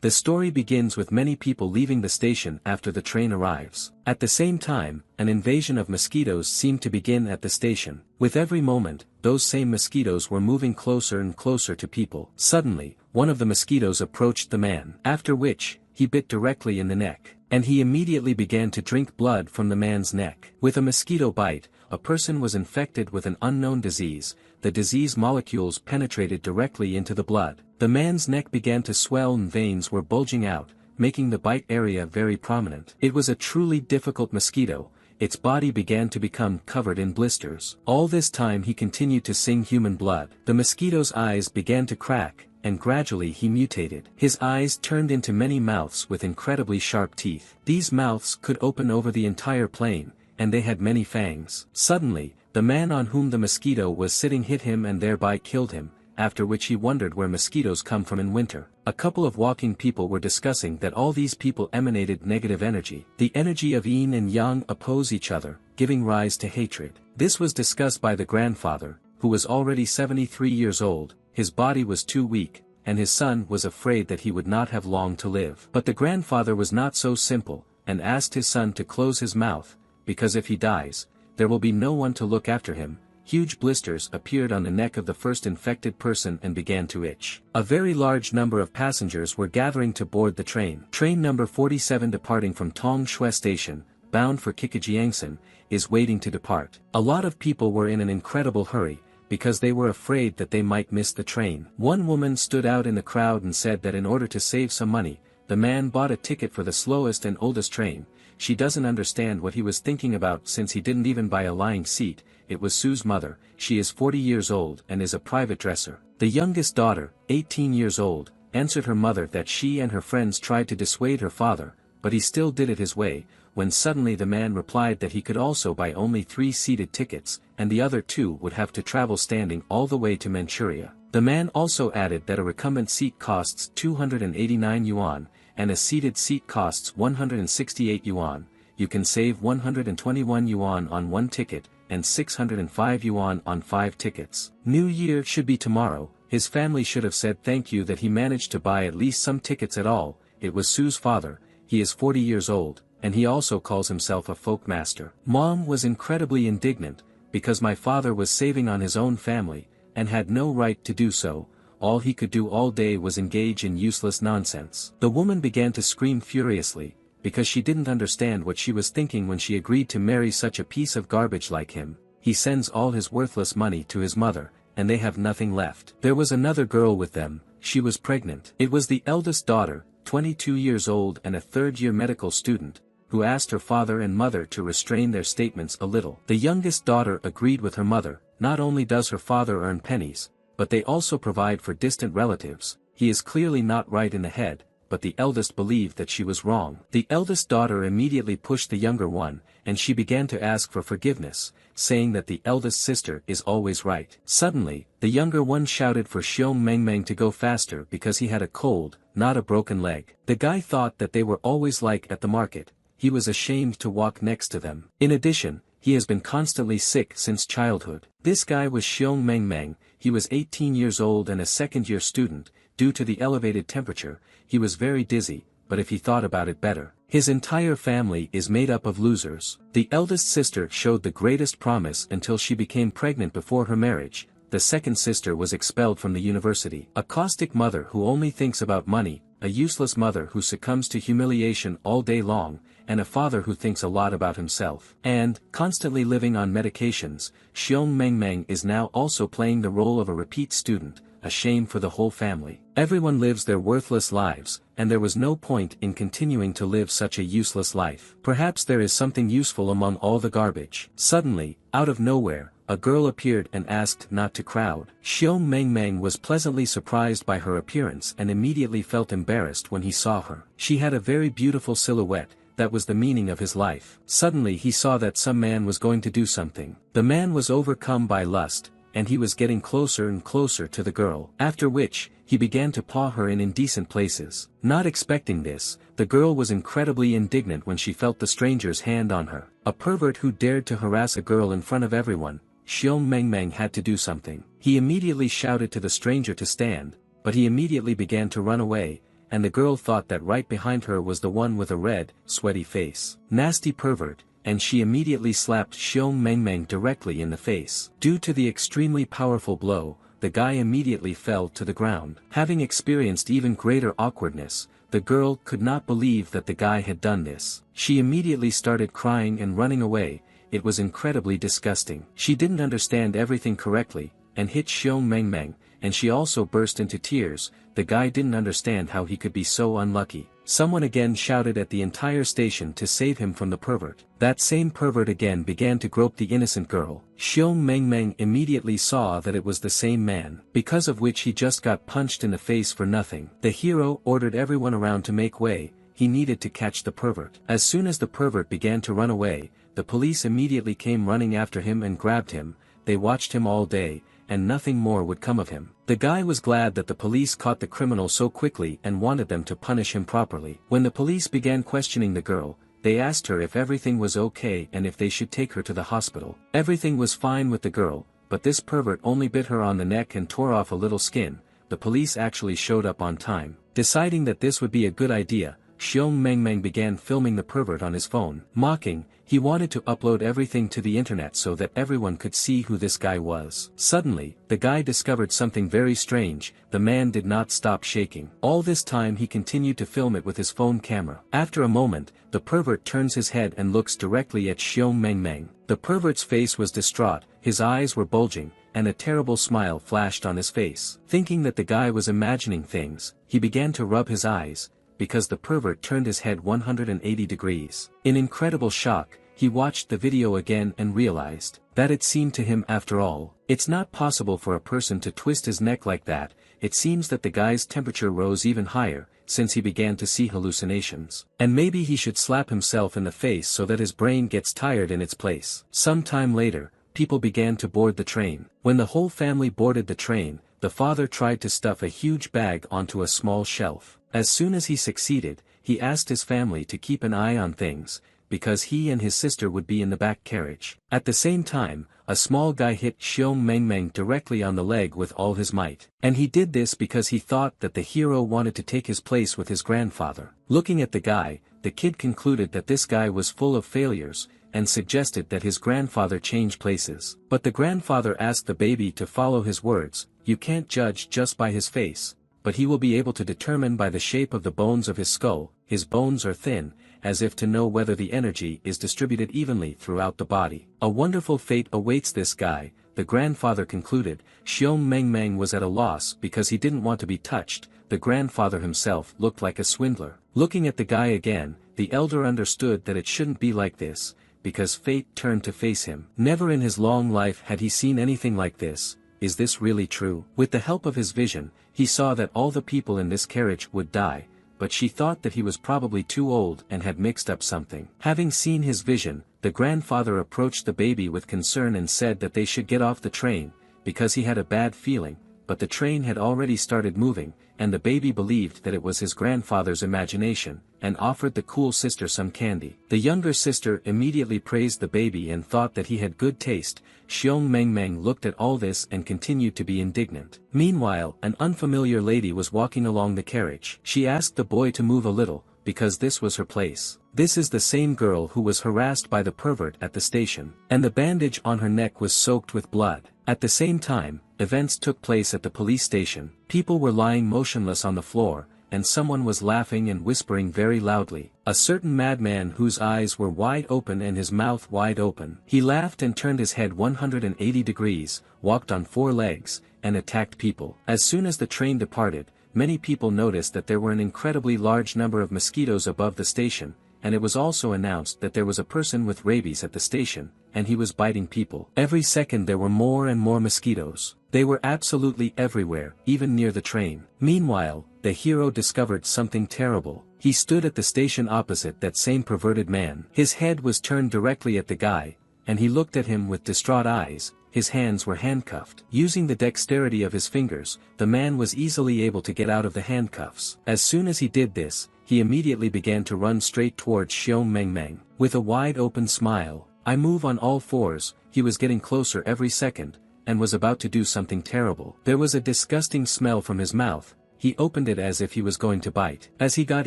The story begins with many people leaving the station after the train arrives. At the same time, an invasion of mosquitoes seemed to begin at the station. With every moment, those same mosquitoes were moving closer and closer to people. Suddenly, one of the mosquitoes approached the man, after which, he bit directly in the neck, and he immediately began to drink blood from the man's neck. With a mosquito bite, a person was infected with an unknown disease. The disease molecules penetrated directly into the blood. The man's neck began to swell and veins were bulging out, making the bite area very prominent. It was a truly difficult mosquito. Its body began to become covered in blisters. All this time he continued to sing human blood. The mosquito's eyes began to crack, and gradually he mutated. His eyes turned into many mouths with incredibly sharp teeth. These mouths could open over the entire plane, and they had many fangs. Suddenly, the man on whom the mosquito was sitting hit him and thereby killed him, after which he wondered where mosquitoes come from in winter. A couple of walking people were discussing that all these people emanated negative energy. The energy of yin and yang oppose each other, giving rise to hatred. This was discussed by the grandfather, who was already 73 years old. His body was too weak, and his son was afraid that he would not have long to live. But the grandfather was not so simple, and asked his son to close his mouth, because if he dies, there will be no one to look after him. Huge blisters appeared on the neck of the first infected person and began to itch. A very large number of passengers were gathering to board the train. Train number 47 departing from Tong Shui Station, bound for Kikajiangsan, is waiting to depart. A lot of people were in an incredible hurry, because they were afraid that they might miss the train. One woman stood out in the crowd and said that in order to save some money, the man bought a ticket for the slowest and oldest train. She doesn't understand what he was thinking about since he didn't even buy a lying seat. It was Sue's mother. She is 40 years old and is a private dresser. The youngest daughter, 18 years old, answered her mother that she and her friends tried to dissuade her father, but he still did it his way, when suddenly the man replied that he could also buy only 3 seated tickets, and the other 2 would have to travel standing all the way to Manchuria. The man also added that a recumbent seat costs 289 yuan, and a seated seat costs 168 yuan. You can save 121 yuan on 1 ticket, and 605 yuan on 5 tickets. New Year should be tomorrow. His family should have said thank you that he managed to buy at least some tickets at all. It was Sue's father. He is 40 years old, and he also calls himself a folk master. Mom was incredibly indignant, because my father was saving on his own family, and had no right to do so. All he could do all day was engage in useless nonsense. The woman began to scream furiously, because she didn't understand what she was thinking when she agreed to marry such a piece of garbage like him. He sends all his worthless money to his mother, and they have nothing left. There was another girl with them. She was pregnant. It was the eldest daughter, 22 years old and a third-year medical student, who asked her father and mother to restrain their statements a little. The youngest daughter agreed with her mother. Not only does her father earn pennies, but they also provide for distant relatives. He is clearly not right in the head, but the eldest believed that she was wrong. The eldest daughter immediately pushed the younger one, and she began to ask for forgiveness, saying that the eldest sister is always right. Suddenly, the younger one shouted for Xiong Mengmeng to go faster because he had a cold, not a broken leg. The guy thought that they were always like at the market. He was ashamed to walk next to them. In addition, he has been constantly sick since childhood. This guy was Xiong Mengmeng. He was 18 years old and a second-year student. Due to the elevated temperature, he was very dizzy, but if he thought about it better, his entire family is made up of losers. The eldest sister showed the greatest promise until she became pregnant before her marriage. The second sister was expelled from the university. A caustic mother who only thinks about money, a useless mother who succumbs to humiliation all day long, and a father who thinks a lot about himself, and, constantly living on medications. Xiong Mengmeng is now also playing the role of a repeat student, a shame for the whole family. Everyone lives their worthless lives, and there was no point in continuing to live such a useless life. Perhaps there is something useful among all the garbage. Suddenly, out of nowhere, a girl appeared and asked not to crowd. Xiong Mengmeng was pleasantly surprised by her appearance and immediately felt embarrassed when he saw her. She had a very beautiful silhouette. That was the meaning of his life. Suddenly he saw that some man was going to do something. The man was overcome by lust, and he was getting closer and closer to the girl. After which, he began to paw her in indecent places. Not expecting this, the girl was incredibly indignant when she felt the stranger's hand on her. A pervert who dared to harass a girl in front of everyone. Xiong Mengmeng had to do something. He immediately shouted to the stranger to stand, but he immediately began to run away, and the girl thought that right behind her was the one with a red, sweaty face. Nasty pervert, and she immediately slapped Xiong Mengmeng directly in the face. Due to the extremely powerful blow, the guy immediately fell to the ground. Having experienced even greater awkwardness, the girl could not believe that the guy had done this. She immediately started crying and running away. It was incredibly disgusting. She didn't understand everything correctly, and hit Xiong Mengmeng, and she also burst into tears. The guy didn't understand how he could be so unlucky. Someone again shouted at the entire station to save him from the pervert. That same pervert again began to grope the innocent girl. Xiong Mengmeng immediately saw that it was the same man, because of which he just got punched in the face for nothing. The hero ordered everyone around to make way. He needed to catch the pervert. As soon as the pervert began to run away, the police immediately came running after him and grabbed him. They watched him all day, and nothing more would come of him. The guy was glad that the police caught the criminal so quickly and wanted them to punish him properly. When the police began questioning the girl, they asked her if everything was okay and if they should take her to the hospital. Everything was fine with the girl, but this pervert only bit her on the neck and tore off a little skin. The police actually showed up on time. Deciding that this would be a good idea, Xiong Mengmeng began filming the pervert on his phone. Mocking, he wanted to upload everything to the internet so that everyone could see who this guy was. Suddenly, the guy discovered something very strange. The man did not stop shaking. All this time he continued to film it with his phone camera. After a moment, the pervert turns his head and looks directly at Xiong Mengmeng. The pervert's face was distraught, his eyes were bulging, and a terrible smile flashed on his face. Thinking that the guy was imagining things, he began to rub his eyes, because the pervert turned his head 180 degrees. In incredible shock, he watched the video again and realized that it seemed to him after all, it's not possible for a person to twist his neck like that. It seems that the guy's temperature rose even higher, since he began to see hallucinations. And maybe he should slap himself in the face so that his brain gets tired in its place. Some time later, people began to board the train. When the whole family boarded the train, the father tried to stuff a huge bag onto a small shelf. As soon as he succeeded, he asked his family to keep an eye on things, because he and his sister would be in the back carriage. At the same time, a small guy hit Xiong Mengmeng directly on the leg with all his might. And he did this because he thought that the hero wanted to take his place with his grandfather. Looking at the guy, the kid concluded that this guy was full of failures, and suggested that his grandfather change places. But the grandfather asked the baby to follow his words. You can't judge just by his face, but he will be able to determine by the shape of the bones of his skull. His bones are thin, as if to know whether the energy is distributed evenly throughout the body. A wonderful fate awaits this guy, the grandfather concluded. Xiong Mengmeng was at a loss because he didn't want to be touched. The grandfather himself looked like a swindler. Looking at the guy again, the elder understood that it shouldn't be like this, because fate turned to face him. Never in his long life had he seen anything like this. Is this really true? With the help of his vision, he saw that all the people in this carriage would die, but she thought that he was probably too old and had mixed up something. Having seen his vision, the grandfather approached the baby with concern and said that they should get off the train, because he had a bad feeling, but the train had already started moving, and the baby believed that it was his grandfather's imagination, and offered the cool sister some candy. The younger sister immediately praised the baby and thought that he had good taste. Xiong Mengmeng looked at all this and continued to be indignant. Meanwhile, an unfamiliar lady was walking along the carriage. She asked the boy to move a little, because this was her place. This is the same girl who was harassed by the pervert at the station, and the bandage on her neck was soaked with blood. At the same time, events took place at the police station. People were lying motionless on the floor, and someone was laughing and whispering very loudly. A certain madman whose eyes were wide open and his mouth wide open. He laughed and turned his head 180 degrees, walked on 4 legs, and attacked people. As soon as the train departed, many people noticed that there were an incredibly large number of mosquitoes above the station, and it was also announced that there was a person with rabies at the station, and he was biting people. Every second there were more and more mosquitoes. They were absolutely everywhere, even near the train. Meanwhile, the hero discovered something terrible. He stood at the station opposite that same perverted man. His head was turned directly at the guy, and he looked at him with distraught eyes. His hands were handcuffed. Using the dexterity of his fingers, the man was easily able to get out of the handcuffs. As soon as he did this, he immediately began to run straight towards Xiong Mengmeng. With a wide-open smile, I move on all fours. He was getting closer every second, and was about to do something terrible. There was a disgusting smell from his mouth, he opened it as if he was going to bite. As he got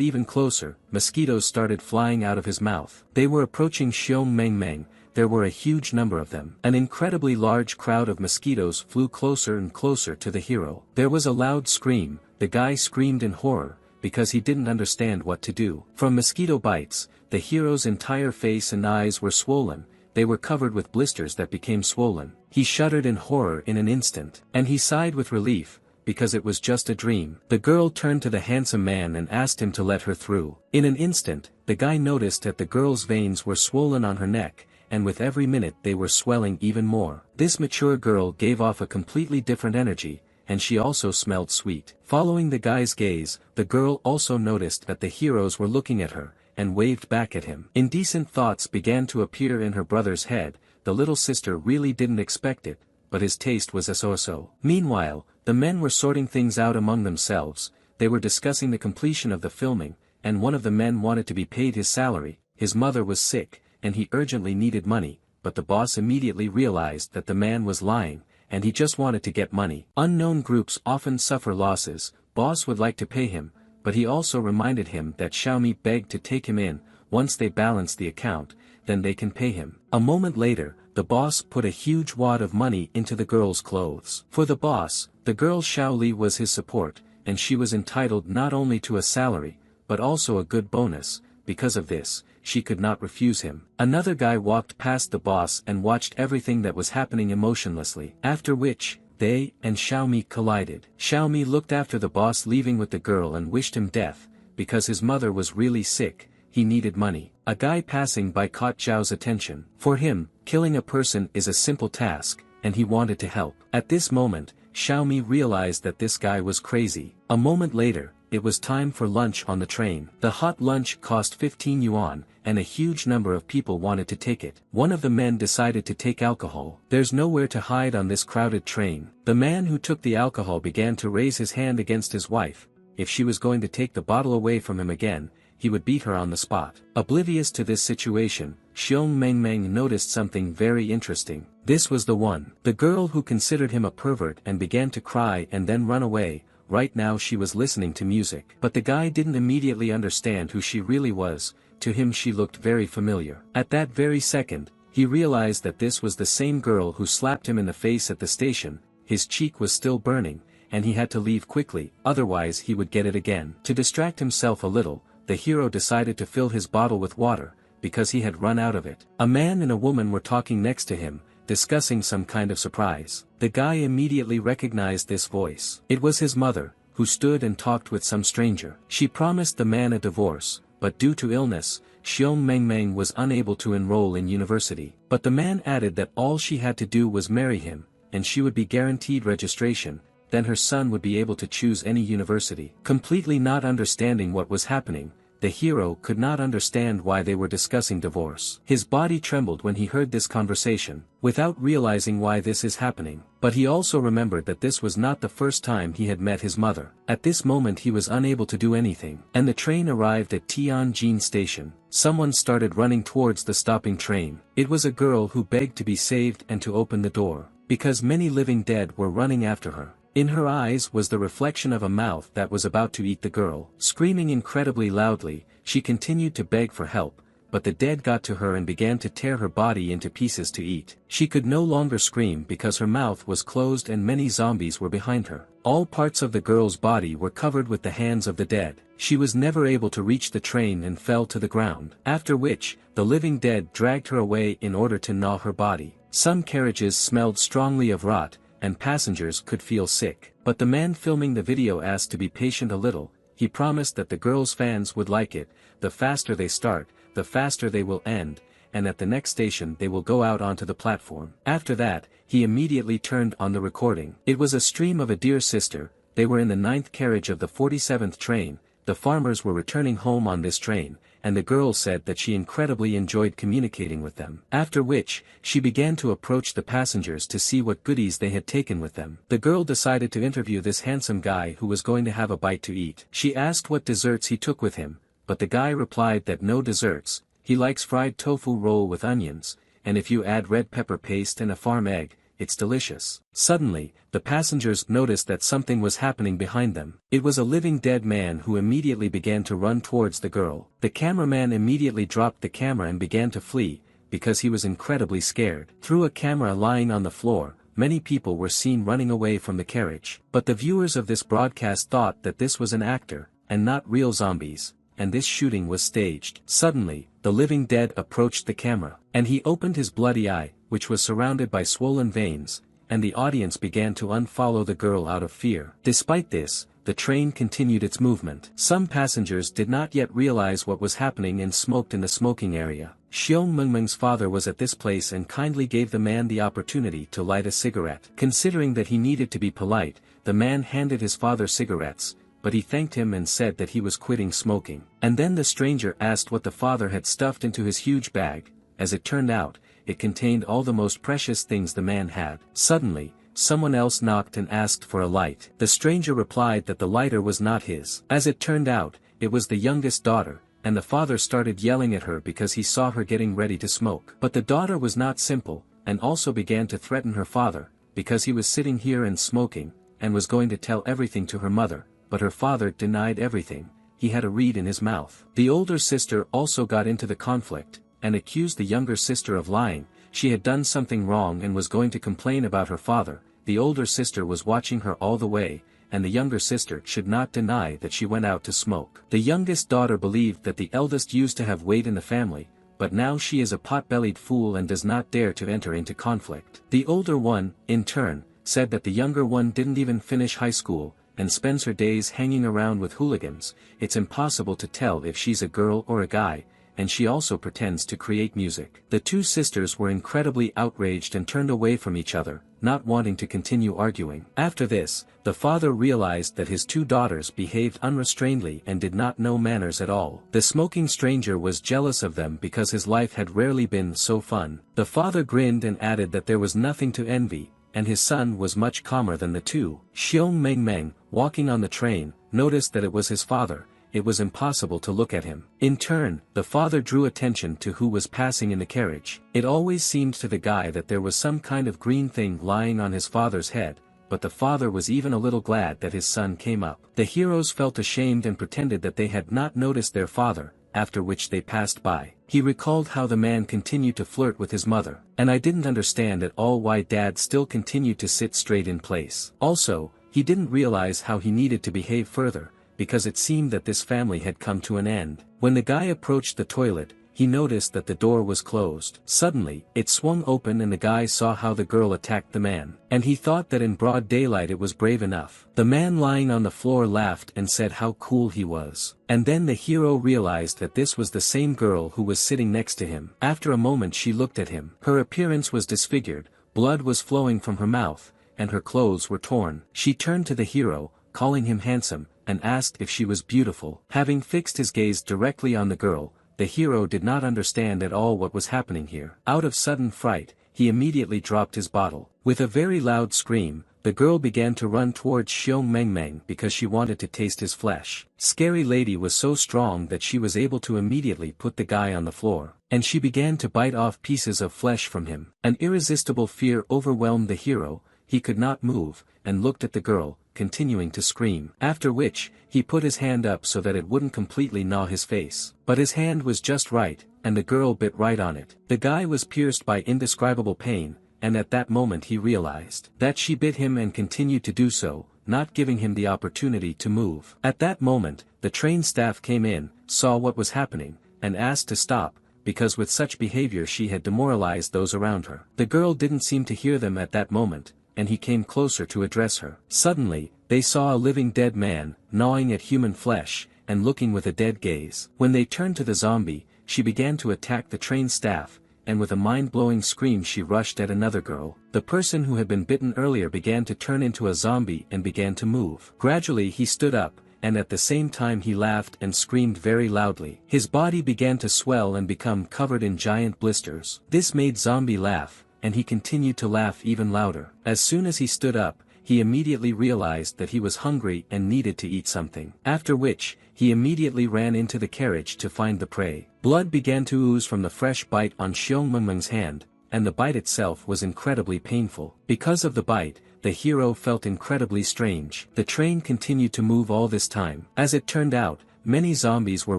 even closer, mosquitoes started flying out of his mouth. They were approaching Xiong Meng Meng. There were a huge number of them. An incredibly large crowd of mosquitoes flew closer and closer to the hero. There was a loud scream. The guy screamed in horror, because he didn't understand what to do. From mosquito bites, the hero's entire face and eyes were swollen. They were covered with blisters that became swollen. He shuddered in horror in an instant. And he sighed with relief, because it was just a dream. The girl turned to the handsome man and asked him to let her through. In an instant, the guy noticed that the girl's veins were swollen on her neck, and with every minute they were swelling even more. This mature girl gave off a completely different energy, and she also smelled sweet. Following the guy's gaze, the girl also noticed that the heroes were looking at her, and waved back at him. Indecent thoughts began to appear in her brother's head. The little sister really didn't expect it, but his taste was so-so. Meanwhile, the men were sorting things out among themselves. They were discussing the completion of the filming, and one of the men wanted to be paid his salary. His mother was sick, and he urgently needed money, but the boss immediately realized that the man was lying, and he just wanted to get money. Unknown groups often suffer losses. Boss would like to pay him, but he also reminded him that Xiaomi begged to take him in. Once they balance the account, then they can pay him. A moment later, the boss put a huge wad of money into the girl's clothes. For the boss, the girl Xiaoli was his support, and she was entitled not only to a salary, but also a good bonus. Because of this, she could not refuse him. Another guy walked past the boss and watched everything that was happening emotionlessly. After which, they and Xiaomi collided. Xiaomi looked after the boss leaving with the girl and wished him death, because his mother was really sick. He needed money. A guy passing by caught Zhao's attention. For him, killing a person is a simple task, and he wanted to help. At this moment, Xiaomi realized that this guy was crazy. A moment later, it was time for lunch on the train. The hot lunch cost 15 yuan, and a huge number of people wanted to take it. One of the men decided to take alcohol. There's nowhere to hide on this crowded train. The man who took the alcohol began to raise his hand against his wife. If she was going to take the bottle away from him again, he would beat her on the spot. Oblivious to this situation, Xiong Meng Meng noticed something very interesting. This was the one. The girl who considered him a pervert and began to cry and then run away. Right now she was listening to music. But the guy didn't immediately understand who she really was. To him she looked very familiar. At that very second, he realized that this was the same girl who slapped him in the face at the station. His cheek was still burning, and he had to leave quickly, otherwise he would get it again. To distract himself a little, the hero decided to fill his bottle with water, because he had run out of it. A man and a woman were talking next to him, discussing some kind of surprise. The guy immediately recognized this voice. It was his mother, who stood and talked with some stranger. She promised the man a divorce, but due to illness, Xiong Meng Meng was unable to enroll in university. But the man added that all she had to do was marry him, and she would be guaranteed registration. Then her son would be able to choose any university. Completely not understanding what was happening, the hero could not understand why they were discussing divorce. His body trembled when he heard this conversation, without realizing why this is happening. But he also remembered that this was not the first time he had met his mother. At this moment he was unable to do anything. And the train arrived at Tianjin station. Someone started running towards the stopping train. It was a girl who begged to be saved and to open the door, because many living dead were running after her. In her eyes was the reflection of a mouth that was about to eat the girl. Screaming incredibly loudly, she continued to beg for help, but the dead got to her and began to tear her body into pieces to eat. She could no longer scream because her mouth was closed and many zombies were behind her. All parts of the girl's body were covered with the hands of the dead. She was never able to reach the train and fell to the ground. After which, the living dead dragged her away in order to gnaw her body. Some carriages smelled strongly of rot, and passengers could feel sick. But the man filming the video asked to be patient a little. He promised that the girl's fans would like it. The faster they start, the faster they will end, and at the next station they will go out onto the platform. After that, he immediately turned on the recording. It was a stream of a dear sister. They were in the 9th carriage of the 47th train. The farmers were returning home on this train, and the girl said that she incredibly enjoyed communicating with them. After which, she began to approach the passengers to see what goodies they had taken with them. The girl decided to interview this handsome guy who was going to have a bite to eat. She asked what desserts he took with him, but the guy replied that no desserts. He likes fried tofu roll with onions, and if you add red pepper paste and a farm egg, it's delicious. Suddenly, the passengers noticed that something was happening behind them. It was a living dead man who immediately began to run towards the girl. The cameraman immediately dropped the camera and began to flee, because he was incredibly scared. Through a camera lying on the floor, many people were seen running away from the carriage. But the viewers of this broadcast thought that this was an actor, and not real zombies, and this shooting was staged. Suddenly, the living dead approached the camera, and he opened his bloody eye, which was surrounded by swollen veins, and the audience began to unfollow the girl out of fear. Despite this, the train continued its movement. Some passengers did not yet realize what was happening and smoked in the smoking area. Xiong Mengmeng's father was at this place and kindly gave the man the opportunity to light a cigarette. Considering that he needed to be polite, the man handed his father cigarettes, but he thanked him and said that he was quitting smoking. And then the stranger asked what the father had stuffed into his huge bag. As it turned out, it contained all the most precious things the man had. Suddenly, someone else knocked and asked for a light. The stranger replied that the lighter was not his. As it turned out, it was the youngest daughter, and the father started yelling at her because he saw her getting ready to smoke. But the daughter was not simple, and also began to threaten her father, because he was sitting here and smoking, and was going to tell everything to her mother, but her father denied everything. He had a reed in his mouth. The older sister also got into the conflict, and accused the younger sister of lying. She had done something wrong and was going to complain about her father. The older sister was watching her all the way, and the younger sister should not deny that she went out to smoke. The youngest daughter believed that the eldest used to have weight in the family, but now she is a pot-bellied fool and does not dare to enter into conflict. The older one, in turn, said that the younger one didn't even finish high school, and spends her days hanging around with hooligans. It's impossible to tell if she's a girl or a guy, and she also pretends to create music. The two sisters were incredibly outraged and turned away from each other, not wanting to continue arguing. After this, the father realized that his two daughters behaved unrestrainedly and did not know manners at all. The smoking stranger was jealous of them because his life had rarely been so fun. The father grinned and added that there was nothing to envy, and his son was much calmer than the two. Xiong Mengmeng, walking on the train, noticed that it was his father. It was impossible to look at him. In turn, the father drew attention to who was passing in the carriage. It always seemed to the guy that there was some kind of green thing lying on his father's head, but the father was even a little glad that his son came up. The heroes felt ashamed and pretended that they had not noticed their father, after which they passed by. He recalled how the man continued to flirt with his mother, and I didn't understand at all why Dad still continued to sit straight in place. Also, he didn't realize how he needed to behave further, because it seemed that this family had come to an end. When the guy approached the toilet, he noticed that the door was closed. Suddenly, it swung open and the guy saw how the girl attacked the man, and he thought that in broad daylight it was brave enough. The man lying on the floor laughed and said how cool he was. And then the hero realized that this was the same girl who was sitting next to him. After a moment she looked at him. Her appearance was disfigured, blood was flowing from her mouth, and her clothes were torn. She turned to the hero, calling him handsome, and asked if she was beautiful. Having fixed his gaze directly on the girl, the hero did not understand at all what was happening here. Out of sudden fright, he immediately dropped his bottle. With a very loud scream, the girl began to run towards Xiong Mengmeng because she wanted to taste his flesh. Scary Lady was so strong that she was able to immediately put the guy on the floor, and she began to bite off pieces of flesh from him. An irresistible fear overwhelmed the hero. He could not move, and looked at the girl, continuing to scream. After which, he put his hand up so that it wouldn't completely gnaw his face. But his hand was just right, and the girl bit right on it. The guy was pierced by indescribable pain, and at that moment he realized that she bit him and continued to do so, not giving him the opportunity to move. At that moment, the train staff came in, saw what was happening, and asked to stop, because with such behavior she had demoralized those around her. The girl didn't seem to hear them at that moment, and he came closer to address her. Suddenly, they saw a living dead man, gnawing at human flesh, and looking with a dead gaze. When they turned to the zombie, she began to attack the train staff, and with a mind-blowing scream she rushed at another girl. The person who had been bitten earlier began to turn into a zombie and began to move. Gradually he stood up, and at the same time he laughed and screamed very loudly. His body began to swell and become covered in giant blisters. This made Zombie laugh, and he continued to laugh even louder. As soon as he stood up, he immediately realized that he was hungry and needed to eat something. After which, he immediately ran into the carriage to find the prey. Blood began to ooze from the fresh bite on Xiong Mengmeng's hand, and the bite itself was incredibly painful. Because of the bite, the hero felt incredibly strange. The train continued to move all this time. As it turned out, many zombies were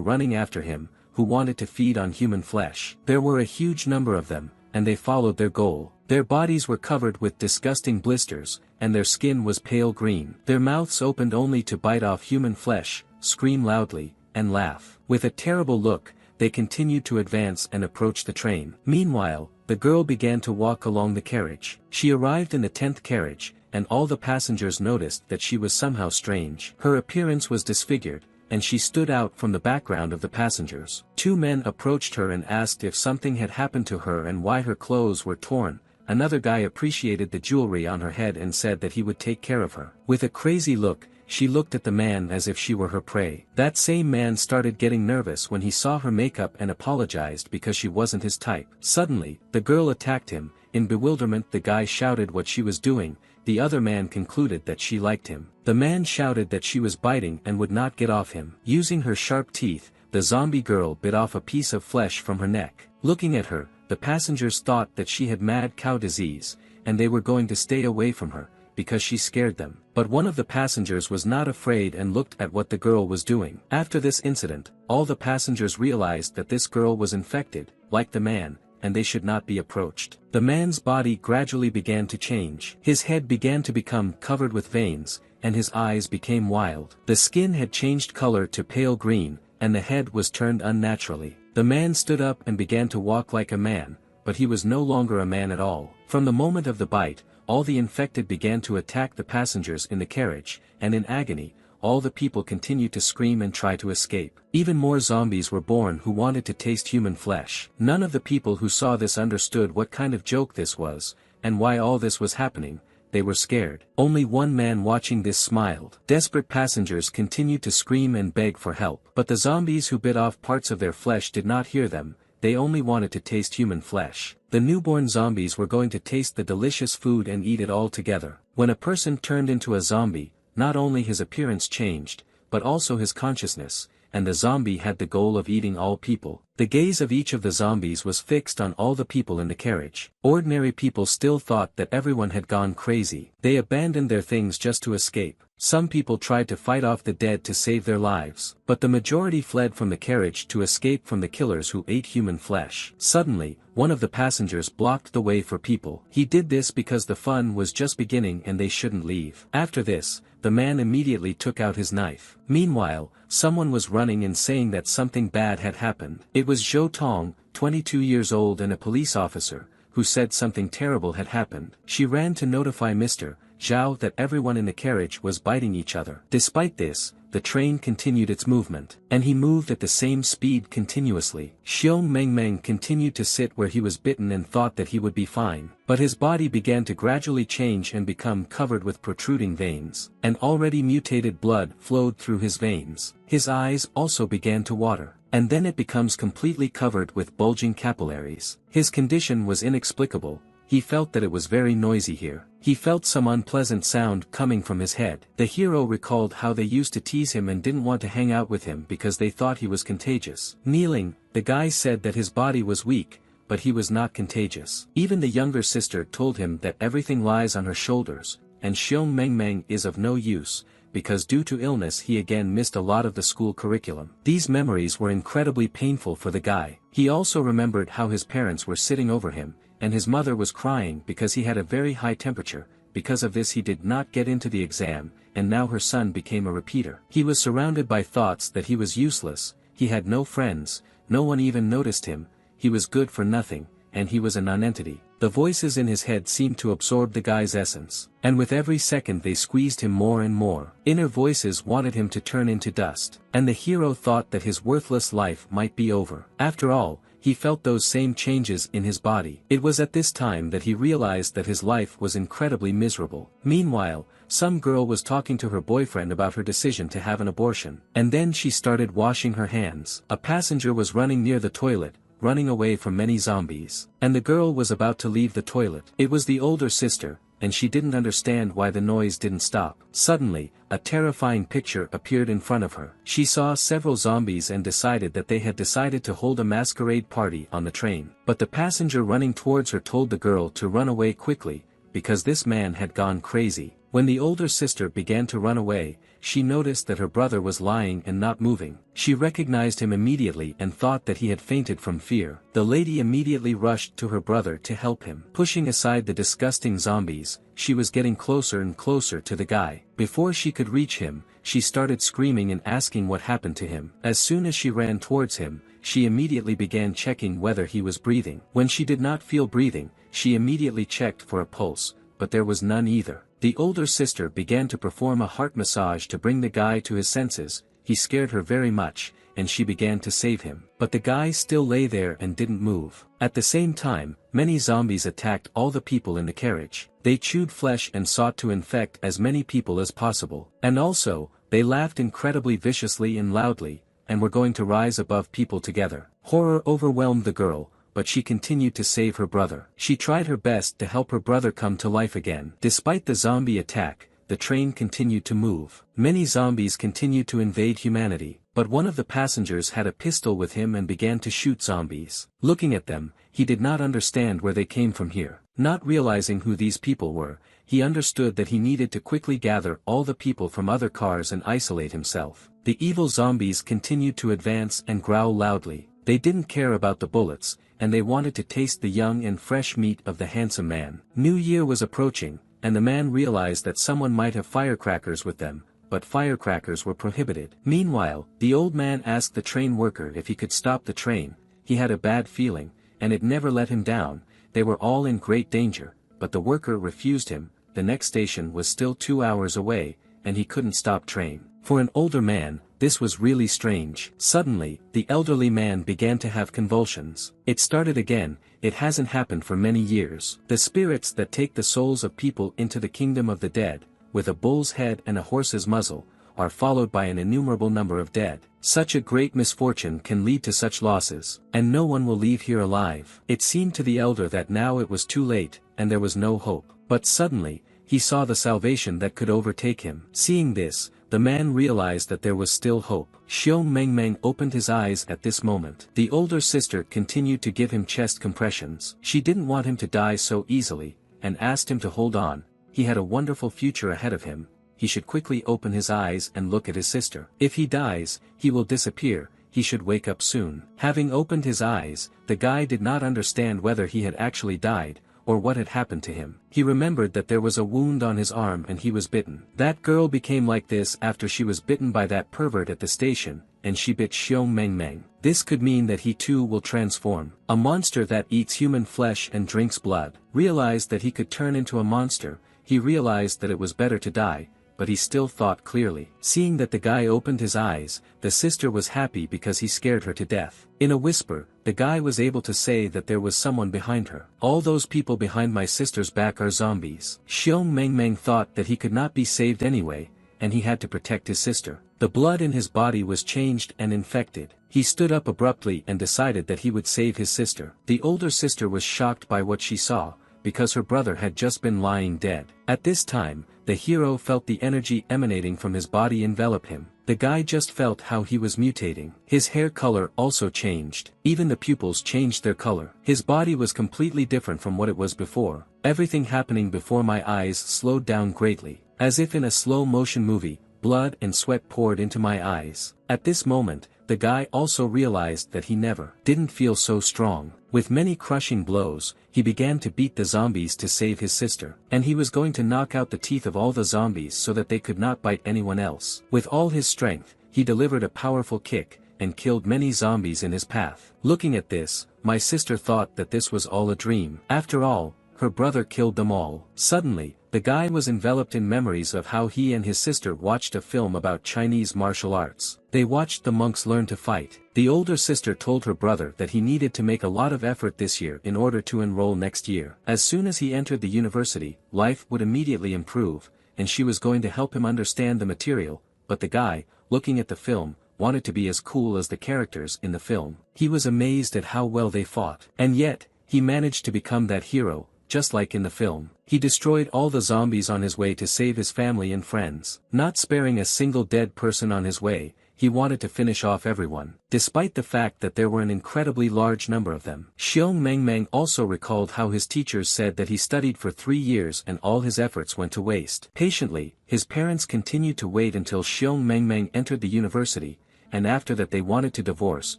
running after him, who wanted to feed on human flesh. There were a huge number of them, and they followed their goal. Their bodies were covered with disgusting blisters, and their skin was pale green. Their mouths opened only to bite off human flesh, scream loudly, and laugh. With a terrible look, they continued to advance and approach the train. Meanwhile, the girl began to walk along the carriage. She arrived in the 10th carriage, and all the passengers noticed that she was somehow strange. Her appearance was disfigured, and she stood out from the background of the passengers. Two men approached her and asked if something had happened to her and why her clothes were torn. Another guy appreciated the jewelry on her head and said that he would take care of her. With a crazy look, she looked at the man as if she were her prey. That same man started getting nervous when he saw her makeup and apologized because she wasn't his type. Suddenly, the girl attacked him. In bewilderment, the guy shouted what she was doing. The other man concluded that she liked him. The man shouted that she was biting and would not get off him. Using her sharp teeth, the zombie girl bit off a piece of flesh from her neck. Looking at her, the passengers thought that she had mad cow disease, and they were going to stay away from her, because she scared them. But one of the passengers was not afraid and looked at what the girl was doing. After this incident, all the passengers realized that this girl was infected, like the man, and they should not be approached. The man's body gradually began to change. His head began to become covered with veins, and his eyes became wild. The skin had changed color to pale green, and the head was turned unnaturally. The man stood up and began to walk like a man, but he was no longer a man at all. From the moment of the bite, all the infected began to attack the passengers in the carriage, and in agony, all the people continued to scream and try to escape. Even more zombies were born who wanted to taste human flesh. None of the people who saw this understood what kind of joke this was, and why all this was happening. They were scared. Only one man watching this smiled. Desperate passengers continued to scream and beg for help. But the zombies who bit off parts of their flesh did not hear them. They only wanted to taste human flesh. The newborn zombies were going to taste the delicious food and eat it all together. When a person turned into a zombie, not only his appearance changed, but also his consciousness, and the zombie had the goal of eating all people. The gaze of each of the zombies was fixed on all the people in the carriage. Ordinary people still thought that everyone had gone crazy. They abandoned their things just to escape. Some people tried to fight off the dead to save their lives, but the majority fled from the carriage to escape from the killers who ate human flesh. Suddenly, one of the passengers blocked the way for people. He did this because the fun was just beginning and they shouldn't leave. After this, the man immediately took out his knife. Meanwhile, someone was running and saying that something bad had happened. It was Zhou Tong, 22 years old and a police officer, who said something terrible had happened. She ran to notify Mr. Zhao that everyone in the carriage was biting each other. Despite this, the train continued its movement, and he moved at the same speed continuously. Xiong Mengmeng continued to sit where he was bitten and thought that he would be fine, but his body began to gradually change and become covered with protruding veins, and already mutated blood flowed through his veins. His eyes also began to water, and then it becomes completely covered with bulging capillaries. His condition was inexplicable. He felt that it was very noisy here. He felt some unpleasant sound coming from his head. The hero recalled how they used to tease him and didn't want to hang out with him because they thought he was contagious. Kneeling, the guy said that his body was weak, but he was not contagious. Even the younger sister told him that everything lies on her shoulders, and Xiong Mengmeng is of no use, because due to illness he again missed a lot of the school curriculum. These memories were incredibly painful for the guy. He also remembered how his parents were sitting over him, and his mother was crying because he had a very high temperature. Because of this he did not get into the exam, and now her son became a repeater. He was surrounded by thoughts that he was useless, he had no friends, no one even noticed him, he was good for nothing, and he was a nonentity. The voices in his head seemed to absorb the guy's essence, and with every second they squeezed him more and more. Inner voices wanted him to turn into dust, and the hero thought that his worthless life might be over. After all, he felt those same changes in his body. It was at this time that he realized that his life was incredibly miserable. Meanwhile, some girl was talking to her boyfriend about her decision to have an abortion, and then she started washing her hands. A passenger was running near the toilet, running away from many zombies, and the girl was about to leave the toilet. It was the older sister, and she didn't understand why the noise didn't stop. Suddenly, a terrifying picture appeared in front of her. She saw several zombies and decided that they had decided to hold a masquerade party on the train. But the passenger running towards her told the girl to run away quickly, because this man had gone crazy. When the older sister began to run away, she noticed that her brother was lying and not moving. She recognized him immediately and thought that he had fainted from fear. The lady immediately rushed to her brother to help him. Pushing aside the disgusting zombies, she was getting closer and closer to the guy. Before she could reach him, she started screaming and asking what happened to him. As soon as she ran towards him, she immediately began checking whether he was breathing. When she did not feel breathing, she immediately checked for a pulse, but there was none either. The older sister began to perform a heart massage to bring the guy to his senses. He scared her very much, and she began to save him. But the guy still lay there and didn't move. At the same time, many zombies attacked all the people in the carriage. They chewed flesh and sought to infect as many people as possible. And also, they laughed incredibly viciously and loudly, and were going to rise above people together. Horror overwhelmed the girl, but she continued to save her brother. She tried her best to help her brother come to life again. Despite the zombie attack, the train continued to move. Many zombies continued to invade humanity, but one of the passengers had a pistol with him and began to shoot zombies. Looking at them, he did not understand where they came from here. Not realizing who these people were, he understood that he needed to quickly gather all the people from other cars and isolate himself. The evil zombies continued to advance and growl loudly. They didn't care about the bullets, and they wanted to taste the young and fresh meat of the handsome man. New Year was approaching, and the man realized that someone might have firecrackers with them, but firecrackers were prohibited. Meanwhile, the old man asked the train worker if he could stop the train. He had a bad feeling, and it never let him down. They were all in great danger, but the worker refused him. The next station was still 2 hours away, and he couldn't stop train. For an older man, this was really strange. Suddenly, the elderly man began to have convulsions. It started again. It hasn't happened for many years. The spirits that take the souls of people into the kingdom of the dead, with a bull's head and a horse's muzzle, are followed by an innumerable number of dead. Such a great misfortune can lead to such losses, and no one will leave here alive. It seemed to the elder that now it was too late, and there was no hope. But suddenly, he saw the salvation that could overtake him. Seeing this, the man realized that there was still hope. Xiong Mengmeng opened his eyes at this moment. The older sister continued to give him chest compressions. She didn't want him to die so easily, and asked him to hold on. He had a wonderful future ahead of him. He should quickly open his eyes and look at his sister. If he dies, he will disappear. He should wake up soon. Having opened his eyes, the guy did not understand whether he had actually died, or what had happened to him. He remembered that there was a wound on his arm and he was bitten. That girl became like this after she was bitten by that pervert at the station, and she bit Xiong Mengmeng. This could mean that he too will transform. A monster that eats human flesh and drinks blood. Realized that he could turn into a monster, he realized that it was better to die, but he still thought clearly. Seeing that the guy opened his eyes, the sister was happy because he scared her to death. In a whisper, the guy was able to say that there was someone behind her. All those people behind my sister's back are zombies. Xiong Mengmeng thought that he could not be saved anyway, and he had to protect his sister. The blood in his body was changed and infected. He stood up abruptly and decided that he would save his sister. The older sister was shocked by what she saw, because her brother had just been lying dead. At this time, the hero felt the energy emanating from his body envelop him. The guy just felt how he was mutating. His hair color also changed. Even the pupils changed their color. His body was completely different from what it was before. Everything happening before my eyes slowed down greatly. As if in a slow-motion movie, blood and sweat poured into my eyes. At this moment, the guy also realized that he never didn't feel so strong. With many crushing blows, he began to beat the zombies to save his sister. And he was going to knock out the teeth of all the zombies so that they could not bite anyone else. With all his strength, he delivered a powerful kick, and killed many zombies in his path. Looking at this, my sister thought that this was all a dream. After all, her brother killed them all. Suddenly, the guy was enveloped in memories of how he and his sister watched a film about Chinese martial arts. They watched the monks learn to fight. The older sister told her brother that he needed to make a lot of effort this year in order to enroll next year. As soon as he entered the university, life would immediately improve, and she was going to help him understand the material, but the guy, looking at the film, wanted to be as cool as the characters in the film. He was amazed at how well they fought. And yet, he managed to become that hero, just like in the film. He destroyed all the zombies on his way to save his family and friends. Not sparing a single dead person on his way, he wanted to finish off everyone, despite the fact that there were an incredibly large number of them. Xiong Mengmeng also recalled how his teachers said that he studied for 3 years and all his efforts went to waste. Patiently, his parents continued to wait until Xiong Mengmeng entered the university, and after that they wanted to divorce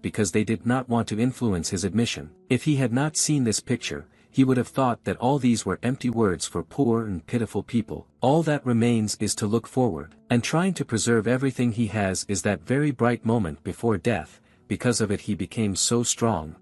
because they did not want to influence his admission. If he had not seen this picture, he would have thought that all these were empty words for poor and pitiful people. All that remains is to look forward, and trying to preserve everything he has is that very bright moment before death. Because of it he became so strong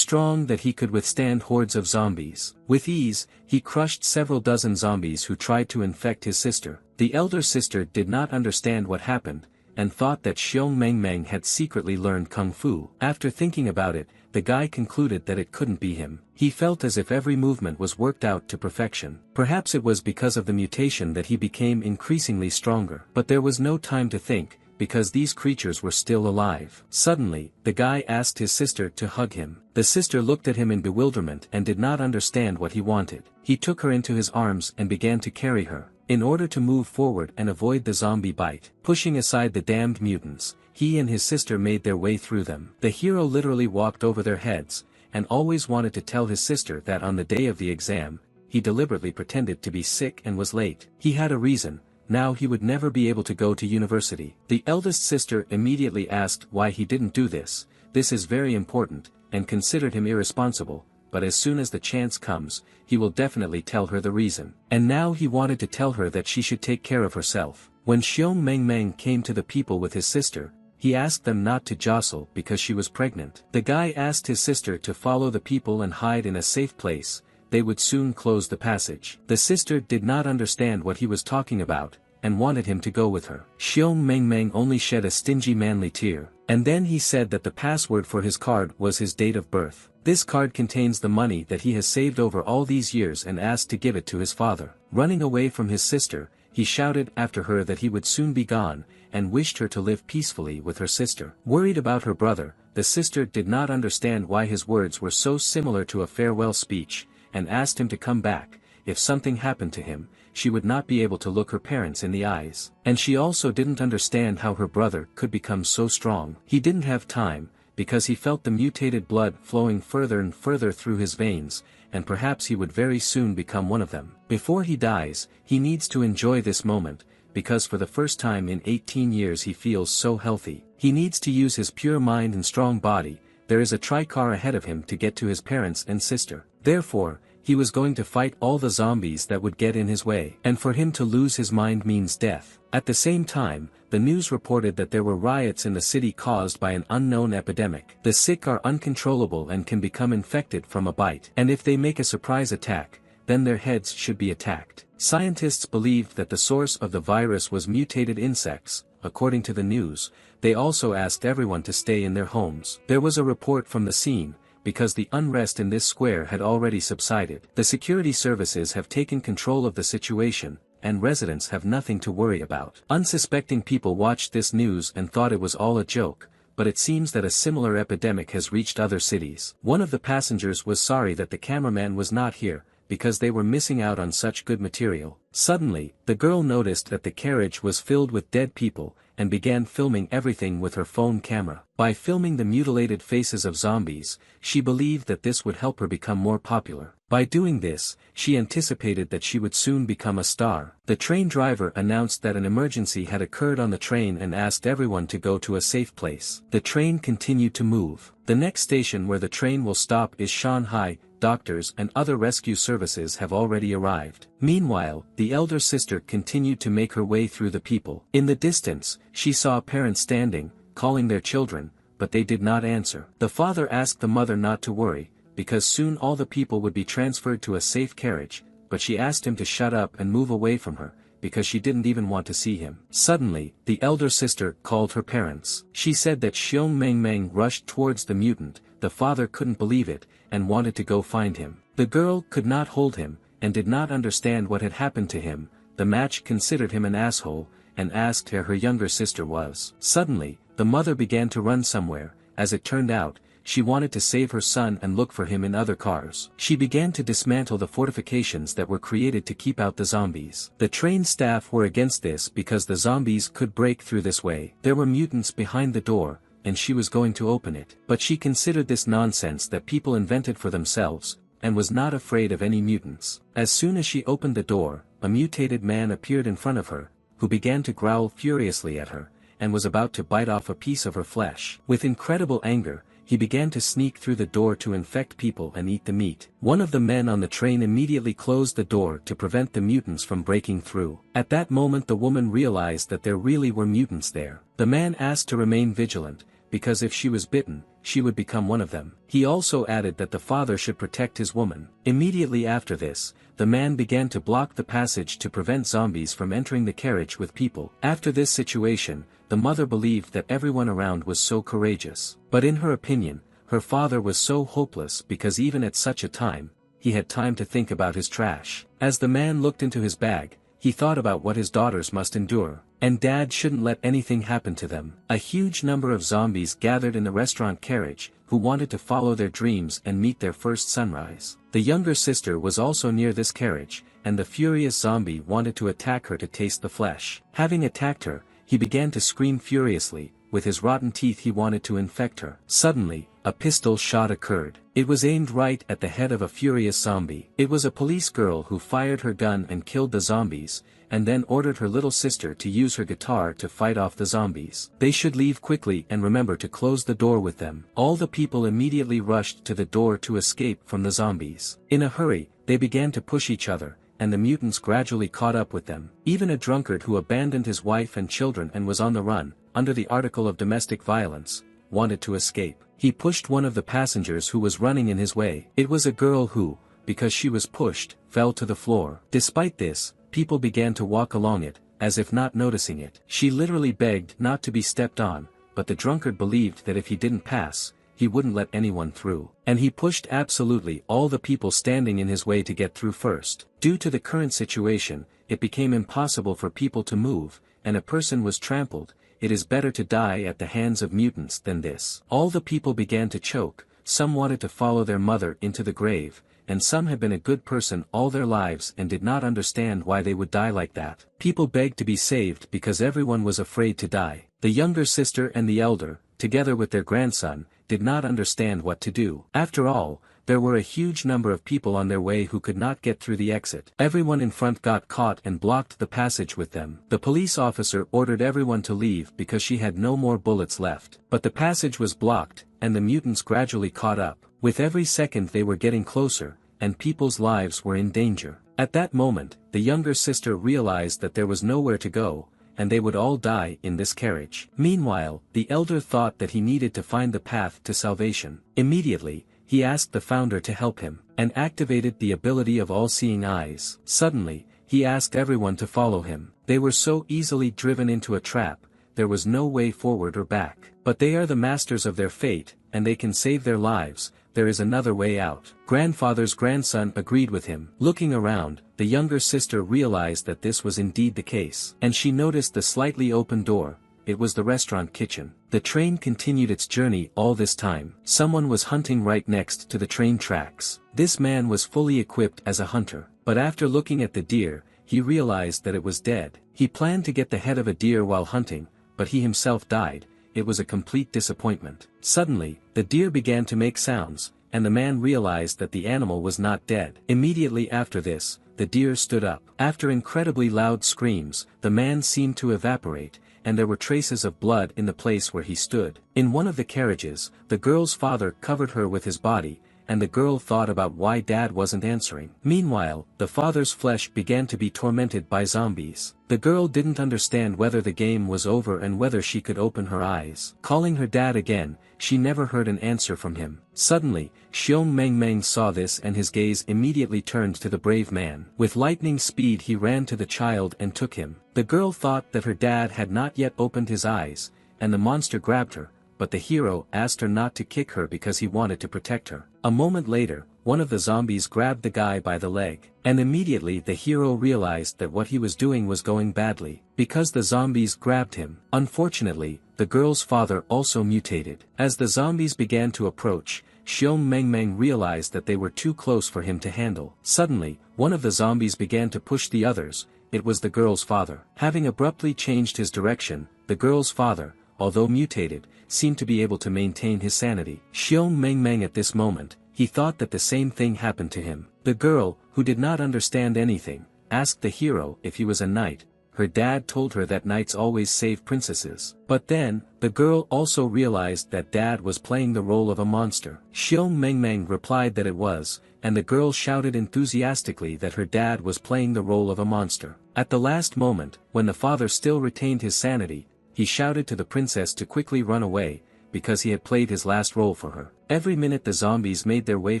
that he could withstand hordes of zombies. With ease, he crushed several dozen zombies who tried to infect his sister. The elder sister did not understand what happened, and thought that Xiong Mengmeng had secretly learned Kung Fu. After thinking about it, the guy concluded that it couldn't be him. He felt as if every movement was worked out to perfection. Perhaps it was because of the mutation that he became increasingly stronger. But there was no time to think, because these creatures were still alive. Suddenly, the guy asked his sister to hug him. The sister looked at him in bewilderment and did not understand what he wanted. He took her into his arms and began to carry her, in order to move forward and avoid the zombie bite. Pushing aside the damned mutants, he and his sister made their way through them. The hero literally walked over their heads, and always wanted to tell his sister that on the day of the exam, he deliberately pretended to be sick and was late. He had a reason. Now he would never be able to go to university. The eldest sister immediately asked why he didn't do this. This is very important, and considered him irresponsible, but as soon as the chance comes, he will definitely tell her the reason. And now he wanted to tell her that she should take care of herself. When Xiong Mengmeng came to the people with his sister, he asked them not to jostle because she was pregnant. The guy asked his sister to follow the people and hide in a safe place. They would soon close the passage. The sister did not understand what he was talking about, and wanted him to go with her. Xiong Mengmeng only shed a stingy manly tear, and then he said that the password for his card was his date of birth. This card contains the money that he has saved over all these years and asked to give it to his father. Running away from his sister, he shouted after her that he would soon be gone, and wished her to live peacefully with her sister. Worried about her brother, the sister did not understand why his words were so similar to a farewell speech, and asked him to come back. If something happened to him, she would not be able to look her parents in the eyes. And she also didn't understand how her brother could become so strong. He didn't have time, because he felt the mutated blood flowing further and further through his veins, and perhaps he would very soon become one of them. Before he dies, he needs to enjoy this moment, because for the first time in 18 years he feels so healthy. He needs to use his pure mind and strong body. There is a tricar ahead of him to get to his parents and sister. Therefore, he was going to fight all the zombies that would get in his way. And for him to lose his mind means death. At the same time, the news reported that there were riots in the city caused by an unknown epidemic. The sick are uncontrollable and can become infected from a bite. And if they make a surprise attack, then their heads should be attacked. Scientists believed that the source of the virus was mutated insects. According to the news, they also asked everyone to stay in their homes. There was a report from the scene, because the unrest in this square had already subsided. The security services have taken control of the situation, and residents have nothing to worry about. Unsuspecting people watched this news and thought it was all a joke, but it seems that a similar epidemic has reached other cities. One of the passengers was sorry that the cameraman was not here, because they were missing out on such good material. Suddenly, the girl noticed that the carriage was filled with dead people, and began filming everything with her phone camera. By filming the mutilated faces of zombies, she believed that this would help her become more popular. By doing this, she anticipated that she would soon become a star. The train driver announced that an emergency had occurred on the train and asked everyone to go to a safe place. The train continued to move. The next station where the train will stop is Shanghai. Doctors and other rescue services have already arrived. Meanwhile, the elder sister continued to make her way through the people. In the distance, she saw parents standing, calling their children, but they did not answer. The father asked the mother not to worry, because soon all the people would be transferred to a safe carriage, but she asked him to shut up and move away from her, because she didn't even want to see him. Suddenly, the elder sister called her parents. She said that Xiong Mengmeng rushed towards the mutant. The father couldn't believe it, and wanted to go find him. The girl could not hold him, and did not understand what had happened to him. The match considered him an asshole, and asked where her younger sister was. Suddenly, the mother began to run somewhere. As it turned out, she wanted to save her son and look for him in other cars. She began to dismantle the fortifications that were created to keep out the zombies. The train staff were against this because the zombies could break through this way. There were mutants behind the door, and she was going to open it. But she considered this nonsense that people invented for themselves, and was not afraid of any mutants. As soon as she opened the door, a mutated man appeared in front of her, who began to growl furiously at her, and was about to bite off a piece of her flesh. With incredible anger, he began to sneak through the door to infect people and eat the meat. One of the men on the train immediately closed the door to prevent the mutants from breaking through. At that moment the woman realized that there really were mutants there. The man asked to remain vigilant, because if she was bitten, she would become one of them. He also added that the father should protect his woman. Immediately after this, the man began to block the passage to prevent zombies from entering the carriage with people. After this situation, the mother believed that everyone around was so courageous. But in her opinion, her father was so hopeless because even at such a time, he had time to think about his trash. As the man looked into his bag, he thought about what his daughters must endure. And dad shouldn't let anything happen to them. A huge number of zombies gathered in the restaurant carriage, who wanted to follow their dreams and meet their first sunrise. The younger sister was also near this carriage, and the furious zombie wanted to attack her to taste the flesh. Having attacked her, he began to scream furiously. With his rotten teeth he wanted to infect her. Suddenly, a pistol shot occurred. It was aimed right at the head of a furious zombie. It was a police girl who fired her gun and killed the zombies, and then ordered her little sister to use her guitar to fight off the zombies. They should leave quickly and remember to close the door with them. All the people immediately rushed to the door to escape from the zombies. In a hurry, they began to push each other, and the mutants gradually caught up with them. Even a drunkard who abandoned his wife and children and was on the run, under the article of domestic violence, wanted to escape. He pushed one of the passengers who was running in his way. It was a girl who, because she was pushed, fell to the floor. Despite this, people began to walk along it, as if not noticing it. She literally begged not to be stepped on, but the drunkard believed that if he didn't pass, he wouldn't let anyone through. And he pushed absolutely all the people standing in his way to get through first. Due to the current situation, it became impossible for people to move, and a person was trampled. It is better to die at the hands of mutants than this. All the people began to choke, some wanted to follow their mother into the grave, and some had been a good person all their lives and did not understand why they would die like that. People begged to be saved because everyone was afraid to die. The younger sister and the elder, together with their grandson, did not understand what to do. After all, there were a huge number of people on their way who could not get through the exit. Everyone in front got caught and blocked the passage with them. The police officer ordered everyone to leave because she had no more bullets left. But the passage was blocked, and the mutants gradually caught up. With every second they were getting closer, and people's lives were in danger. At that moment, the younger sister realized that there was nowhere to go, and they would all die in this carriage. Meanwhile, the elder thought that he needed to find the path to salvation. Immediately, he asked the founder to help him, and activated the ability of all-seeing eyes. Suddenly, he asked everyone to follow him. They were so easily driven into a trap, there was no way forward or back. But they are the masters of their fate, and they can save their lives. There is another way out. Grandfather's grandson agreed with him. Looking around, the younger sister realized that this was indeed the case. And she noticed the slightly open door. It was the restaurant kitchen. The train continued its journey all this time. Someone was hunting right next to the train tracks. This man was fully equipped as a hunter. But after looking at the deer, he realized that it was dead. He planned to get the head of a deer while hunting, but he himself died. It was a complete disappointment. Suddenly, the deer began to make sounds, and the man realized that the animal was not dead. Immediately after this, the deer stood up. After incredibly loud screams, the man seemed to evaporate, and there were traces of blood in the place where he stood. In one of the carriages, the girl's father covered her with his body, and the girl thought about why dad wasn't answering. Meanwhile, the father's flesh began to be tormented by zombies. The girl didn't understand whether the game was over and whether she could open her eyes. Calling her dad again, she never heard an answer from him. Suddenly, Xiong Meng saw this and his gaze immediately turned to the brave man. With lightning speed he ran to the child and took him. The girl thought that her dad had not yet opened his eyes, and the monster grabbed her, but the hero asked her not to kick her because he wanted to protect her. A moment later, one of the zombies grabbed the guy by the leg, and immediately the hero realized that what he was doing was going badly, because the zombies grabbed him. Unfortunately, the girl's father also mutated. As the zombies began to approach, Xiong Mengmeng realized that they were too close for him to handle. Suddenly, one of the zombies began to push the others. It was the girl's father. Having abruptly changed his direction, the girl's father, although mutated, seemed to be able to maintain his sanity. Xiong Mengmeng at this moment, he thought that the same thing happened to him. The girl, who did not understand anything, asked the hero if he was a knight. Her dad told her that knights always save princesses. But then, the girl also realized that dad was playing the role of a monster. Xiong Mengmeng replied that it was, and the girl shouted enthusiastically that her dad was playing the role of a monster. At the last moment, when the father still retained his sanity, he shouted to the princess to quickly run away, because he had played his last role for her. Every minute the zombies made their way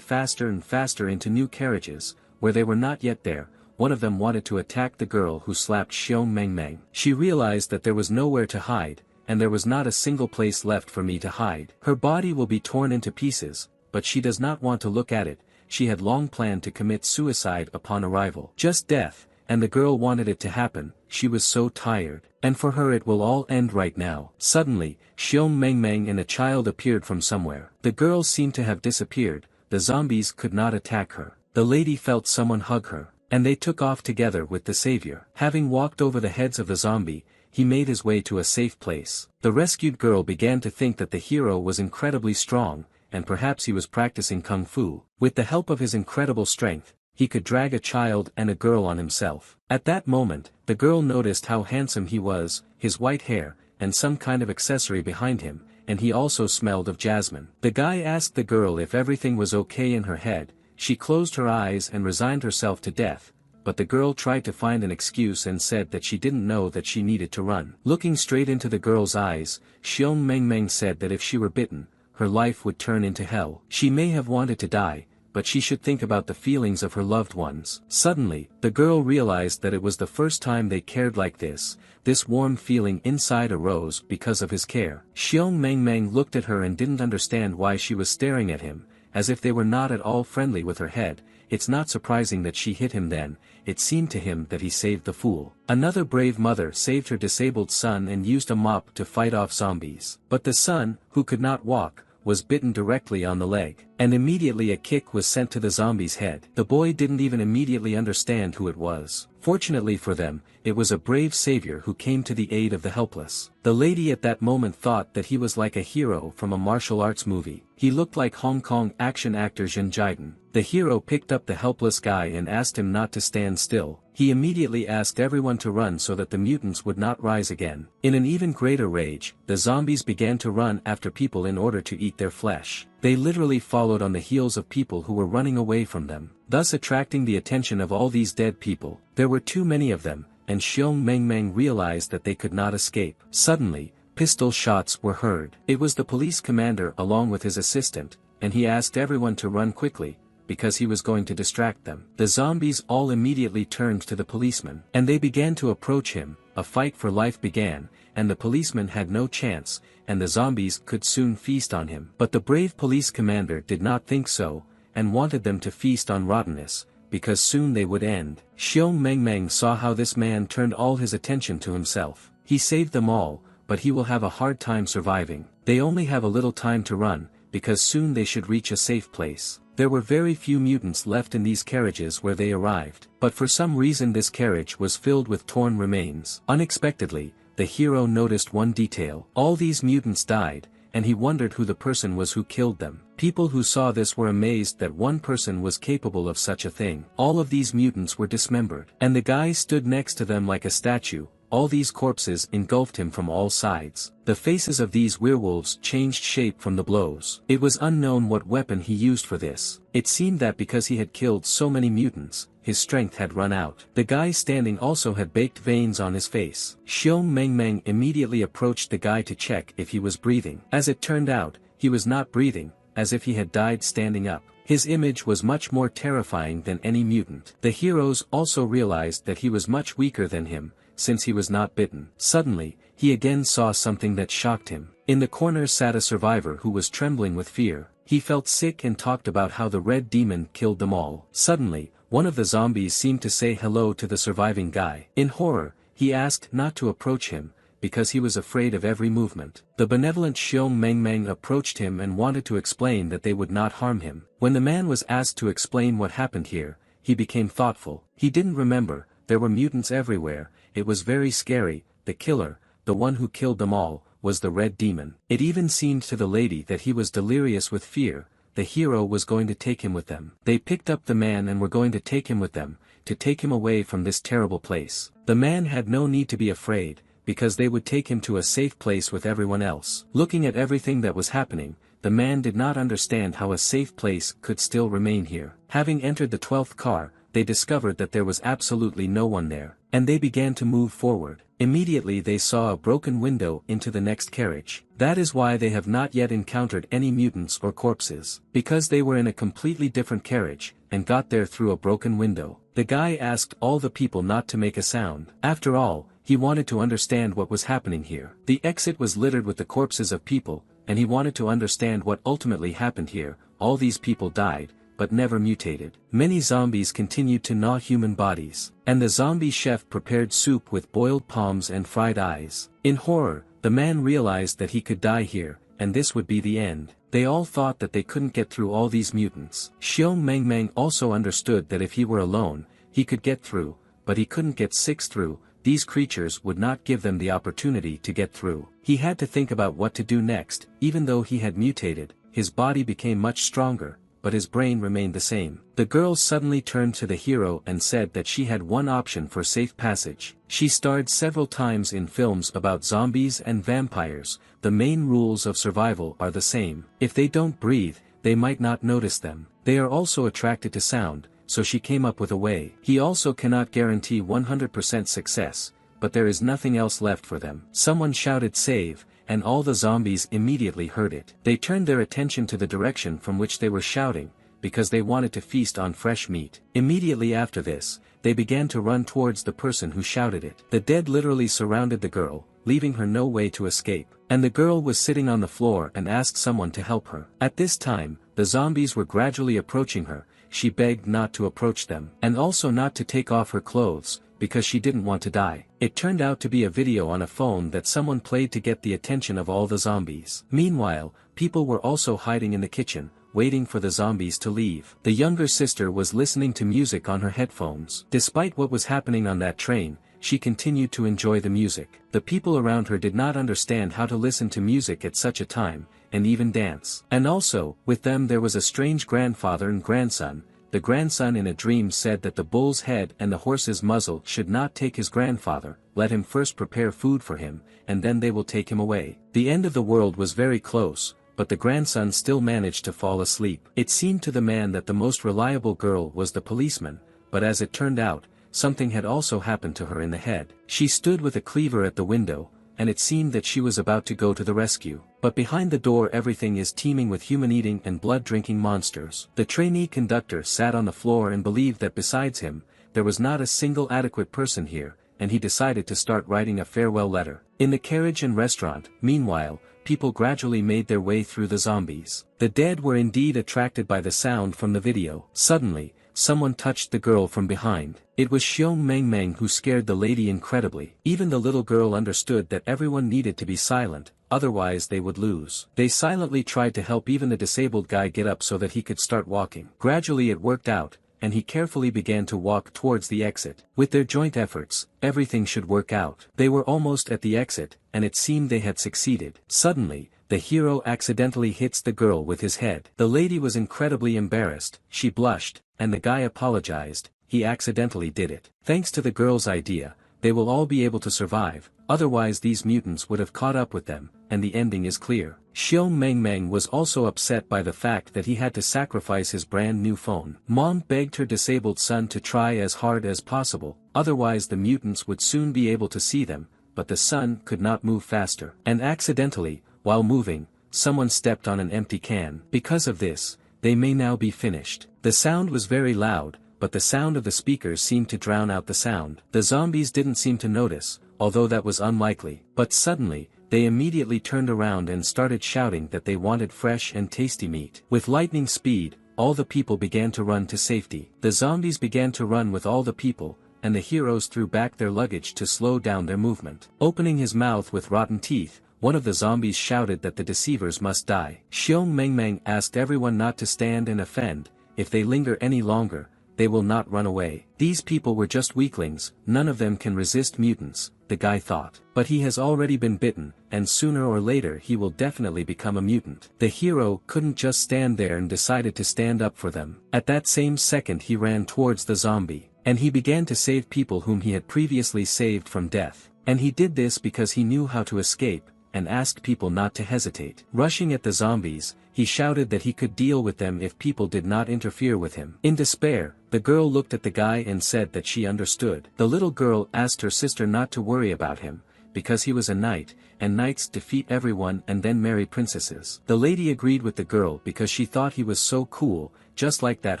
faster and faster into new carriages, where they were not yet there. One of them wanted to attack the girl who slapped Xiong Mengmeng. She realized that there was nowhere to hide, and there was not a single place left for me to hide. Her body will be torn into pieces, but she does not want to look at it. She had long planned to commit suicide upon arrival. Just death, and the girl wanted it to happen. She was so tired, and for her it will all end right now. Suddenly, Xiong Mengmeng and a child appeared from somewhere. The girl seemed to have disappeared. The zombies could not attack her. The lady felt someone hug her, and they took off together with the savior. Having walked over the heads of the zombie, he made his way to a safe place. The rescued girl began to think that the hero was incredibly strong, and perhaps he was practicing kung fu. With the help of his incredible strength, he could drag a child and a girl on himself. At that moment, the girl noticed how handsome he was, his white hair, and some kind of accessory behind him, and he also smelled of jasmine. The guy asked the girl if everything was okay in her head. She closed her eyes and resigned herself to death, but the girl tried to find an excuse and said that she didn't know that she needed to run. Looking straight into the girl's eyes, Xiong Mengmeng said that if she were bitten, her life would turn into hell. She may have wanted to die, but she should think about the feelings of her loved ones. Suddenly, the girl realized that it was the first time they cared like this. This warm feeling inside arose because of his care. Xiong Mengmeng looked at her and didn't understand why she was staring at him, as if they were not at all friendly with her head. It's not surprising that she hit him then. It seemed to him that he saved the fool. Another brave mother saved her disabled son and used a mop to fight off zombies. But the son, who could not walk, was bitten directly on the leg, and immediately a kick was sent to the zombie's head. The boy didn't even immediately understand who it was. Fortunately for them, it was a brave savior who came to the aid of the helpless. The lady at that moment thought that he was like a hero from a martial arts movie. He looked like Hong Kong action actor Jin Jiden. The hero picked up the helpless guy and asked him not to stand still. He immediately asked everyone to run so that the mutants would not rise again. In an even greater rage, the zombies began to run after people in order to eat their flesh. They literally followed on the heels of people who were running away from them, thus attracting the attention of all these dead people. There were too many of them, and Xiong Mengmeng realized that they could not escape. Suddenly, pistol shots were heard. It was the police commander along with his assistant, and he asked everyone to run quickly, because he was going to distract them. The zombies all immediately turned to the policeman, and they began to approach him. A fight for life began, and the policeman had no chance, and the zombies could soon feast on him. But the brave police commander did not think so, and wanted them to feast on rottenness, because soon they would end. Xiong Mengmeng saw how this man turned all his attention to himself. He saved them all, but he will have a hard time surviving. They only have a little time to run, because soon they should reach a safe place. There were very few mutants left in these carriages where they arrived, but for some reason this carriage was filled with torn remains. Unexpectedly, the hero noticed one detail. All these mutants died, and he wondered who the person was who killed them. People who saw this were amazed that one person was capable of such a thing. All of these mutants were dismembered, and the guy stood next to them like a statue. All these corpses engulfed him from all sides. The faces of these werewolves changed shape from the blows. It was unknown what weapon he used for this. It seemed that because he had killed so many mutants, his strength had run out. The guy standing also had baked veins on his face. Xiong Mengmeng immediately approached the guy to check if he was breathing. As it turned out, he was not breathing, as if he had died standing up. His image was much more terrifying than any mutant. The heroes also realized that he was much weaker than him, since he was not bitten. Suddenly, he again saw something that shocked him. In the corner sat a survivor who was trembling with fear. He felt sick and talked about how the red demon killed them all. Suddenly, one of the zombies seemed to say hello to the surviving guy. In horror, he asked not to approach him, because he was afraid of every movement. The benevolent Xiong Mengmeng approached him and wanted to explain that they would not harm him. When the man was asked to explain what happened here, he became thoughtful. He didn't remember, there were mutants everywhere, it was very scary. The killer, the one who killed them all, was the red demon. It even seemed to the lady that he was delirious with fear. The hero was going to take him with them. They picked up the man and were going to take him with them, to take him away from this terrible place. The man had no need to be afraid, because they would take him to a safe place with everyone else. Looking at everything that was happening, the man did not understand how a safe place could still remain here. Having entered the 12th car, they discovered that there was absolutely no one there, and they began to move forward. Immediately they saw a broken window into the next carriage. That is why they have not yet encountered any mutants or corpses, because they were in a completely different carriage, and got there through a broken window. The guy asked all the people not to make a sound. After all, he wanted to understand what was happening here. The exit was littered with the corpses of people, and he wanted to understand what ultimately happened here. All these people died, but never mutated. Many zombies continued to gnaw human bodies, and the zombie chef prepared soup with boiled palms and fried eyes. In horror, the man realized that he could die here, and this would be the end. They all thought that they couldn't get through all these mutants. Xiong Mengmeng also understood that if he were alone, he could get through, but he couldn't get 6 through. These creatures would not give them the opportunity to get through. He had to think about what to do next. Even though he had mutated, his body became much stronger, but his brain remained the same. The girl suddenly turned to the hero and said that she had one option for safe passage. She starred several times in films about zombies and vampires. The main rules of survival are the same. If they don't breathe, they might not notice them. They are also attracted to sound, so she came up with a way. He also cannot guarantee 100% success, but there is nothing else left for them. Someone shouted save, and all the zombies immediately heard it. They turned their attention to the direction from which they were shouting, because they wanted to feast on fresh meat. Immediately after this, they began to run towards the person who shouted it. The dead literally surrounded the girl, leaving her no way to escape. And the girl was sitting on the floor and asked someone to help her. At this time, the zombies were gradually approaching her. She begged not to approach them, and also not to take off her clothes, because she didn't want to die. It turned out to be a video on a phone that someone played to get the attention of all the zombies. Meanwhile, people were also hiding in the kitchen, waiting for the zombies to leave. The younger sister was listening to music on her headphones. Despite what was happening on that train, she continued to enjoy the music. The people around her did not understand how to listen to music at such a time, and even dance. And also, with them there was a strange grandfather and grandson. The grandson in a dream said that the bull's head and the horse's muzzle should not take his grandfather. Let him first prepare food for him, and then they will take him away. The end of the world was very close, but the grandson still managed to fall asleep. It seemed to the man that the most reliable girl was the policeman, but as it turned out, something had also happened to her in the head. She stood with a cleaver at the window, and it seemed that she was about to go to the rescue. But behind the door everything is teeming with human-eating and blood-drinking monsters. The trainee conductor sat on the floor and believed that besides him, there was not a single adequate person here, and he decided to start writing a farewell letter. In the carriage and restaurant, meanwhile, people gradually made their way through the zombies. The dead were indeed attracted by the sound from the video. Suddenly, someone touched the girl from behind. It was Xiong Mengmeng who scared the lady incredibly. Even the little girl understood that everyone needed to be silent, otherwise they would lose. They silently tried to help even the disabled guy get up so that he could start walking. Gradually it worked out, and he carefully began to walk towards the exit. With their joint efforts, everything should work out. They were almost at the exit, and it seemed they had succeeded. Suddenly, the hero accidentally hits the girl with his head. The lady was incredibly embarrassed. She blushed, and the guy apologized. He accidentally did it. Thanks to the girl's idea, they will all be able to survive, otherwise these mutants would have caught up with them, and the ending is clear. Xiong Mengmeng was also upset by the fact that he had to sacrifice his brand new phone. Mom begged her disabled son to try as hard as possible, otherwise the mutants would soon be able to see them, but the son could not move faster. And accidentally, while moving, someone stepped on an empty can. Because of this, they may now be finished. The sound was very loud, but the sound of the speakers seemed to drown out the sound. The zombies didn't seem to notice, although that was unlikely. But suddenly, they immediately turned around and started shouting that they wanted fresh and tasty meat. With lightning speed, all the people began to run to safety. The zombies began to run with all the people, and the heroes threw back their luggage to slow down their movement. Opening his mouth with rotten teeth, one of the zombies shouted that the deceivers must die. Xiong Mengmeng asked everyone not to stand and offend. If they linger any longer, they will not run away. These people were just weaklings, none of them can resist mutants, the guy thought. But he has already been bitten, and sooner or later he will definitely become a mutant. The hero couldn't just stand there and decided to stand up for them. At that same second he ran towards the zombie, and he began to save people whom he had previously saved from death. And he did this because he knew how to escape, and asked people not to hesitate. Rushing at the zombies, he shouted that he could deal with them if people did not interfere with him. In despair, the girl looked at the guy and said that she understood. The little girl asked her sister not to worry about him, because he was a knight, and knights defeat everyone and then marry princesses. The lady agreed with the girl because she thought he was so cool, just like that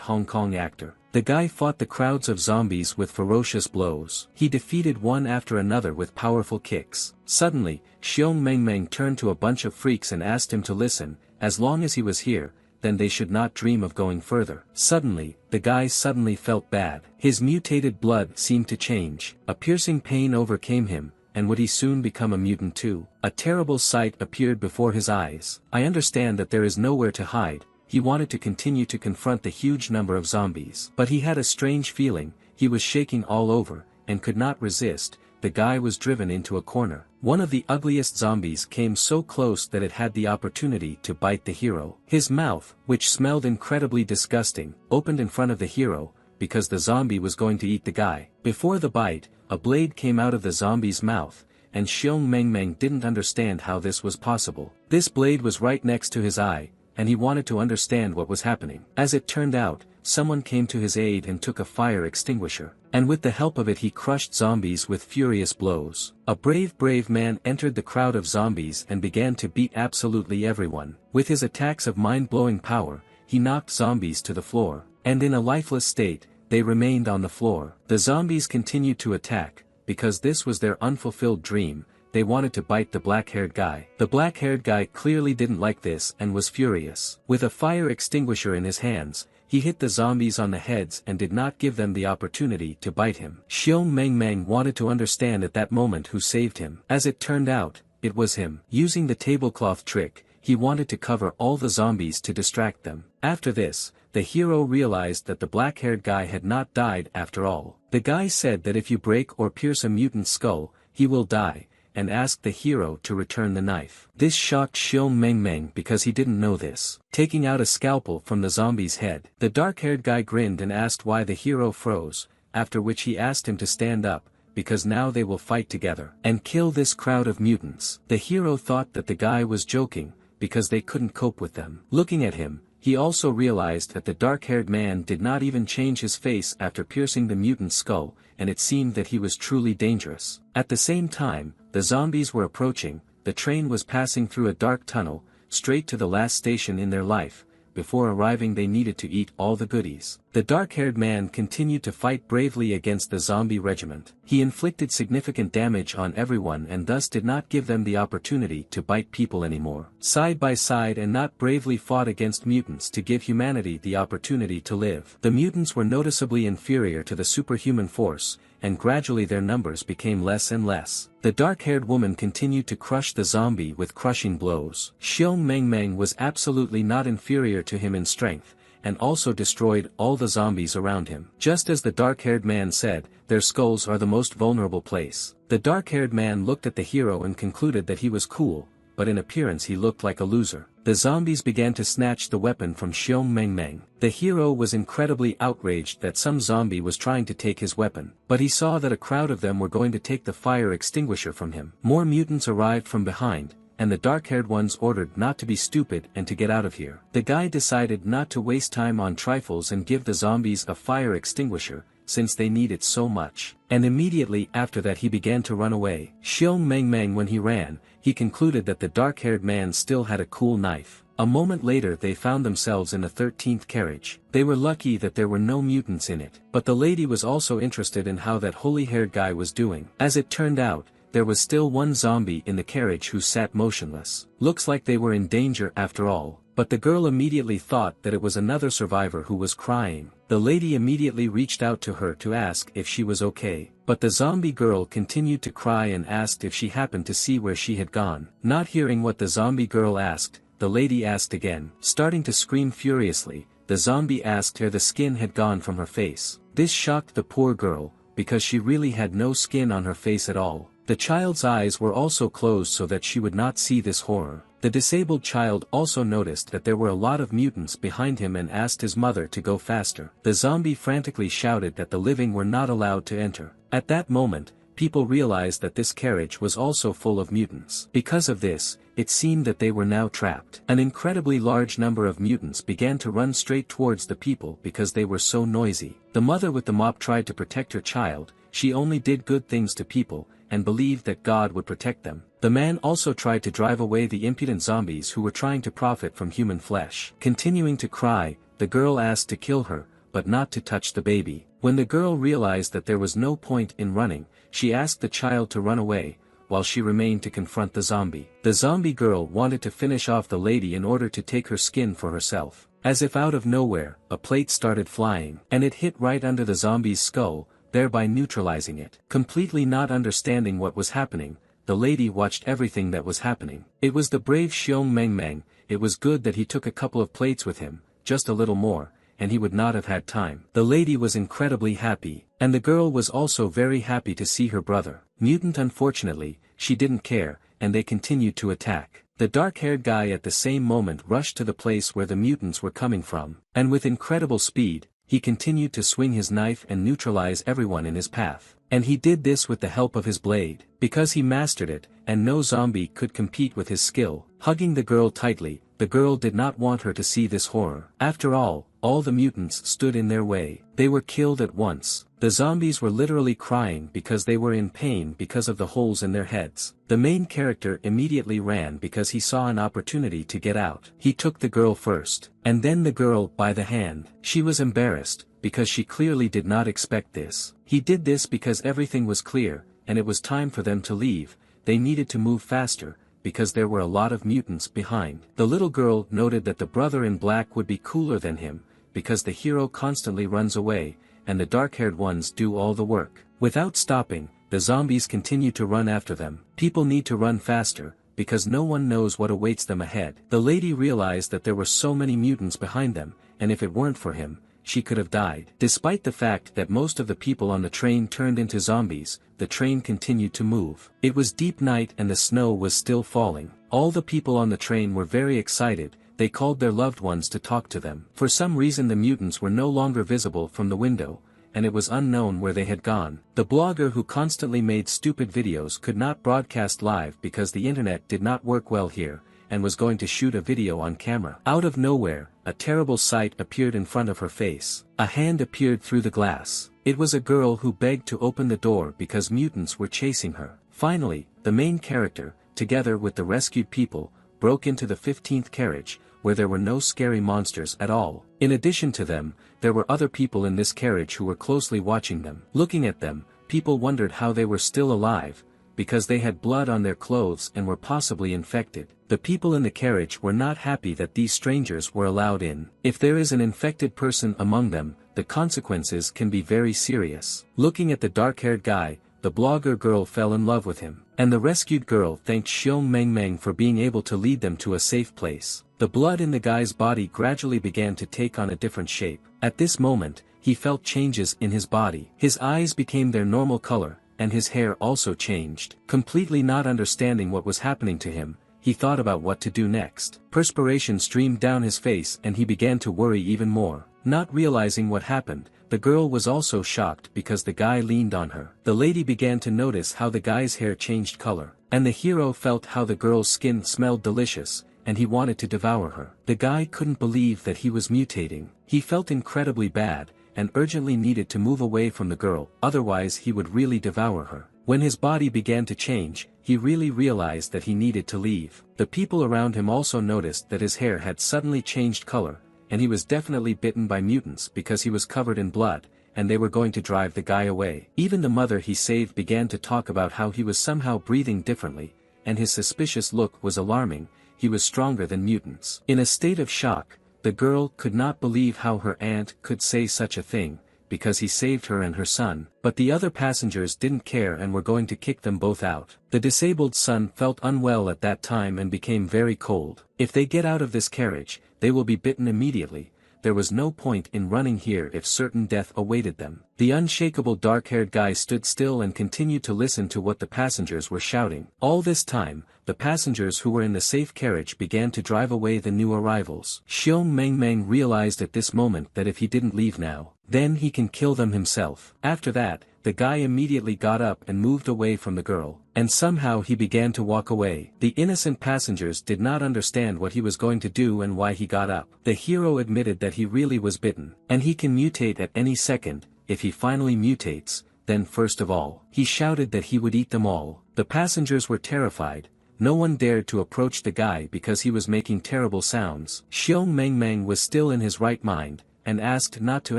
Hong Kong actor. The guy fought the crowds of zombies with ferocious blows. He defeated one after another with powerful kicks. Suddenly, Xiong Mengmeng turned to a bunch of freaks and asked him to listen. As long as he was here, then they should not dream of going further. Suddenly, the guy suddenly felt bad. His mutated blood seemed to change. A piercing pain overcame him, and would he soon become a mutant too? A terrible sight appeared before his eyes. I understand that there is nowhere to hide. He wanted to continue to confront the huge number of zombies. But he had a strange feeling, he was shaking all over, and could not resist. The guy was driven into a corner. One of the ugliest zombies came so close that it had the opportunity to bite the hero. His mouth, which smelled incredibly disgusting, opened in front of the hero, because the zombie was going to eat the guy. Before the bite, a blade came out of the zombie's mouth, and Xiong Mengmeng didn't understand how this was possible. This blade was right next to his eye, and he wanted to understand what was happening. As it turned out, someone came to his aid and took a fire extinguisher, and with the help of it he crushed zombies with furious blows. A brave man entered the crowd of zombies and began to beat absolutely everyone. With his attacks of mind-blowing power, he knocked zombies to the floor, and in a lifeless state, they remained on the floor. The zombies continued to attack, because this was their unfulfilled dream. They wanted to bite the black-haired guy. The black-haired guy clearly didn't like this and was furious. With a fire extinguisher in his hands, he hit the zombies on the heads and did not give them the opportunity to bite him. Xiong Mengmeng wanted to understand at that moment who saved him. As it turned out, it was him. Using the tablecloth trick, he wanted to cover all the zombies to distract them. After this, the hero realized that the black-haired guy had not died after all. The guy said that if you break or pierce a mutant's skull, he will die, and asked the hero to return the knife. This shocked Xiong Mengmeng because he didn't know this. Taking out a scalpel from the zombie's head, the dark-haired guy grinned and asked why the hero froze, after which he asked him to stand up, because now they will fight together and kill this crowd of mutants. The hero thought that the guy was joking, because they couldn't cope with them. Looking at him, he also realized that the dark-haired man did not even change his face after piercing the mutant's skull, and it seemed that he was truly dangerous. At the same time, the zombies were approaching. The train was passing through a dark tunnel, straight to the last station in their life. Before arriving they needed to eat all the goodies. The dark-haired man continued to fight bravely against the zombie regiment. He inflicted significant damage on everyone and thus did not give them the opportunity to bite people anymore. Side by side and not bravely fought against mutants to give humanity the opportunity to live. The mutants were noticeably inferior to the superhuman force, and gradually their numbers became less and less. The dark-haired woman continued to crush the zombie with crushing blows. Xiong Mengmeng was absolutely not inferior to him in strength, and also destroyed all the zombies around him. Just as the dark-haired man said, their skulls are the most vulnerable place. The dark-haired man looked at the hero and concluded that he was cool, but in appearance he looked like a loser. The zombies began to snatch the weapon from Xiong Mengmeng. The hero was incredibly outraged that some zombie was trying to take his weapon, but he saw that a crowd of them were going to take the fire extinguisher from him. More mutants arrived from behind, and the dark-haired ones ordered not to be stupid and to get out of here. The guy decided not to waste time on trifles and give the zombies a fire extinguisher, since they need it so much. And immediately after that he began to run away. Xiong Mengmeng, when he ran, he concluded that the dark-haired man still had a cool knife. A moment later they found themselves in the 13th carriage. They were lucky that there were no mutants in it. But the lady was also interested in how that holy-haired guy was doing. As it turned out, there was still one zombie in the carriage who sat motionless. Looks like they were in danger after all. but the girl immediately thought that it was another survivor who was crying. The lady immediately reached out to her to ask if she was okay, but the zombie girl continued to cry and asked if she happened to see where she had gone. Not hearing what the zombie girl asked, the lady asked again. Starting to scream furiously, the zombie asked where the skin had gone from her face. This shocked the poor girl, because she really had no skin on her face at all. The child's eyes were also closed so that she would not see this horror. The disabled child also noticed that there were a lot of mutants behind him and asked his mother to go faster. The zombie frantically shouted that the living were not allowed to enter. At that moment, people realized that this carriage was also full of mutants. Because of this, it seemed that they were now trapped. An incredibly large number of mutants began to run straight towards the people because they were so noisy. The mother with the mop tried to protect her child. She only did good things to people, and believed that God would protect them. The man also tried to drive away the impudent zombies who were trying to profit from human flesh. Continuing to cry, the girl asked to kill her, but not to touch the baby. When the girl realized that there was no point in running, she asked the child to run away, while she remained to confront the zombie. The zombie girl wanted to finish off the lady in order to take her skin for herself. As if out of nowhere, a plate started flying, and it hit right under the zombie's skull, thereby neutralizing it. Completely not understanding what was happening, the lady watched everything that was happening. It was the brave Xiong Meng. It was good that he took a couple of plates with him, just a little more, and he would not have had time. The lady was incredibly happy, and the girl was also very happy to see her brother. Mutant. Unfortunately, she didn't care, and they continued to attack. The dark-haired guy at the same moment rushed to the place where the mutants were coming from, and with incredible speed, he continued to swing his knife and neutralize everyone in his path. And he did this with the help of his blade, because he mastered it, and no zombie could compete with his skill. Hugging the girl tightly, the girl did not want her to see this horror. After all the mutants stood in their way. They were killed at once. The zombies were literally crying because they were in pain because of the holes in their heads. The main character immediately ran because he saw an opportunity to get out. He took the girl first, and then the girl by the hand. She was embarrassed, because she clearly did not expect this. He did this because everything was clear, and it was time for them to leave. They needed to move faster, because there were a lot of mutants behind. The little girl noted that the brother in black would be cooler than him, because the hero constantly runs away, and the dark-haired ones do all the work. Without stopping, the zombies continue to run after them. People need to run faster, because no one knows what awaits them ahead. The lady realized that there were so many mutants behind them, and if it weren't for him, she could have died. Despite the fact that most of the people on the train turned into zombies, the train continued to move. It was deep night and the snow was still falling. All the people on the train were very excited. They called their loved ones to talk to them. For some reason the mutants were no longer visible from the window, and it was unknown where they had gone. The blogger who constantly made stupid videos could not broadcast live because the internet did not work well here, and was going to shoot a video on camera. Out of nowhere, a terrible sight appeared in front of her face. A hand appeared through the glass. It was a girl who begged to open the door because mutants were chasing her. Finally, the main character, together with the rescued people, broke into the 15th carriage, where there were no scary monsters at all. In addition to them, there were other people in this carriage who were closely watching them. Looking at them, people wondered how they were still alive, because they had blood on their clothes and were possibly infected. The people in the carriage were not happy that these strangers were allowed in. If there is an infected person among them, the consequences can be very serious. Looking at the dark-haired guy, the blogger girl fell in love with him, and the rescued girl thanked Xiong Meng for being able to lead them to a safe place. The blood in the guy's body gradually began to take on a different shape. At this moment, he felt changes in his body. His eyes became their normal color, and his hair also changed. Completely not understanding what was happening to him, he thought about what to do next. Perspiration streamed down his face and he began to worry even more. Not realizing what happened, the girl was also shocked because the guy leaned on her. The lady began to notice how the guy's hair changed color, and the hero felt how the girl's skin smelled delicious, and he wanted to devour her. The guy couldn't believe that he was mutating. He felt incredibly bad, and urgently needed to move away from the girl, otherwise he would really devour her. When his body began to change, he really realized that he needed to leave. The people around him also noticed that his hair had suddenly changed color, and he was definitely bitten by mutants because he was covered in blood, and they were going to drive the guy away. Even the mother he saved began to talk about how he was somehow breathing differently, and his suspicious look was alarming. he was stronger than mutants. In a state of shock, the girl could not believe how her aunt could say such a thing, because he saved her and her son, but the other passengers didn't care and were going to kick them both out. The disabled son felt unwell at that time and became very cold. If they get out of this carriage, they will be bitten immediately. There was no point in running here if certain death awaited them. The unshakable dark-haired guy stood still and continued to listen to what the passengers were shouting. All this time, the passengers who were in the safe carriage began to drive away the new arrivals. Xiong Mengmeng realized at this moment that if he didn't leave now, then he can kill them himself. After that, the guy immediately got up and moved away from the girl, and somehow he began to walk away. The innocent passengers did not understand what he was going to do and why he got up. The hero admitted that he really was bitten, and he can mutate at any second. If he finally mutates, then first of all, he shouted that he would eat them all. The passengers were terrified. No one dared to approach the guy because he was making terrible sounds. Xiong Mengmeng was still in his right mind, and asked not to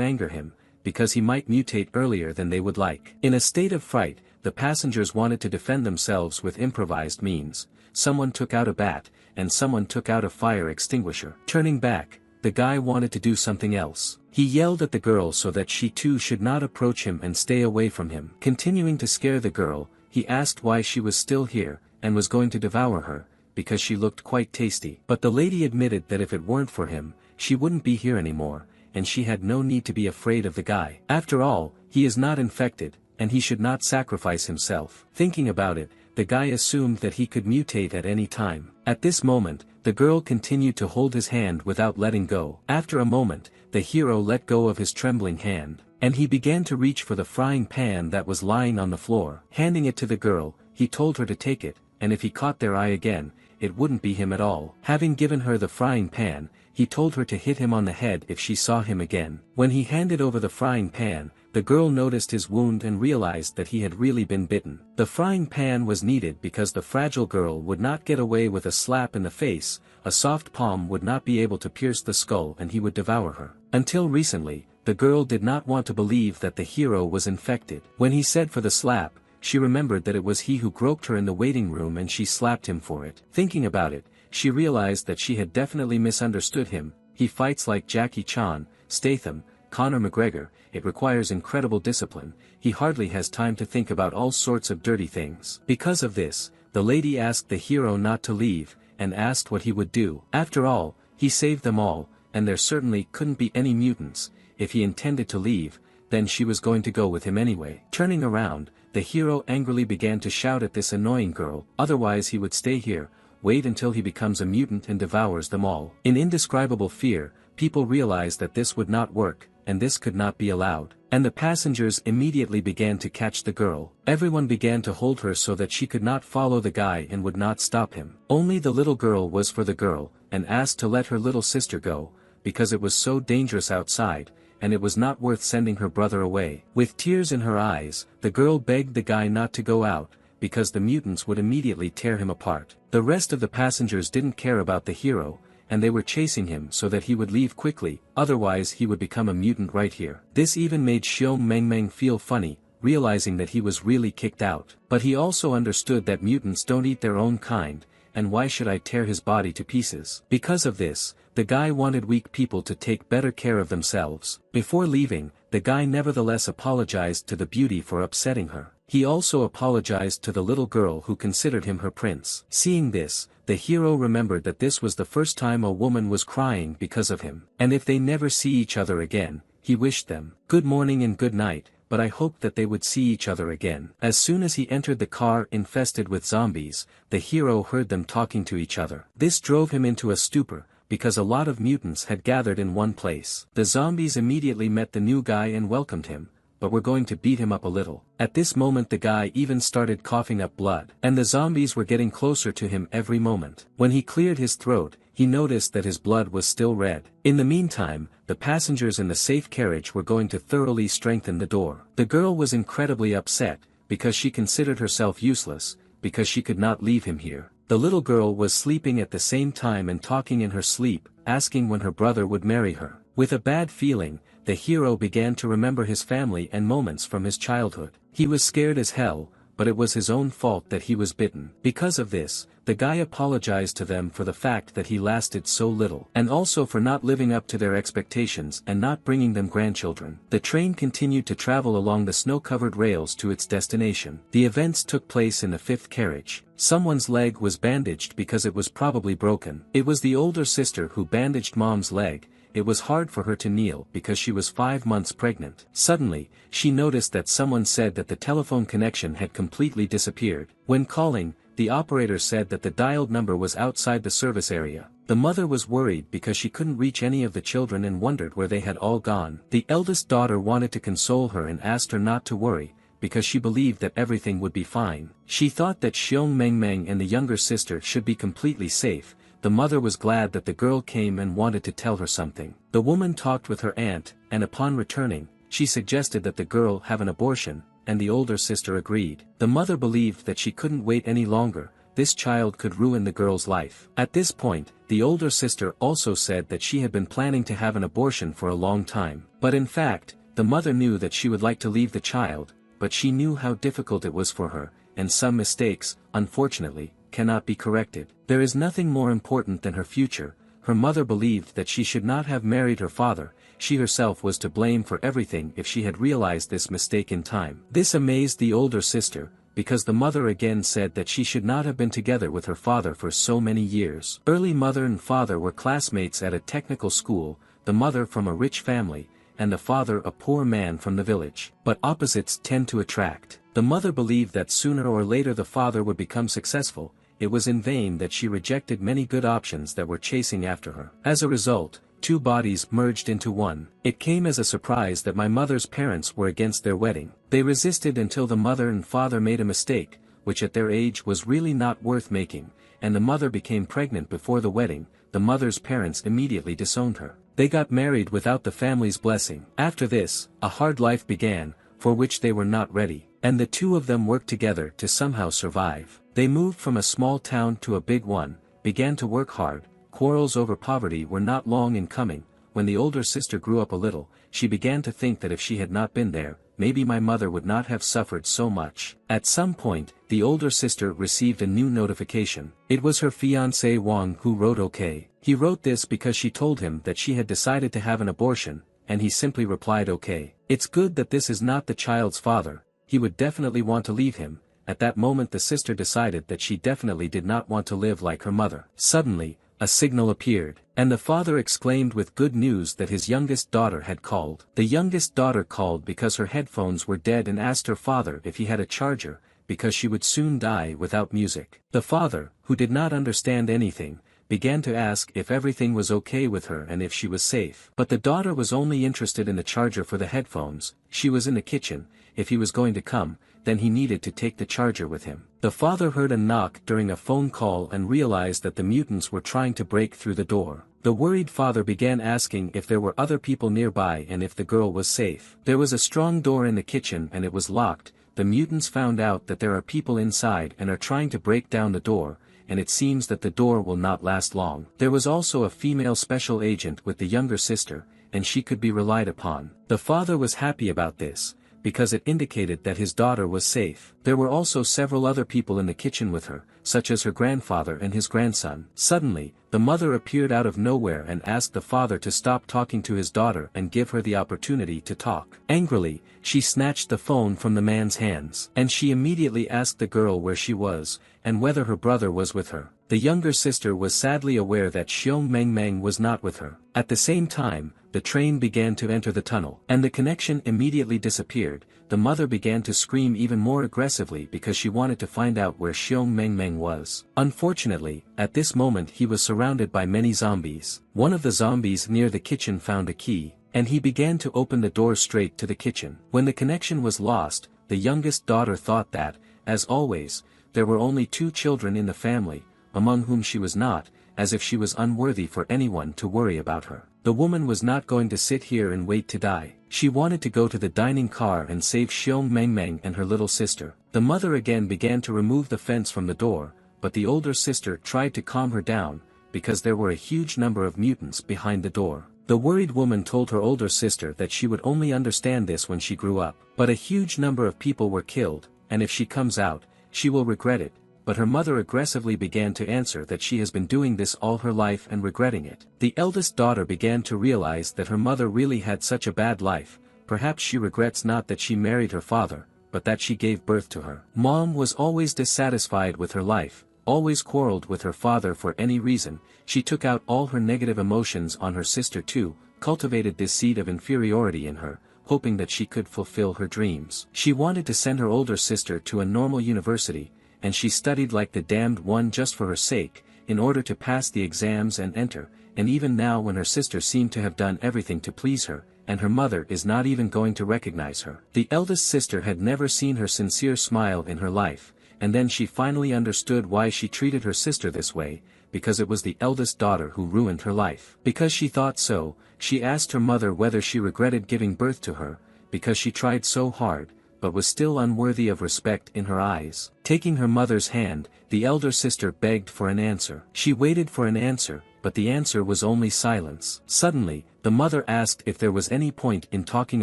anger him, because he might mutate earlier than they would like. In a state of fright, the passengers wanted to defend themselves with improvised means. Someone took out a bat, and someone took out a fire extinguisher. Turning back, the guy wanted to do something else. He yelled at the girl so that she too should not approach him and stay away from him. Continuing to scare the girl, he asked why she was still here, and was going to devour her, because she looked quite tasty. But the lady admitted that if it weren't for him, she wouldn't be here anymore, and she had no need to be afraid of the guy. After all, he is not infected, and he should not sacrifice himself. Thinking about it, the guy assumed that he could mutate at any time. At this moment, the girl continued to hold his hand without letting go. After a moment, the hero let go of his trembling hand, and he began to reach for the frying pan that was lying on the floor. Handing it to the girl, he told her to take it, and if he caught their eye again, it wouldn't be him at all. Having given her the frying pan, he told her to hit him on the head if she saw him again. When he handed over the frying pan, the girl noticed his wound and realized that he had really been bitten. The frying pan was needed because the fragile girl would not get away with a slap in the face. A soft palm would not be able to pierce the skull and he would devour her. Until recently, the girl did not want to believe that the hero was infected. When he said for the slap, she remembered that it was he who groped her in the waiting room and she slapped him for it. Thinking about it, she realized that she had definitely misunderstood him. He fights like Jackie Chan, Statham, Conor McGregor. It requires incredible discipline. He hardly has time to think about all sorts of dirty things. Because of this, the lady asked the hero not to leave, and asked what he would do. After all, he saved them all, and there certainly couldn't be any mutants. If he intended to leave, then she was going to go with him anyway. Turning around, the hero angrily began to shout at this annoying girl, otherwise he would stay here, wait until he becomes a mutant and devours them all. In indescribable fear, people realized that this would not work, and this could not be allowed. And the passengers immediately began to catch the girl. Everyone began to hold her so that she could not follow the guy and would not stop him. Only the little girl was for the girl, and asked to let her little sister go, because it was so dangerous outside, and it was not worth sending her brother away. With tears in her eyes, the girl begged the guy not to go out, because the mutants would immediately tear him apart. The rest of the passengers didn't care about the hero, and they were chasing him so that he would leave quickly, otherwise he would become a mutant right here. This even made Xiong Mengmeng feel funny, realizing that he was really kicked out. But he also understood that mutants don't eat their own kind, and why should I tear his body to pieces? Because of this, the guy wanted weak people to take better care of themselves. Before leaving, the guy nevertheless apologized to the beauty for upsetting her. He also apologized to the little girl who considered him her prince. Seeing this, the hero remembered that this was the first time a woman was crying because of him. And if they never see each other again, he wished them good morning and good night, but I hoped that they would see each other again. As soon as he entered the car infested with zombies, the hero heard them talking to each other. This drove him into a stupor, because a lot of mutants had gathered in one place. The zombies immediately met the new guy and welcomed him, but were going to beat him up a little. At this moment the guy even started coughing up blood, and the zombies were getting closer to him every moment. When he cleared his throat, he noticed that his blood was still red. In the meantime, the passengers in the safe carriage were going to thoroughly strengthen the door. The girl was incredibly upset, because she considered herself useless, because she could not leave him here. The little girl was sleeping at the same time and talking in her sleep, asking when her brother would marry her. With a bad feeling, the hero began to remember his family and moments from his childhood. He was scared as hell, but it was his own fault that he was bitten. Because of this, the guy apologized to them for the fact that he lasted so little, and also for not living up to their expectations and not bringing them grandchildren. The train continued to travel along the snow-covered rails to its destination. The events took place in the fifth carriage. Someone's leg was bandaged because it was probably broken. It was the older sister who bandaged mom's leg. It was hard for her to kneel because she was 5 months pregnant. Suddenly, she noticed that someone said that the telephone connection had completely disappeared. When calling, the operator said that the dialed number was outside the service area. The mother was worried because she couldn't reach any of the children and wondered where they had all gone. The eldest daughter wanted to console her and asked her not to worry, because she believed that everything would be fine. She thought that Xiong Mengmeng and the younger sister should be completely safe. The mother was glad that the girl came and wanted to tell her something. The woman talked with her aunt, and upon returning, she suggested that the girl have an abortion, and the older sister agreed. The mother believed that she couldn't wait any longer. This child could ruin the girl's life. At this point, the older sister also said that she had been planning to have an abortion for a long time. But in fact, the mother knew that she would like to leave the child, but she knew how difficult it was for her, and some mistakes, unfortunately, cannot be corrected. There is nothing more important than her future. Her mother believed that she should not have married her father. She herself was to blame for everything if she had realized this mistake in time. This amazed the older sister, because the mother again said that she should not have been together with her father for so many years. Early mother and father were classmates at a technical school, the mother from a rich family, and the father a poor man from the village. But opposites tend to attract. The mother believed that sooner or later the father would become successful. It was in vain that she rejected many good options that were chasing after her. As a result, two bodies merged into one. It came as a surprise that my mother's parents were against their wedding. They resisted until the mother and father made a mistake, which at their age was really not worth making, and the mother became pregnant before the wedding. The mother's parents immediately disowned her. They got married without the family's blessing. After this, a hard life began, for which they were not ready, and the two of them worked together to somehow survive. They moved from a small town to a big one, began to work hard. Quarrels over poverty were not long in coming. When the older sister grew up a little, she began to think that if she had not been there, maybe my mother would not have suffered so much. At some point, the older sister received a new notification. It was her fiancé Wang who wrote okay. He wrote this because she told him that she had decided to have an abortion, and he simply replied okay. It's good that this is not the child's father. He would definitely want to leave him. At that moment the sister decided that she definitely did not want to live like her mother. Suddenly, a signal appeared, and the father exclaimed with good news that his youngest daughter had called. The youngest daughter called because her headphones were dead and asked her father if he had a charger, because she would soon die without music. The father, who did not understand anything, began to ask if everything was okay with her and if she was safe. But the daughter was only interested in the charger for the headphones. She was in the kitchen. If he was going to come, then he needed to take the charger with him. The father heard a knock during a phone call and realized that the mutants were trying to break through the door. The worried father began asking if there were other people nearby and if the girl was safe. There was a strong door in the kitchen and it was locked. The mutants found out that there are people inside and are trying to break down the door, and it seems that the door will not last long. There was also a female special agent with the younger sister, and she could be relied upon. The father was happy about this, because it indicated that his daughter was safe. There were also several other people in the kitchen with her, such as her grandfather and his grandson. Suddenly, the mother appeared out of nowhere and asked the father to stop talking to his daughter and give her the opportunity to talk. Angrily, she snatched the phone from the man's hands, and she immediately asked the girl where she was, and whether her brother was with her. The younger sister was sadly aware that Xiong Mengmeng was not with her. At the same time, the train began to enter the tunnel, and the connection immediately disappeared. The mother began to scream even more aggressively because she wanted to find out where Xiong Mengmeng was. Unfortunately, at this moment he was surrounded by many zombies. One of the zombies near the kitchen found a key, and he began to open the door straight to the kitchen. When the connection was lost, the youngest daughter thought that, as always, there were only 2 children in the family, among whom she was not, as if she was unworthy for anyone to worry about her. The woman was not going to sit here and wait to die. She wanted to go to the dining car and save Xiong Mengmeng and her little sister. The mother again began to remove the fence from the door, but the older sister tried to calm her down, because there were a huge number of mutants behind the door. The worried woman told her older sister that she would only understand this when she grew up. But a huge number of people were killed. and if she comes out, she will regret it. But her mother aggressively began to answer that she has been doing this all her life and regretting it. The eldest daughter began to realize that her mother really had such a bad life. Perhaps she regrets not that she married her father, but that she gave birth to her. Mom was always dissatisfied with her life, always quarreled with her father for any reason. She took out all her negative emotions on her sister too, cultivated this seed of inferiority in her, hoping that she could fulfill her dreams. She wanted to send her older sister to a normal university, and she studied like the damned one just for her sake, in order to pass the exams and enter, and even now when her sister seemed to have done everything to please her, and her mother is not even going to recognize her. The eldest sister had never seen her sincere smile in her life, and then she finally understood why she treated her sister this way, because it was the eldest daughter who ruined her life. Because she thought so, she asked her mother whether she regretted giving birth to her, because she tried so hard, but was still unworthy of respect in her eyes. Taking her mother's hand, the elder sister begged for an answer. She waited for an answer, but the answer was only silence. Suddenly, the mother asked if there was any point in talking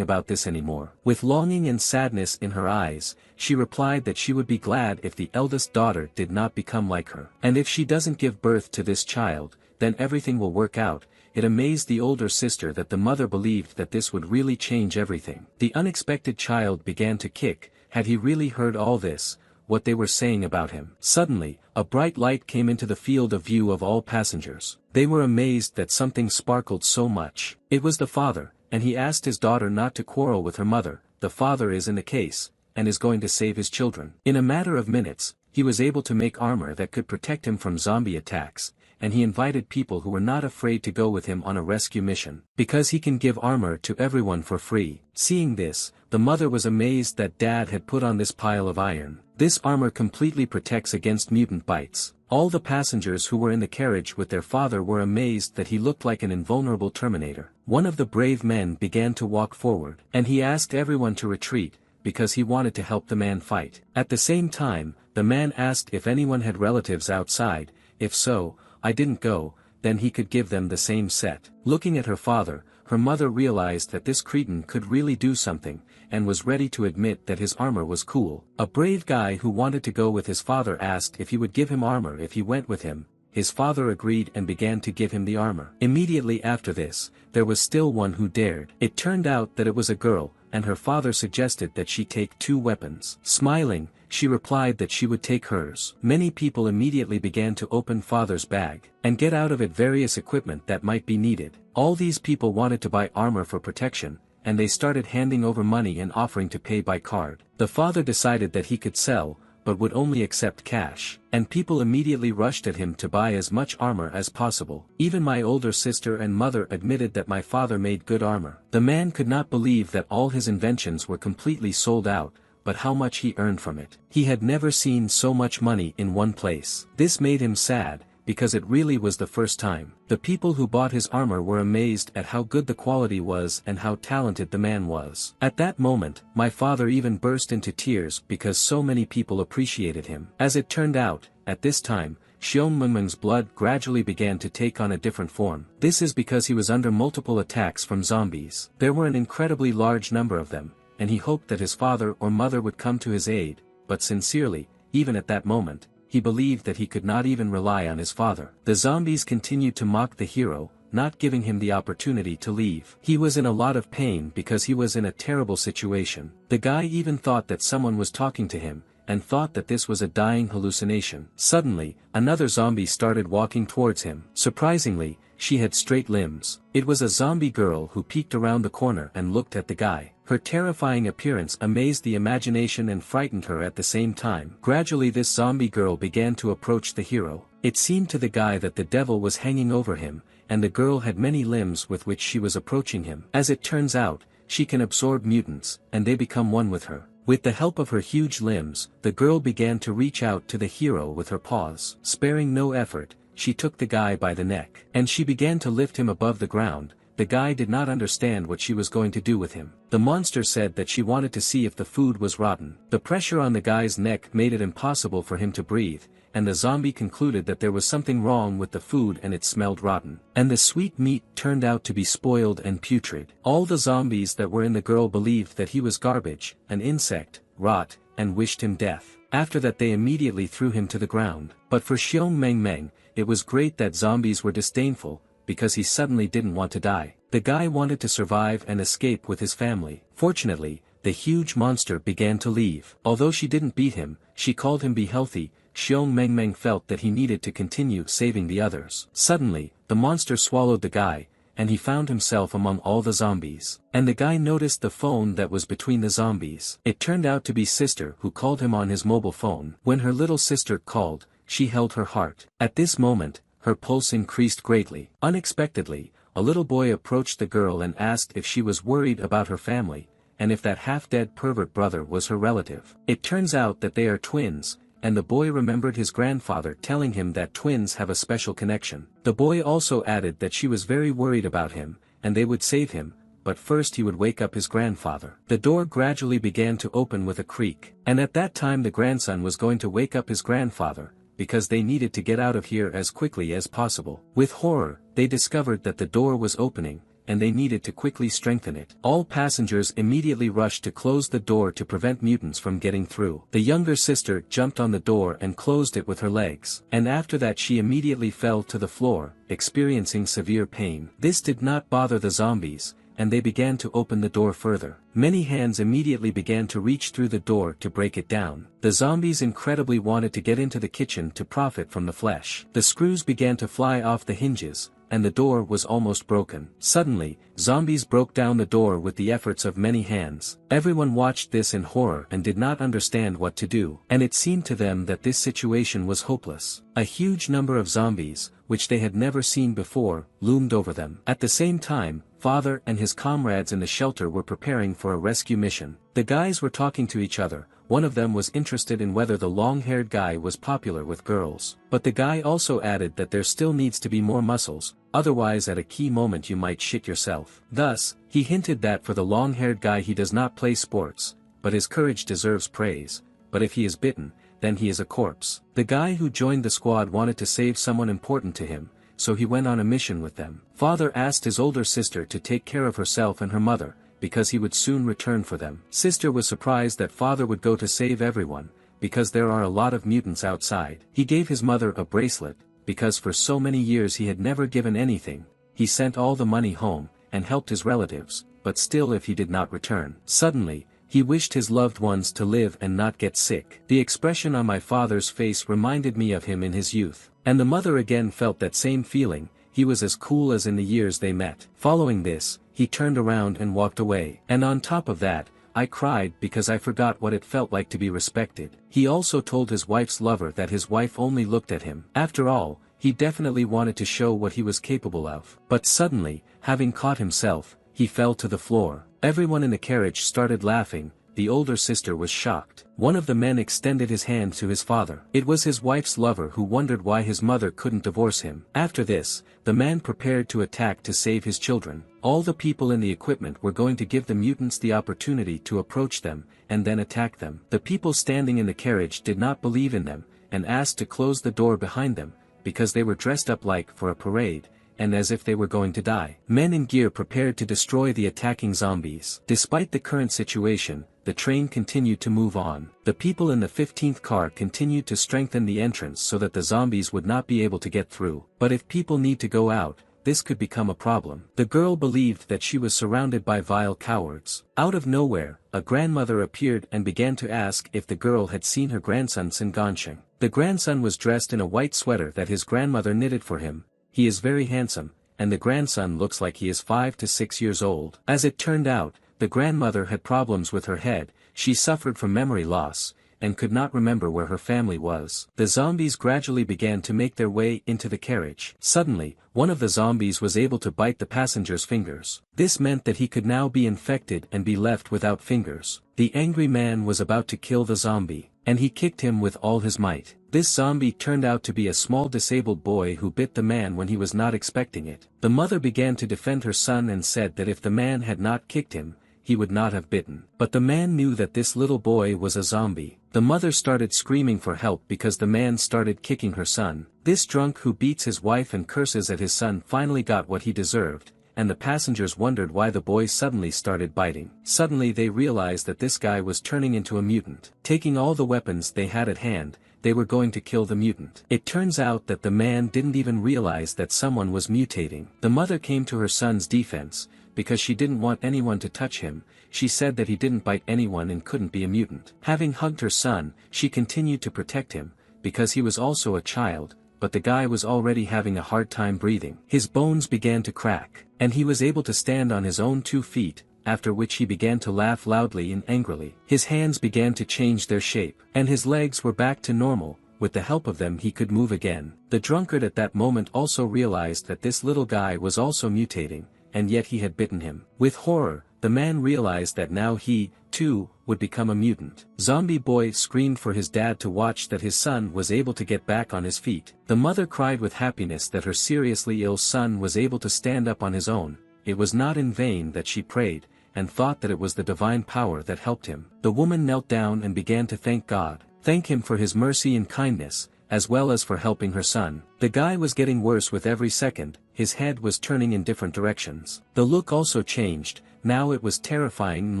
about this anymore. With longing and sadness in her eyes, she replied that she would be glad if the eldest daughter did not become like her. And if she doesn't give birth to this child, then everything will work out. It amazed the older sister that the mother believed that this would really change everything. The unexpected child began to kick. Had he really heard all this, what they were saying about him? Suddenly, a bright light came into the field of view of all passengers. They were amazed that something sparkled so much. It was the father, and he asked his daughter not to quarrel with her mother. The father is in the case, and is going to save his children. In a matter of minutes, he was able to make armor that could protect him from zombie attacks, and he invited people who were not afraid to go with him on a rescue mission, because he can give armor to everyone for free. Seeing this, the mother was amazed that Dad had put on this pile of iron. This armor completely protects against mutant bites. All the passengers who were in the carriage with their father were amazed that he looked like an invulnerable Terminator. One of the brave men began to walk forward, and he asked everyone to retreat, because he wanted to help the man fight. At the same time, the man asked if anyone had relatives outside. If so, I didn't go, then he could give them the same set. Looking at her father, her mother realized that this cretin could really do something, and was ready to admit that his armor was cool. A brave guy who wanted to go with his father asked if he would give him armor if he went with him. His father agreed and began to give him the armor. Immediately after this, there was still one who dared. It turned out that it was a girl, and her father suggested that she take 2 weapons. Smiling, she replied that she would take hers. Many people immediately began to open father's bag, and get out of it various equipment that might be needed. All these people wanted to buy armor for protection, and they started handing over money and offering to pay by card. The father decided that he could sell, but would only accept cash, and people immediately rushed at him to buy as much armor as possible. Even my older sister and mother admitted that my father made good armor. The man could not believe that all his inventions were completely sold out, but how much he earned from it. He had never seen so much money in one place. This made him sad, because it really was the first time. The people who bought his armor were amazed at how good the quality was and how talented the man was. At that moment, my father even burst into tears because so many people appreciated him. As it turned out, at this time, Xiongmengmeng's blood gradually began to take on a different form. This is because he was under multiple attacks from zombies. There were an incredibly large number of them, and he hoped that his father or mother would come to his aid, but sincerely, even at that moment, he believed that he could not even rely on his father. The zombies continued to mock the hero, not giving him the opportunity to leave. He was in a lot of pain because he was in a terrible situation. The guy even thought that someone was talking to him, and thought that this was a dying hallucination. Suddenly, another zombie started walking towards him. Surprisingly, she had straight limbs. It was a zombie girl who peeked around the corner and looked at the guy. Her terrifying appearance amazed the imagination and frightened her at the same time. Gradually this zombie girl began to approach the hero. It seemed to the guy that the devil was hanging over him, and the girl had many limbs with which she was approaching him. As it turns out, she can absorb mutants, and they become one with her. With the help of her huge limbs, the girl began to reach out to the hero with her paws. Sparing no effort, she took the guy by the neck, and she began to lift him above the ground. The guy did not understand what she was going to do with him. The monster said that she wanted to see if the food was rotten. The pressure on the guy's neck made it impossible for him to breathe, and the zombie concluded that there was something wrong with the food and it smelled rotten. And the sweet meat turned out to be spoiled and putrid. All the zombies that were in the girl believed that he was garbage, an insect, rot, and wished him death. After that they immediately threw him to the ground. But for Xiong Meng Meng, it was great that zombies were disdainful, because he suddenly didn't want to die. The guy wanted to survive and escape with his family. Fortunately, the huge monster began to leave. Although she didn't beat him, she called him be healthy. Xiong Meng Meng felt that he needed to continue saving the others. Suddenly, the monster swallowed the guy, and he found himself among all the zombies. And the guy noticed the phone that was between the zombies. It turned out to be sister who called him on his mobile phone. When her little sister called, she held her heart. At this moment, her pulse increased greatly. Unexpectedly, a little boy approached the girl and asked if she was worried about her family, and if that half-dead pervert brother was her relative. It turns out that they are twins, and the boy remembered his grandfather telling him that twins have a special connection. The boy also added that she was very worried about him, and they would save him, but first he would wake up his grandfather. The door gradually began to open with a creak, and at that time the grandson was going to wake up his grandfather, because they needed to get out of here as quickly as possible. With horror, they discovered that the door was opening, and they needed to quickly strengthen it. All passengers immediately rushed to close the door to prevent mutants from getting through. The younger sister jumped on the door and closed it with her legs, and after that she immediately fell to the floor, experiencing severe pain. This did not bother the zombies, and they began to open the door further. Many hands immediately began to reach through the door to break it down. The zombies incredibly wanted to get into the kitchen to profit from the flesh. The screws began to fly off the hinges, and the door was almost broken. Suddenly, zombies broke down the door with the efforts of many hands. Everyone watched this in horror and did not understand what to do, and it seemed to them that this situation was hopeless. A huge number of zombies, which they had never seen before, loomed over them. At the same time, Father and his comrades in the shelter were preparing for a rescue mission. The guys were talking to each other. One of them was interested in whether the long-haired guy was popular with girls. But the guy also added that there still needs to be more muscles, otherwise at a key moment you might shit yourself. Thus, he hinted that for the long-haired guy he does not play sports, but his courage deserves praise, but if he is bitten, then he is a corpse. The guy who joined the squad wanted to save someone important to him, so he went on a mission with them. Father asked his older sister to take care of herself and her mother, because he would soon return for them. Sister was surprised that father would go to save everyone, because there are a lot of mutants outside. He gave his mother a bracelet, because for so many years he had never given anything. He sent all the money home, and helped his relatives, but still if he did not return. Suddenly, he wished his loved ones to live and not get sick. The expression on my father's face reminded me of him in his youth. And the mother again felt that same feeling. He was as cool as in the years they met. Following this, he turned around and walked away. And on top of that, I cried because I forgot what it felt like to be respected. He also told his wife's lover that his wife only looked at him. After all, he definitely wanted to show what he was capable of. But suddenly, having caught himself, he fell to the floor. Everyone in the carriage started laughing. The older sister was shocked. One of the men extended his hand to his father. It was his wife's lover who wondered why his mother couldn't divorce him. After this, the man prepared to attack to save his children. All the people in the equipment were going to give the mutants the opportunity to approach them, and then attack them. The people standing in the carriage did not believe in them, and asked to close the door behind them, because they were dressed up like for a parade, and as if they were going to die. Men in gear prepared to destroy the attacking zombies. Despite the current situation, the train continued to move on. The people in the 15th car continued to strengthen the entrance so that the zombies would not be able to get through. But if people need to go out, this could become a problem. The girl believed that she was surrounded by vile cowards. Out of nowhere, a grandmother appeared and began to ask if the girl had seen her grandson Singansheng. The grandson was dressed in a white sweater that his grandmother knitted for him. He is very handsome, and the grandson looks like he is 5 to 6 years old. As it turned out, the grandmother had problems with her head. She suffered from memory loss, and could not remember where her family was. The zombies gradually began to make their way into the carriage. Suddenly, one of the zombies was able to bite the passenger's fingers. This meant that he could now be infected and be left without fingers. The angry man was about to kill the zombie, and he kicked him with all his might. This zombie turned out to be a small disabled boy who bit the man when he was not expecting it. The mother began to defend her son and said that if the man had not kicked him, he would not have bitten. But the man knew that this little boy was a zombie. The mother started screaming for help because the man started kicking her son. This drunk who beats his wife and curses at his son finally got what he deserved, and the passengers wondered why the boy suddenly started biting. Suddenly they realized that this guy was turning into a mutant. Taking all the weapons they had at hand, they were going to kill the mutant. It turns out that the man didn't even realize that someone was mutating. The mother came to her son's defense, because she didn't want anyone to touch him. She said that he didn't bite anyone and couldn't be a mutant. Having hugged her son, she continued to protect him, because he was also a child, but the guy was already having a hard time breathing. His bones began to crack, and he was able to stand on his own 2 feet, after which he began to laugh loudly and angrily. His hands began to change their shape, and his legs were back to normal. With the help of them he could move again. The drunkard at that moment also realized that this little guy was also mutating, and yet he had bitten him. With horror, the man realized that now he, too, would become a mutant. Zombie boy screamed for his dad to watch that his son was able to get back on his feet. The mother cried with happiness that her seriously ill son was able to stand up on his own. It was not in vain that she prayed, and thought that it was the divine power that helped him. The woman knelt down and began to thank God, thank him for his mercy and kindness, as well as for helping her son. The guy was getting worse with every second, his head was turning in different directions. The look also changed, now it was terrifying and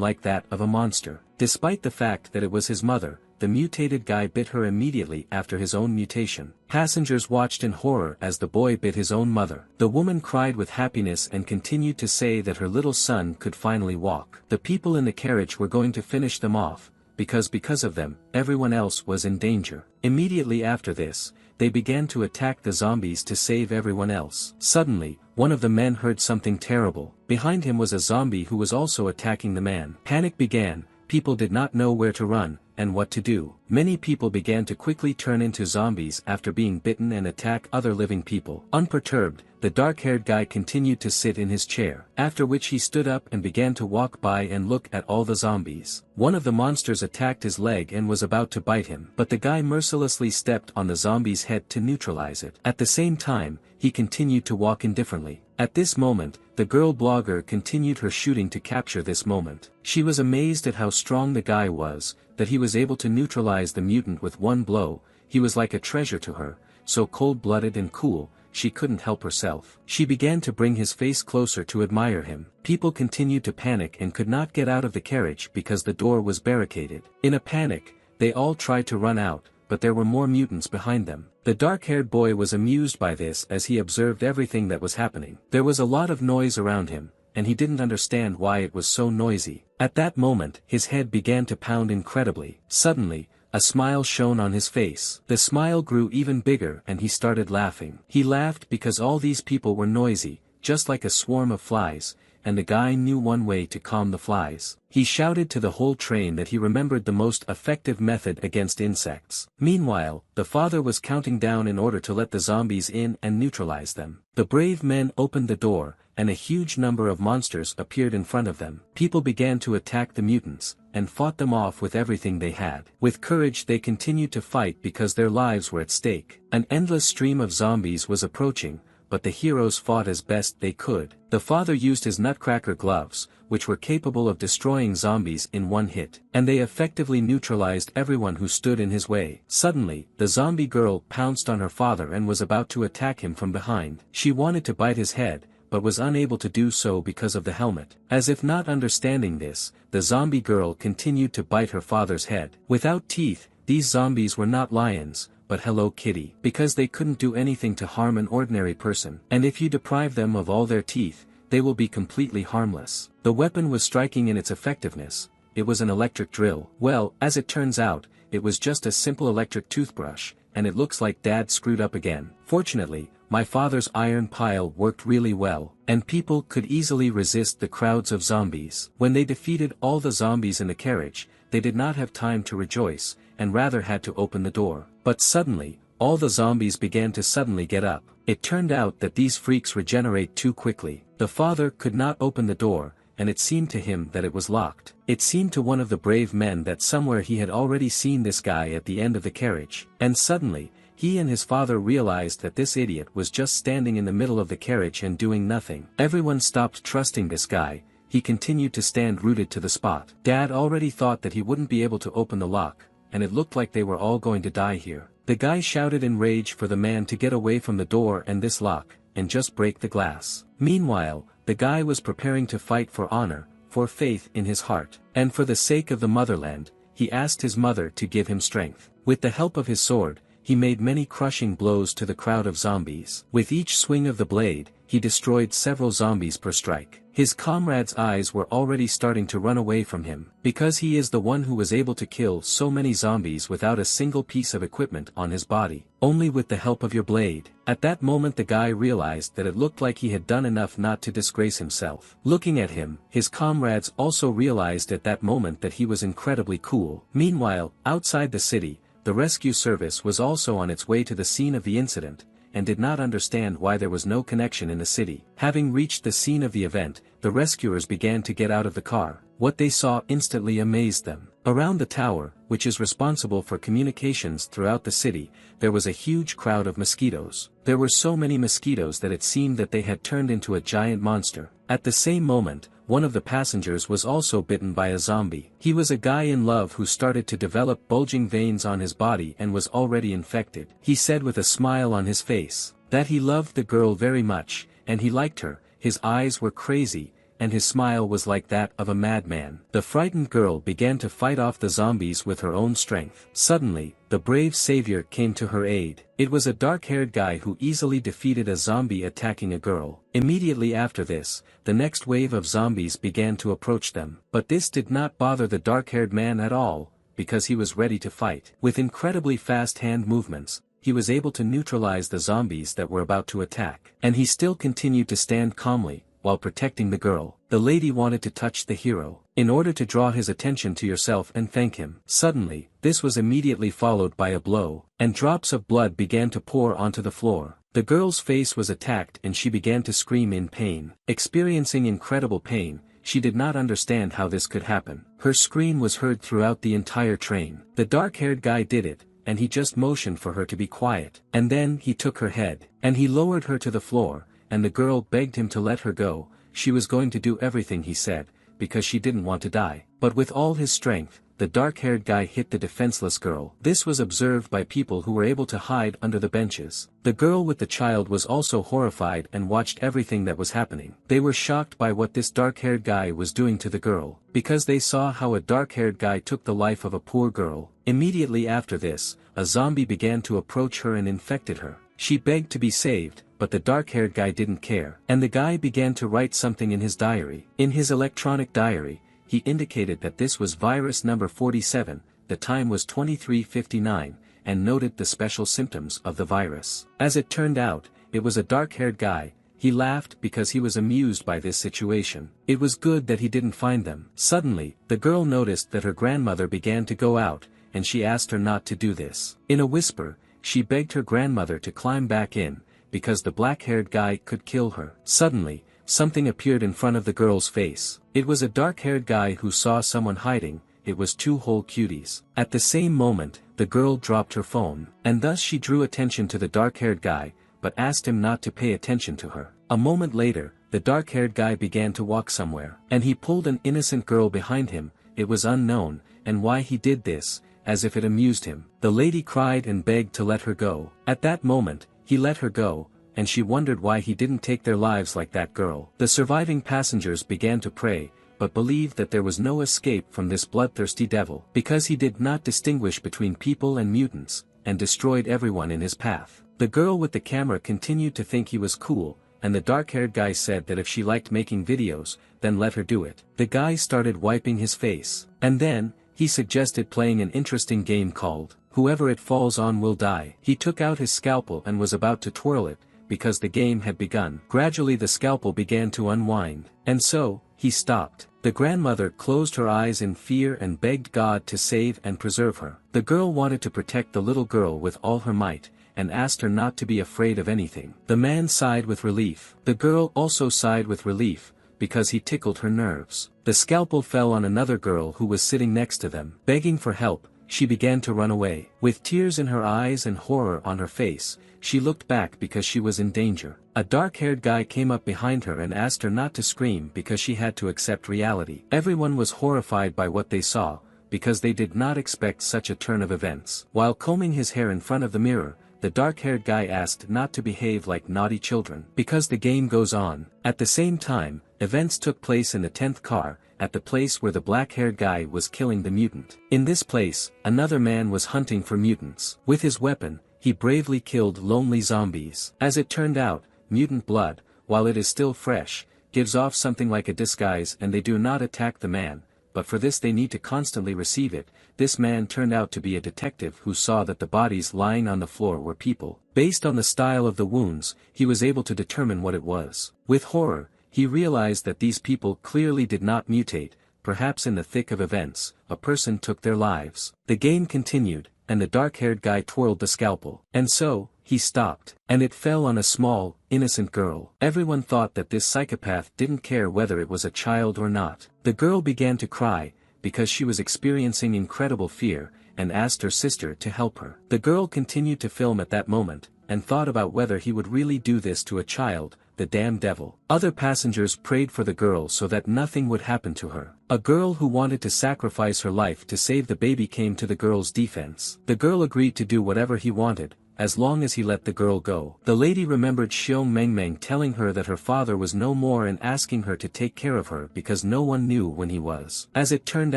like that of a monster. Despite the fact that it was his mother, the mutated guy bit her immediately after his own mutation. Passengers watched in horror as the boy bit his own mother. The woman cried with happiness and continued to say that her little son could finally walk. The people in the carriage were going to finish them off, because of them, everyone else was in danger. Immediately after this, they began to attack the zombies to save everyone else. Suddenly, one of the men heard something terrible. Behind him was a zombie who was also attacking the man. Panic began, people did not know where to run, and what to do. Many people began to quickly turn into zombies after being bitten and attack other living people. Unperturbed, the dark-haired guy continued to sit in his chair, after which he stood up and began to walk by and look at all the zombies. One of the monsters attacked his leg and was about to bite him, but the guy mercilessly stepped on the zombie's head to neutralize it. At the same time, he continued to walk indifferently. At this moment, the girl blogger continued her shooting to capture this moment. She was amazed at how strong the guy was, that he was able to neutralize the mutant with one blow. He was like a treasure to her, so cold-blooded and cool, she couldn't help herself. She began to bring his face closer to admire him. People continued to panic and could not get out of the carriage because the door was barricaded. In a panic, they all tried to run out, but there were more mutants behind them. The dark-haired boy was amused by this as he observed everything that was happening. There was a lot of noise around him, and he didn't understand why it was so noisy. At that moment, his head began to pound incredibly. Suddenly, a smile shone on his face. The smile grew even bigger and he started laughing. He laughed because all these people were noisy, just like a swarm of flies, and the guy knew one way to calm the flies. He shouted to the whole train that he remembered the most effective method against insects. Meanwhile, the father was counting down in order to let the zombies in and neutralize them. The brave men opened the door, and a huge number of monsters appeared in front of them. People began to attack the mutants, and fought them off with everything they had. With courage they continued to fight because their lives were at stake. An endless stream of zombies was approaching, but the heroes fought as best they could. The father used his nutcracker gloves, which were capable of destroying zombies in one hit, and they effectively neutralized everyone who stood in his way. Suddenly, the zombie girl pounced on her father and was about to attack him from behind. She wanted to bite his head, but was unable to do so because of the helmet. As if not understanding this, the zombie girl continued to bite her father's head. Without teeth, these zombies were not lions, but Hello Kitty, because they couldn't do anything to harm an ordinary person, and if you deprive them of all their teeth, they will be completely harmless. The weapon was striking in its effectiveness. It was an electric drill. Well, as it turns out, it was just a simple electric toothbrush, and it looks like Dad screwed up again. Fortunately, my father's iron pile worked really well, and people could easily resist the crowds of zombies. When they defeated all the zombies in the carriage, they did not have time to rejoice, and rather had to open the door. But suddenly, all the zombies began to suddenly get up. It turned out that these freaks regenerate too quickly. The father could not open the door, and it seemed to him that it was locked. It seemed to one of the brave men that somewhere he had already seen this guy at the end of the carriage, and suddenly, he and his father realized that this idiot was just standing in the middle of the carriage and doing nothing. Everyone stopped trusting this guy. He continued to stand rooted to the spot. Dad already thought that he wouldn't be able to open the lock, and it looked like they were all going to die here. The guy shouted in rage for the man to get away from the door and this lock, and just break the glass. Meanwhile, the guy was preparing to fight for honor, for faith in his heart, and for the sake of the motherland. He asked his mother to give him strength. With the help of his sword, he made many crushing blows to the crowd of zombies. With each swing of the blade, he destroyed several zombies per strike. His comrades' eyes were already starting to run away from him, because he is the one who was able to kill so many zombies without a single piece of equipment on his body, only with the help of your blade. At that moment the guy realized that it looked like he had done enough not to disgrace himself. Looking at him, his comrades also realized at that moment that he was incredibly cool. Meanwhile, outside the city, the rescue service was also on its way to the scene of the incident, and did not understand why there was no connection in the city. Having reached the scene of the event, the rescuers began to get out of the car. What they saw instantly amazed them. Around the tower, which is responsible for communications throughout the city, there was a huge crowd of mosquitoes. There were so many mosquitoes that it seemed that they had turned into a giant monster. At the same moment, one of the passengers was also bitten by a zombie. He was a guy in love who started to develop bulging veins on his body and was already infected. He said with a smile on his face that he loved the girl very much, and he liked her. His eyes were crazy, and his smile was like that of a madman. The frightened girl began to fight off the zombies with her own strength. Suddenly, the brave savior came to her aid. It was a dark-haired guy who easily defeated a zombie attacking a girl. Immediately after this, the next wave of zombies began to approach them. But this did not bother the dark-haired man at all, because he was ready to fight. With incredibly fast hand movements, he was able to neutralize the zombies that were about to attack. And he still continued to stand calmly, while protecting the girl. The lady wanted to touch the hero, in order to draw his attention to yourself and thank him. Suddenly, this was immediately followed by a blow, and drops of blood began to pour onto the floor. The girl's face was attacked and she began to scream in pain. Experiencing incredible pain, she did not understand how this could happen. Her scream was heard throughout the entire train. The dark-haired guy did it, and he just motioned for her to be quiet. And then he took her head, and he lowered her to the floor, and the girl begged him to let her go. She was going to do everything he said, because she didn't want to die. But with all his strength, the dark-haired guy hit the defenseless girl. This was observed by people who were able to hide under the benches. The girl with the child was also horrified and watched everything that was happening. They were shocked by what this dark-haired guy was doing to the girl, because they saw how a dark-haired guy took the life of a poor girl. Immediately after this, a zombie began to approach her and infected her. She begged to be saved, but the dark-haired guy didn't care. And the guy began to write something in his diary. In his electronic diary, he indicated that this was virus number 47, the time was 23:59, and noted the special symptoms of the virus. As it turned out, it was a dark-haired guy. He laughed because he was amused by this situation. It was good that he didn't find them. Suddenly, the girl noticed that her grandmother began to go out, and she asked her not to do this. In a whisper, she begged her grandmother to climb back in, because the black-haired guy could kill her. Suddenly, something appeared in front of the girl's face. It was a dark-haired guy who saw someone hiding. It was two whole cuties. At the same moment, the girl dropped her phone, and thus she drew attention to the dark-haired guy, but asked him not to pay attention to her. A moment later, the dark-haired guy began to walk somewhere, and he pulled an innocent girl behind him. It was unknown, and why he did this, as if it amused him. The lady cried and begged to let her go. At that moment, he let her go, and she wondered why he didn't take their lives like that girl. The surviving passengers began to pray, but believed that there was no escape from this bloodthirsty devil, because he did not distinguish between people and mutants, and destroyed everyone in his path. The girl with the camera continued to think he was cool, and the dark-haired guy said that if she liked making videos, then let her do it. The guy started wiping his face, and then, he suggested playing an interesting game called, Whoever It Falls On Will Die. He took out his scalpel and was about to twirl it, because the game had begun. Gradually the scalpel began to unwind, and so, he stopped. The grandmother closed her eyes in fear and begged God to save and preserve her. The girl wanted to protect the little girl with all her might, and asked her not to be afraid of anything. The man sighed with relief. The girl also sighed with relief, because he tickled her nerves. The scalpel fell on another girl who was sitting next to them. Begging for help, she began to run away. With tears in her eyes and horror on her face, she looked back because she was in danger. A dark-haired guy came up behind her and asked her not to scream because she had to accept reality. Everyone was horrified by what they saw, because they did not expect such a turn of events. While combing his hair in front of the mirror, the dark-haired guy asked not to behave like naughty children because the game goes on. At the same time, events took place in the 10th car, at the place where the black-haired guy was killing the mutant. In this place, another man was hunting for mutants. With his weapon, he bravely killed lonely zombies. As it turned out, mutant blood, while it is still fresh, gives off something like a disguise and they do not attack the man, but for this they need to constantly receive it. This man turned out to be a detective who saw that the bodies lying on the floor were people. Based on the style of the wounds, he was able to determine what it was. With horror, he realized that these people clearly did not mutate, perhaps in the thick of events, a person took their lives. The game continued, and the dark-haired guy twirled the scalpel. And so, he stopped, and it fell on a small, innocent girl. Everyone thought that this psychopath didn't care whether it was a child or not. The girl began to cry, because she was experiencing incredible fear, and asked her sister to help her. The girl continued to film at that moment, and thought about whether he would really do this to a child, the damn devil. Other passengers prayed for the girl so that nothing would happen to her. A girl who wanted to sacrifice her life to save the baby came to the girl's defense. The girl agreed to do whatever he wanted, as long as he let the girl go. The lady remembered Xiong Mengmeng telling her that her father was no more and asking her to take care of her because no one knew when he was. As it turned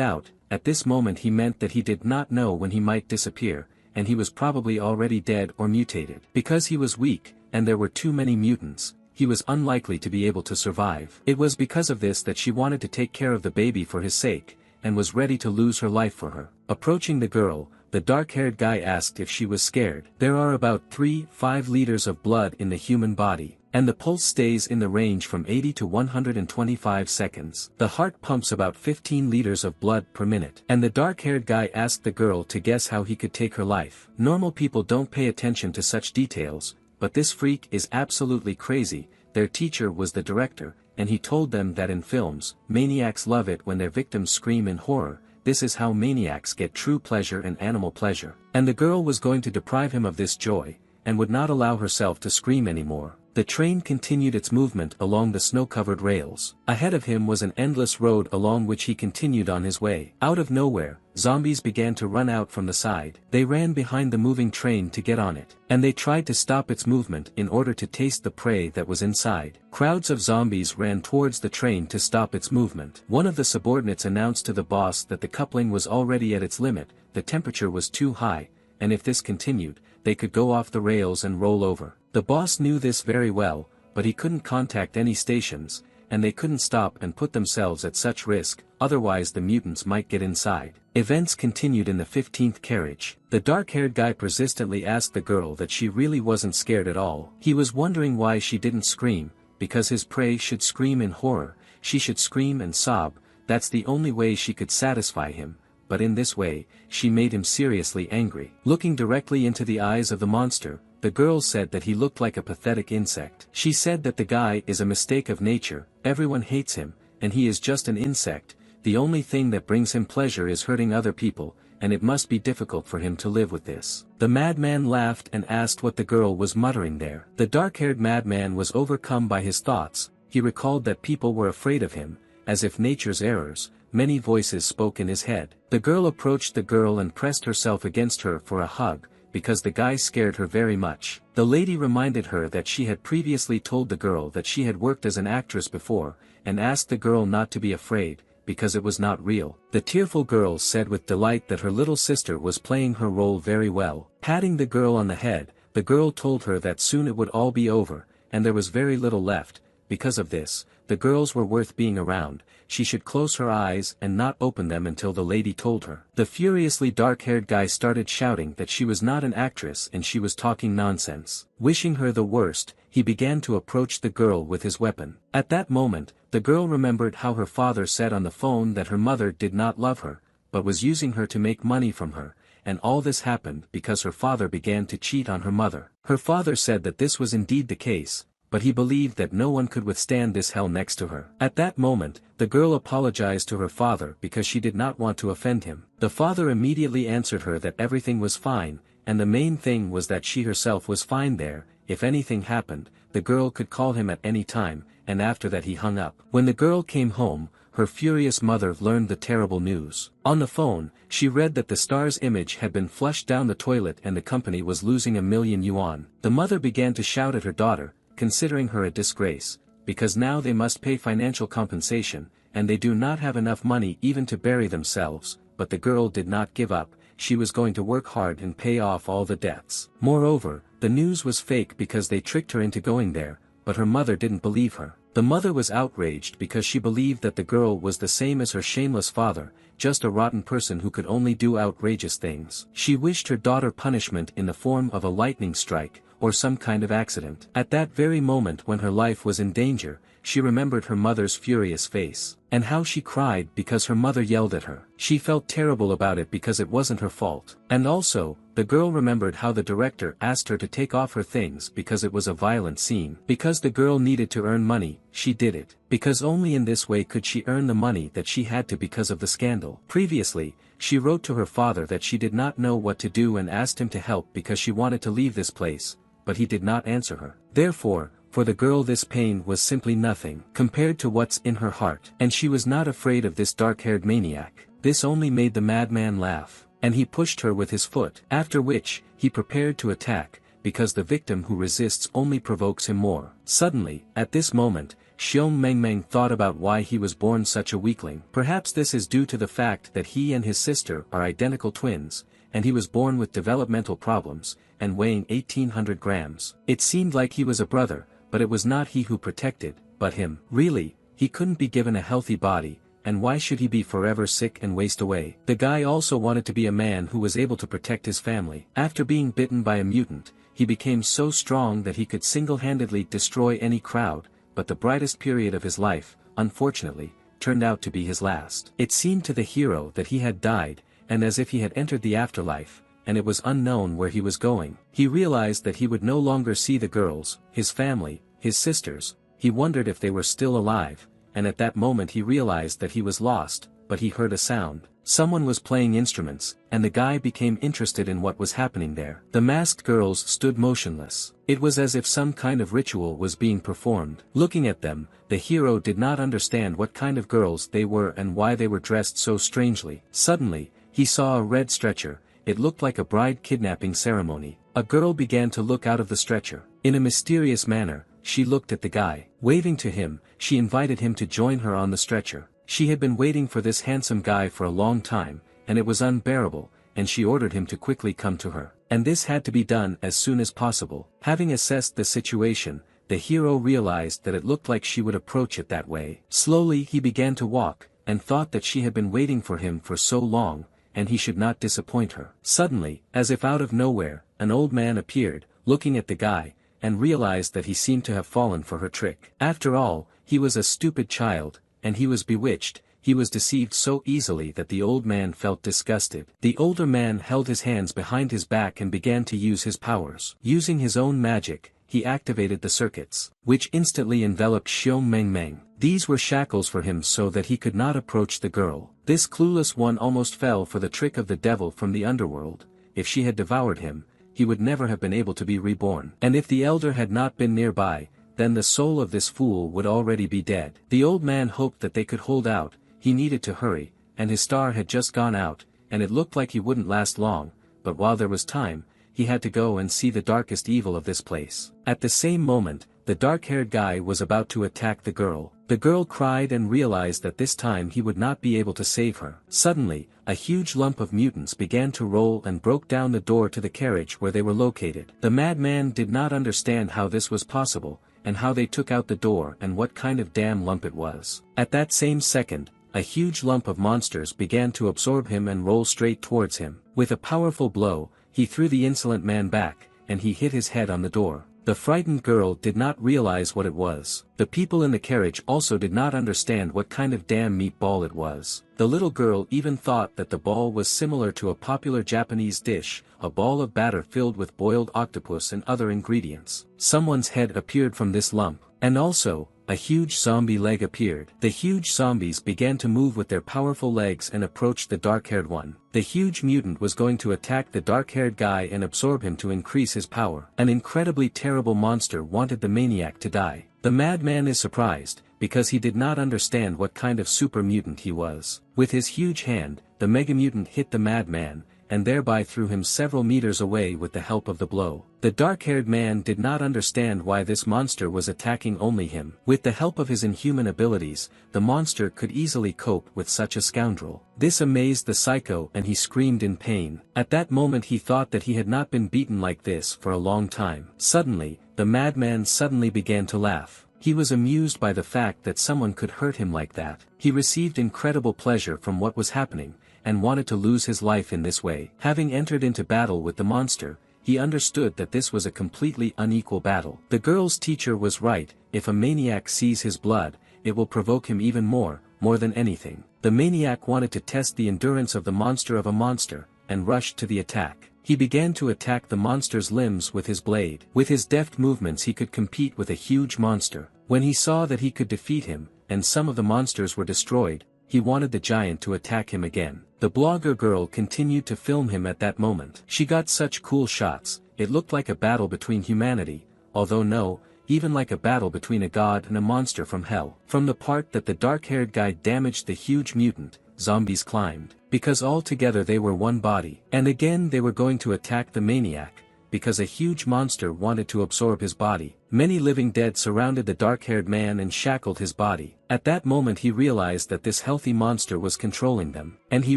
out, at this moment he meant that he did not know when he might disappear, and he was probably already dead or mutated. Because he was weak, and there were too many mutants, he was unlikely to be able to survive. It was because of this that she wanted to take care of the baby for his sake, and was ready to lose her life for her. Approaching the girl, the dark-haired guy asked if she was scared. There are about 3-5 liters of blood in the human body, and the pulse stays in the range from 80 to 125 seconds. The heart pumps about 15 liters of blood per minute. And the dark-haired guy asked the girl to guess how he could take her life. Normal people don't pay attention to such details, but this freak is absolutely crazy. Their teacher was the director, and he told them that in films, maniacs love it when their victims scream in horror. This is how maniacs get true pleasure and animal pleasure. And the girl was going to deprive him of this joy, and would not allow herself to scream anymore. The train continued its movement along the snow-covered rails. Ahead of him was an endless road along which he continued on his way. Out of nowhere, zombies began to run out from the side. They ran behind the moving train to get on it, and they tried to stop its movement in order to taste the prey that was inside. Crowds of zombies ran towards the train to stop its movement. One of the subordinates announced to the boss that the coupling was already at its limit, the temperature was too high, and if this continued, they could go off the rails and roll over. The boss knew this very well, but he couldn't contact any stations, and they couldn't stop and put themselves at such risk, otherwise the mutants might get inside. Events continued in the 15th carriage. The dark-haired guy persistently asked the girl that she really wasn't scared at all. He was wondering why she didn't scream, because his prey should scream in horror, she should scream and sob, that's the only way she could satisfy him. But in this way, she made him seriously angry. Looking directly into the eyes of the monster, the girl said that he looked like a pathetic insect. She said that the guy is a mistake of nature, everyone hates him, and he is just an insect, the only thing that brings him pleasure is hurting other people, and it must be difficult for him to live with this. The madman laughed and asked what the girl was muttering there. The dark-haired madman was overcome by his thoughts. He recalled that people were afraid of him, as if nature's errors. Many voices spoke in his head. The girl approached the girl and pressed herself against her for a hug, because the guy scared her very much. The lady reminded her that she had previously told the girl that she had worked as an actress before, and asked the girl not to be afraid, because it was not real. The tearful girl said with delight that her little sister was playing her role very well. Patting the girl on the head, the girl told her that soon it would all be over, and there was very little left. Because of this, the girls were worth being around. She should close her eyes and not open them until the lady told her. The furiously dark-haired guy started shouting that she was not an actress and she was talking nonsense. Wishing her the worst, he began to approach the girl with his weapon. At that moment, the girl remembered how her father said on the phone that her mother did not love her, but was using her to make money from her, and all this happened because her father began to cheat on her mother. Her father said that this was indeed the case, but he believed that no one could withstand this hell next to her. At that moment, the girl apologized to her father because she did not want to offend him. The father immediately answered her that everything was fine, and the main thing was that she herself was fine there. If anything happened, the girl could call him at any time, and after that he hung up. When the girl came home, her furious mother learned the terrible news. On the phone, she read that the star's image had been flushed down the toilet and the company was losing $1,000,000. The mother began to shout at her daughter, considering her a disgrace, because now they must pay financial compensation, and they do not have enough money even to bury themselves. But the girl did not give up. She was going to work hard and pay off all the debts. Moreover, the news was fake because they tricked her into going there, but her mother didn't believe her. The mother was outraged because she believed that the girl was the same as her shameless father, just a rotten person who could only do outrageous things. She wished her daughter punishment in the form of a lightning strike, or some kind of accident. At that very moment when her life was in danger, she remembered her mother's furious face, and how she cried because her mother yelled at her. She felt terrible about it because it wasn't her fault. And also, the girl remembered how the director asked her to take off her things because it was a violent scene. Because the girl needed to earn money, she did it. Because only in this way could she earn the money that she had to because of the scandal. Previously, she wrote to her father that she did not know what to do and asked him to help because she wanted to leave this place, but he did not answer her. Therefore, for the girl this pain was simply nothing compared to what's in her heart. And she was not afraid of this dark-haired maniac. This only made the madman laugh, and he pushed her with his foot. After which, he prepared to attack, because the victim who resists only provokes him more. Suddenly, at this moment, Xiong Mengmeng thought about why he was born such a weakling. Perhaps this is due to the fact that he and his sister are identical twins, and he was born with developmental problems, and weighing 1,800 grams. It seemed like he was a brother, but it was not he who protected, but him. Really, he couldn't be given a healthy body, and why should he be forever sick and waste away? The guy also wanted to be a man who was able to protect his family. After being bitten by a mutant, he became so strong that he could single-handedly destroy any crowd, but the brightest period of his life, unfortunately, turned out to be his last. It seemed to the hero that he had died, and as if he had entered the afterlife, and it was unknown where he was going. He realized that he would no longer see the girls, his family, his sisters. He wondered if they were still alive, and at that moment he realized that he was lost, but he heard a sound. Someone was playing instruments, and the guy became interested in what was happening there. The masked girls stood motionless. It was as if some kind of ritual was being performed. Looking at them, the hero did not understand what kind of girls they were and why they were dressed so strangely. Suddenly, he saw a red stretcher. It looked like a bride kidnapping ceremony. A girl began to look out of the stretcher. In a mysterious manner, she looked at the guy. Waving to him, she invited him to join her on the stretcher. She had been waiting for this handsome guy for a long time, and it was unbearable, and she ordered him to quickly come to her. And this had to be done as soon as possible. Having assessed the situation, the hero realized that it looked like she would approach it that way. Slowly he began to walk, and thought that she had been waiting for him for so long, and he should not disappoint her. Suddenly, as if out of nowhere, an old man appeared, looking at the guy, and realized that he seemed to have fallen for her trick. After all, he was a stupid child, and he was bewitched. He was deceived so easily that the old man felt disgusted. The older man held his hands behind his back and began to use his powers. Using his own magic, he activated the circuits, which instantly enveloped Xiong Mengmeng. These were shackles for him so that he could not approach the girl. This clueless one almost fell for the trick of the devil from the underworld. If she had devoured him, he would never have been able to be reborn. And if the elder had not been nearby, then the soul of this fool would already be dead. The old man hoped that they could hold out. He needed to hurry, and his star had just gone out, and it looked like he wouldn't last long, but while there was time, he had to go and see the darkest evil of this place. At the same moment, the dark-haired guy was about to attack the girl. The girl cried and realized that this time he would not be able to save her. Suddenly, a huge lump of mutants began to roll and broke down the door to the carriage where they were located. The madman did not understand how this was possible, and how they took out the door and what kind of damn lump it was. At that same second, a huge lump of monsters began to absorb him and roll straight towards him. With a powerful blow, he threw the insolent man back, and he hit his head on the door. The frightened girl did not realize what it was. The people in the carriage also did not understand what kind of damn meatball it was. The little girl even thought that the ball was similar to a popular Japanese dish, a ball of batter filled with boiled octopus and other ingredients. Someone's head appeared from this lump, and also, a huge zombie leg appeared. The huge zombies began to move with their powerful legs and approached the dark-haired one. The huge mutant was going to attack the dark-haired guy and absorb him to increase his power. An incredibly terrible monster wanted the maniac to die. The madman is surprised, because he did not understand what kind of super mutant he was. With his huge hand, the mega mutant hit the madman, and thereby threw him several meters away with the help of the blow. The dark-haired man did not understand why this monster was attacking only him. With the help of his inhuman abilities, the monster could easily cope with such a scoundrel. This amazed the psycho and he screamed in pain. At that moment he thought that he had not been beaten like this for a long time. Suddenly, the madman suddenly began to laugh. He was amused by the fact that someone could hurt him like that. He received incredible pleasure from what was happening, and wanted to lose his life in this way. Having entered into battle with the monster, he understood that this was a completely unequal battle. The girl's teacher was right, if a maniac sees his blood, it will provoke him even more than anything. The maniac wanted to test the endurance of a monster, and rushed to the attack. He began to attack the monster's limbs with his blade. With his deft movements he could compete with a huge monster. When he saw that he could defeat him, and some of the monsters were destroyed, he wanted the giant to attack him again. The blogger girl continued to film him at that moment. She got such cool shots, it looked like a battle between humanity, although no, even like a battle between a god and a monster from hell. From the part that the dark-haired guy damaged the huge mutant, zombies climbed. Because all together they were one body. And again they were going to attack the maniac, because a huge monster wanted to absorb his body. Many living dead surrounded the dark-haired man and shackled his body. At that moment he realized that this healthy monster was controlling them. And he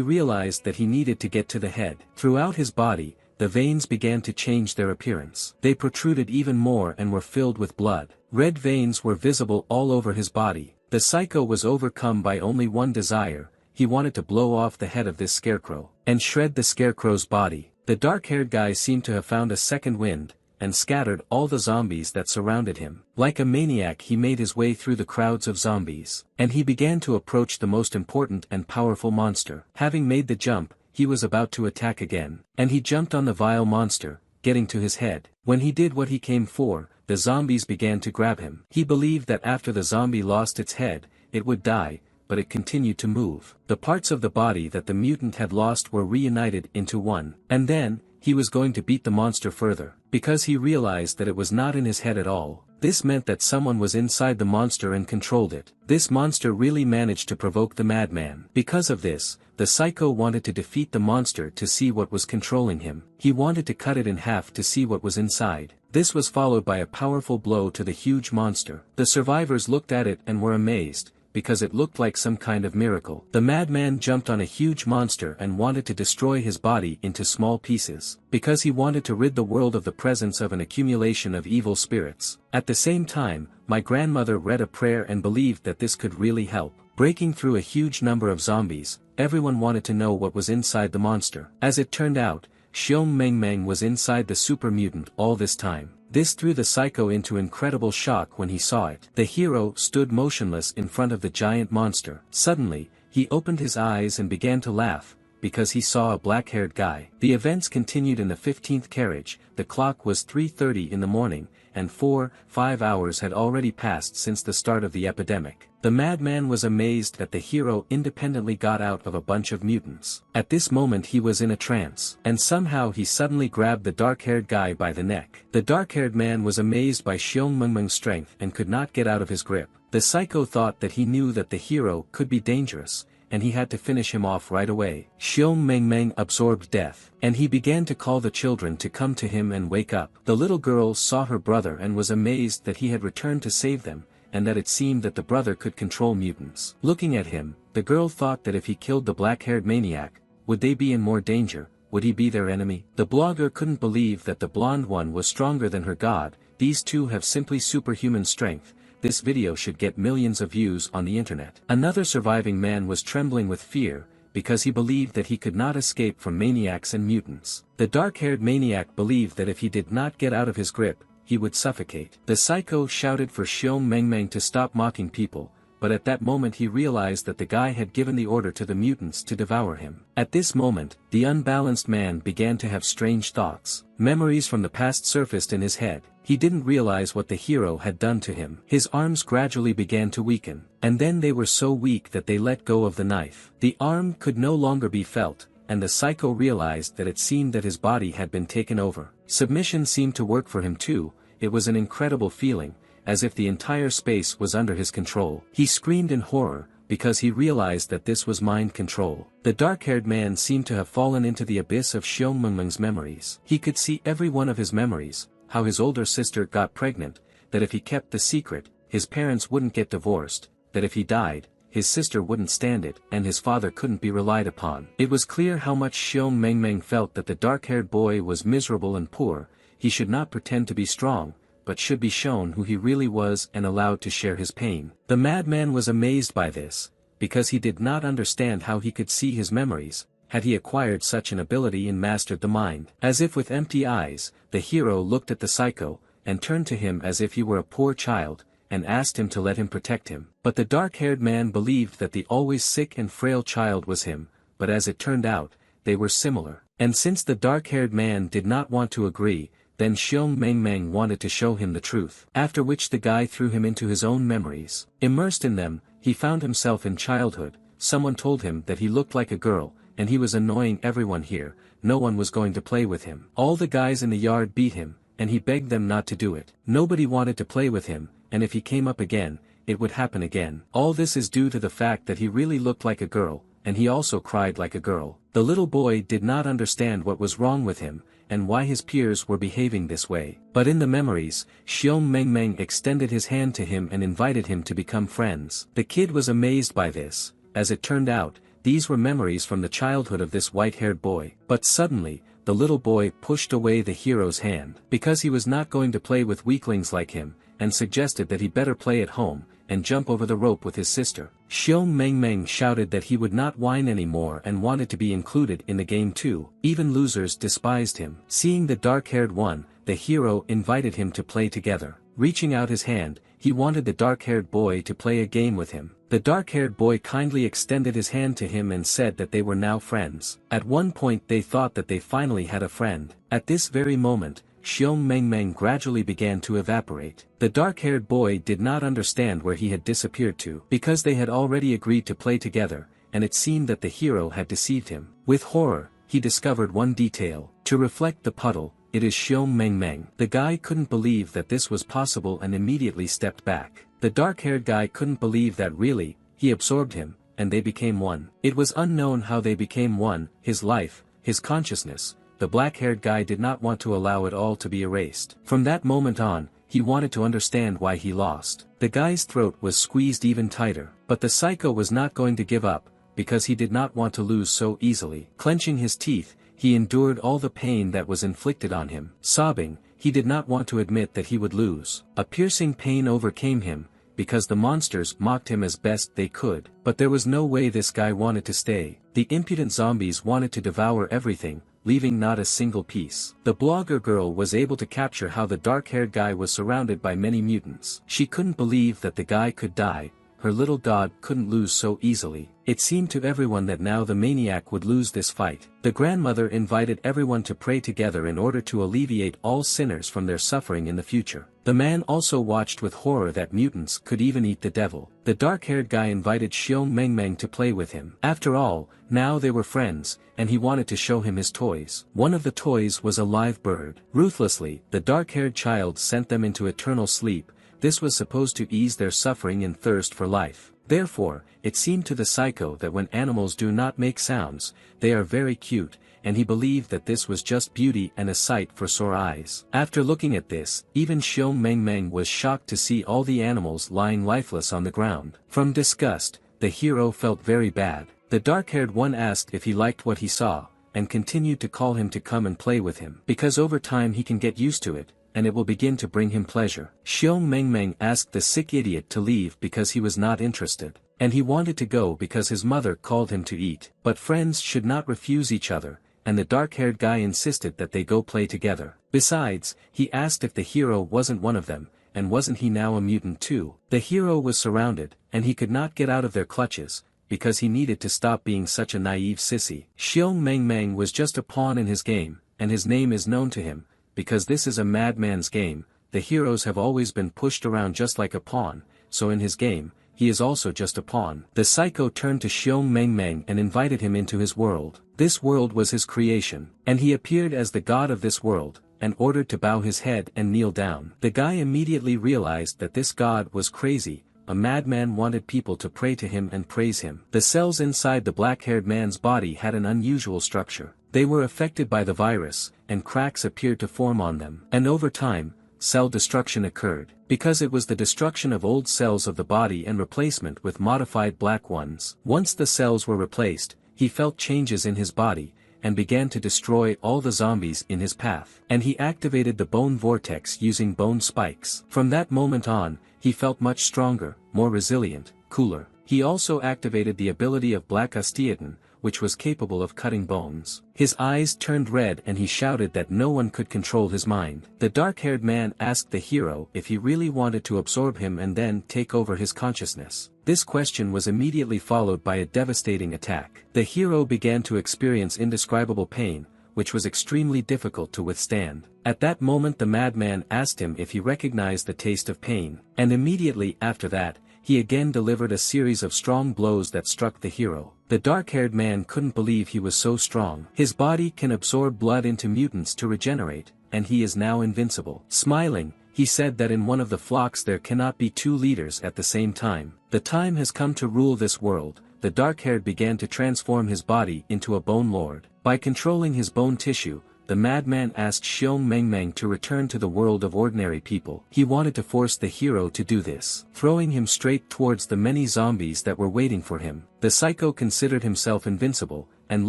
realized that he needed to get to the head. Throughout his body, the veins began to change their appearance. They protruded even more and were filled with blood. Red veins were visible all over his body. The psycho was overcome by only one desire. He wanted to blow off the head of this scarecrow, and shred the scarecrow's body. The dark-haired guy seemed to have found a second wind, and scattered all the zombies that surrounded him. Like a maniac he made his way through the crowds of zombies, and he began to approach the most important and powerful monster. Having made the jump, he was about to attack again, and he jumped on the vile monster, getting to his head. When he did what he came for, the zombies began to grab him. He believed that after the zombie lost its head, it would die, but it continued to move. The parts of the body that the mutant had lost were reunited into one. And then, he was going to beat the monster further, because he realized that it was not in his head at all. This meant that someone was inside the monster and controlled it. This monster really managed to provoke the madman. Because of this, the psycho wanted to defeat the monster to see what was controlling him. He wanted to cut it in half to see what was inside. This was followed by a powerful blow to the huge monster. The survivors looked at it and were amazed, because it looked like some kind of miracle. The madman jumped on a huge monster and wanted to destroy his body into small pieces, because he wanted to rid the world of the presence of an accumulation of evil spirits. At the same time, my grandmother read a prayer and believed that this could really help. Breaking through a huge number of zombies, everyone wanted to know what was inside the monster. As it turned out, Xiong Meng Meng was inside the super mutant all this time. This threw the psycho into incredible shock when he saw it. The hero stood motionless in front of the giant monster. Suddenly, he opened his eyes and began to laugh, because he saw a black-haired guy. The events continued in the 15th carriage. The clock was 3:30 in the morning, and 4-5 hours had already passed since the start of the epidemic. The madman was amazed that the hero independently got out of a bunch of mutants. At this moment he was in a trance, and somehow he suddenly grabbed the dark-haired guy by the neck. The dark-haired man was amazed by Xiong Mengmeng's strength and could not get out of his grip. The psycho thought that he knew that the hero could be dangerous, and he had to finish him off right away. Xiong Mengmeng absorbed death, and he began to call the children to come to him and wake up. The little girl saw her brother and was amazed that he had returned to save them, and that it seemed that the brother could control mutants. Looking at him, the girl thought that if he killed the black-haired maniac, would they be in more danger? Would he be their enemy? The blogger couldn't believe that the blonde one was stronger than her god. These two have simply superhuman strength. This video should get millions of views on the internet. Another surviving man was trembling with fear, because he believed that he could not escape from maniacs and mutants. The dark-haired maniac believed that if he did not get out of his grip, he would suffocate. The psycho shouted for Xiong Mengmeng to stop mocking people, but at that moment he realized that the guy had given the order to the mutants to devour him. At this moment, the unbalanced man began to have strange thoughts. Memories from the past surfaced in his head. He didn't realize what the hero had done to him. His arms gradually began to weaken, and then they were so weak that they let go of the knife. The arm could no longer be felt, and the psycho realized that it seemed that his body had been taken over. Submission seemed to work for him too. It was an incredible feeling, as if the entire space was under his control. He screamed in horror, because he realized that this was mind control. The dark-haired man seemed to have fallen into the abyss of Xiong Mengmeng's memories. He could see every one of his memories, how his older sister got pregnant, that if he kept the secret, his parents wouldn't get divorced, that if he died, his sister wouldn't stand it, and his father couldn't be relied upon. It was clear how much Xiong Mengmeng felt that the dark-haired boy was miserable and poor. He should not pretend to be strong, but should be shown who he really was and allowed to share his pain. The madman was amazed by this, because he did not understand how he could see his memories, had he acquired such an ability and mastered the mind. As if with empty eyes, the hero looked at the psycho, and turned to him as if he were a poor child, and asked him to let him protect him. But the dark-haired man believed that the always sick and frail child was him, but as it turned out, they were similar. And since the dark-haired man did not want to agree, then Xiong Mengmeng wanted to show him the truth. After which the guy threw him into his own memories. Immersed in them, he found himself in childhood. Someone told him that he looked like a girl, and he was annoying everyone here. No one was going to play with him. All the guys in the yard beat him, and he begged them not to do it. Nobody wanted to play with him, and if he came up again, it would happen again. All this is due to the fact that he really looked like a girl, and he also cried like a girl. The little boy did not understand what was wrong with him, and why his peers were behaving this way. But in the memories, Xiong Mengmeng extended his hand to him and invited him to become friends. The kid was amazed by this. As it turned out, these were memories from the childhood of this white-haired boy. But suddenly, the little boy pushed away the hero's hand, because he was not going to play with weaklings like him, and suggested that he better play at home, and jump over the rope with his sister. Xiong Mengmeng shouted that he would not whine anymore and wanted to be included in the game too. Even losers despised him. Seeing the dark-haired one, the hero invited him to play together. Reaching out his hand, he wanted the dark-haired boy to play a game with him. The dark-haired boy kindly extended his hand to him and said that they were now friends. At one point they thought that they finally had a friend. At this very moment, Xiong Mengmeng gradually began to evaporate. The dark-haired boy did not understand where he had disappeared to, because they had already agreed to play together, and it seemed that the hero had deceived him. With horror, he discovered one detail. To reflect the puddle, it is Xiong Mengmeng. The guy couldn't believe that this was possible and immediately stepped back. The dark-haired guy couldn't believe that really, he absorbed him, and they became one. It was unknown how they became one, his life, his consciousness. The black-haired guy did not want to allow it all to be erased. From that moment on, he wanted to understand why he lost. The guy's throat was squeezed even tighter. But the psycho was not going to give up, because he did not want to lose so easily. Clenching his teeth, he endured all the pain that was inflicted on him. Sobbing, he did not want to admit that he would lose. A piercing pain overcame him, because the monsters mocked him as best they could. But there was no way this guy wanted to stay. The impudent zombies wanted to devour everything, leaving not a single piece. The blogger girl was able to capture how the dark-haired guy was surrounded by many mutants. She couldn't believe that the guy could die. Her little god couldn't lose so easily. It seemed to everyone that now the maniac would lose this fight. The grandmother invited everyone to pray together in order to alleviate all sinners from their suffering in the future. The man also watched with horror that mutants could even eat the devil. The dark-haired guy invited Xiong Mengmeng to play with him. After all, now they were friends, and he wanted to show him his toys. One of the toys was a live bird. Ruthlessly, the dark-haired child sent them into eternal sleep. This was supposed to ease their suffering and thirst for life. Therefore, it seemed to the psycho that when animals do not make sounds, they are very cute, and he believed that this was just beauty and a sight for sore eyes. After looking at this, even Xiong Mengmeng was shocked to see all the animals lying lifeless on the ground. From disgust, the hero felt very bad. The dark-haired one asked if he liked what he saw, and continued to call him to come and play with him. Because over time he can get used to it, and it will begin to bring him pleasure. Xiong Mengmeng asked the sick idiot to leave because he was not interested. And he wanted to go because his mother called him to eat. But friends should not refuse each other, and the dark-haired guy insisted that they go play together. Besides, he asked if the hero wasn't one of them, and wasn't he now a mutant too? The hero was surrounded, and he could not get out of their clutches, because he needed to stop being such a naive sissy. Xiong Mengmeng was just a pawn in his game, and his name is known to him. Because this is a madman's game, the heroes have always been pushed around just like a pawn, so in his game, he is also just a pawn. The psycho turned to Xiong Mengmeng and invited him into his world. This world was his creation, and he appeared as the god of this world, and ordered to bow his head and kneel down. The guy immediately realized that this god was crazy. A madman wanted people to pray to him and praise him. The cells inside the black-haired man's body had an unusual structure. They were affected by the virus, and cracks appeared to form on them. And over time, cell destruction occurred, because it was the destruction of old cells of the body and replacement with modified black ones. Once the cells were replaced, he felt changes in his body, and began to destroy all the zombies in his path. And he activated the bone vortex using bone spikes. From that moment on, he felt much stronger, more resilient, cooler. He also activated the ability of Black Astiaton, which was capable of cutting bones. His eyes turned red and he shouted that no one could control his mind. The dark-haired man asked the hero if he really wanted to absorb him and then take over his consciousness. This question was immediately followed by a devastating attack. The hero began to experience indescribable pain, which was extremely difficult to withstand. At that moment the madman asked him if he recognized the taste of pain, and immediately after that, he again delivered a series of strong blows that struck the hero. The dark-haired man couldn't believe he was so strong. His body can absorb blood into mutants to regenerate, and he is now invincible. Smiling, he said that in one of the flocks there cannot be two leaders at the same time. The time has come to rule this world. The dark-haired began to transform his body into a bone lord. By controlling his bone tissue, the madman asked Xiong Mengmeng to return to the world of ordinary people. He wanted to force the hero to do this, throwing him straight towards the many zombies that were waiting for him. The psycho considered himself invincible, and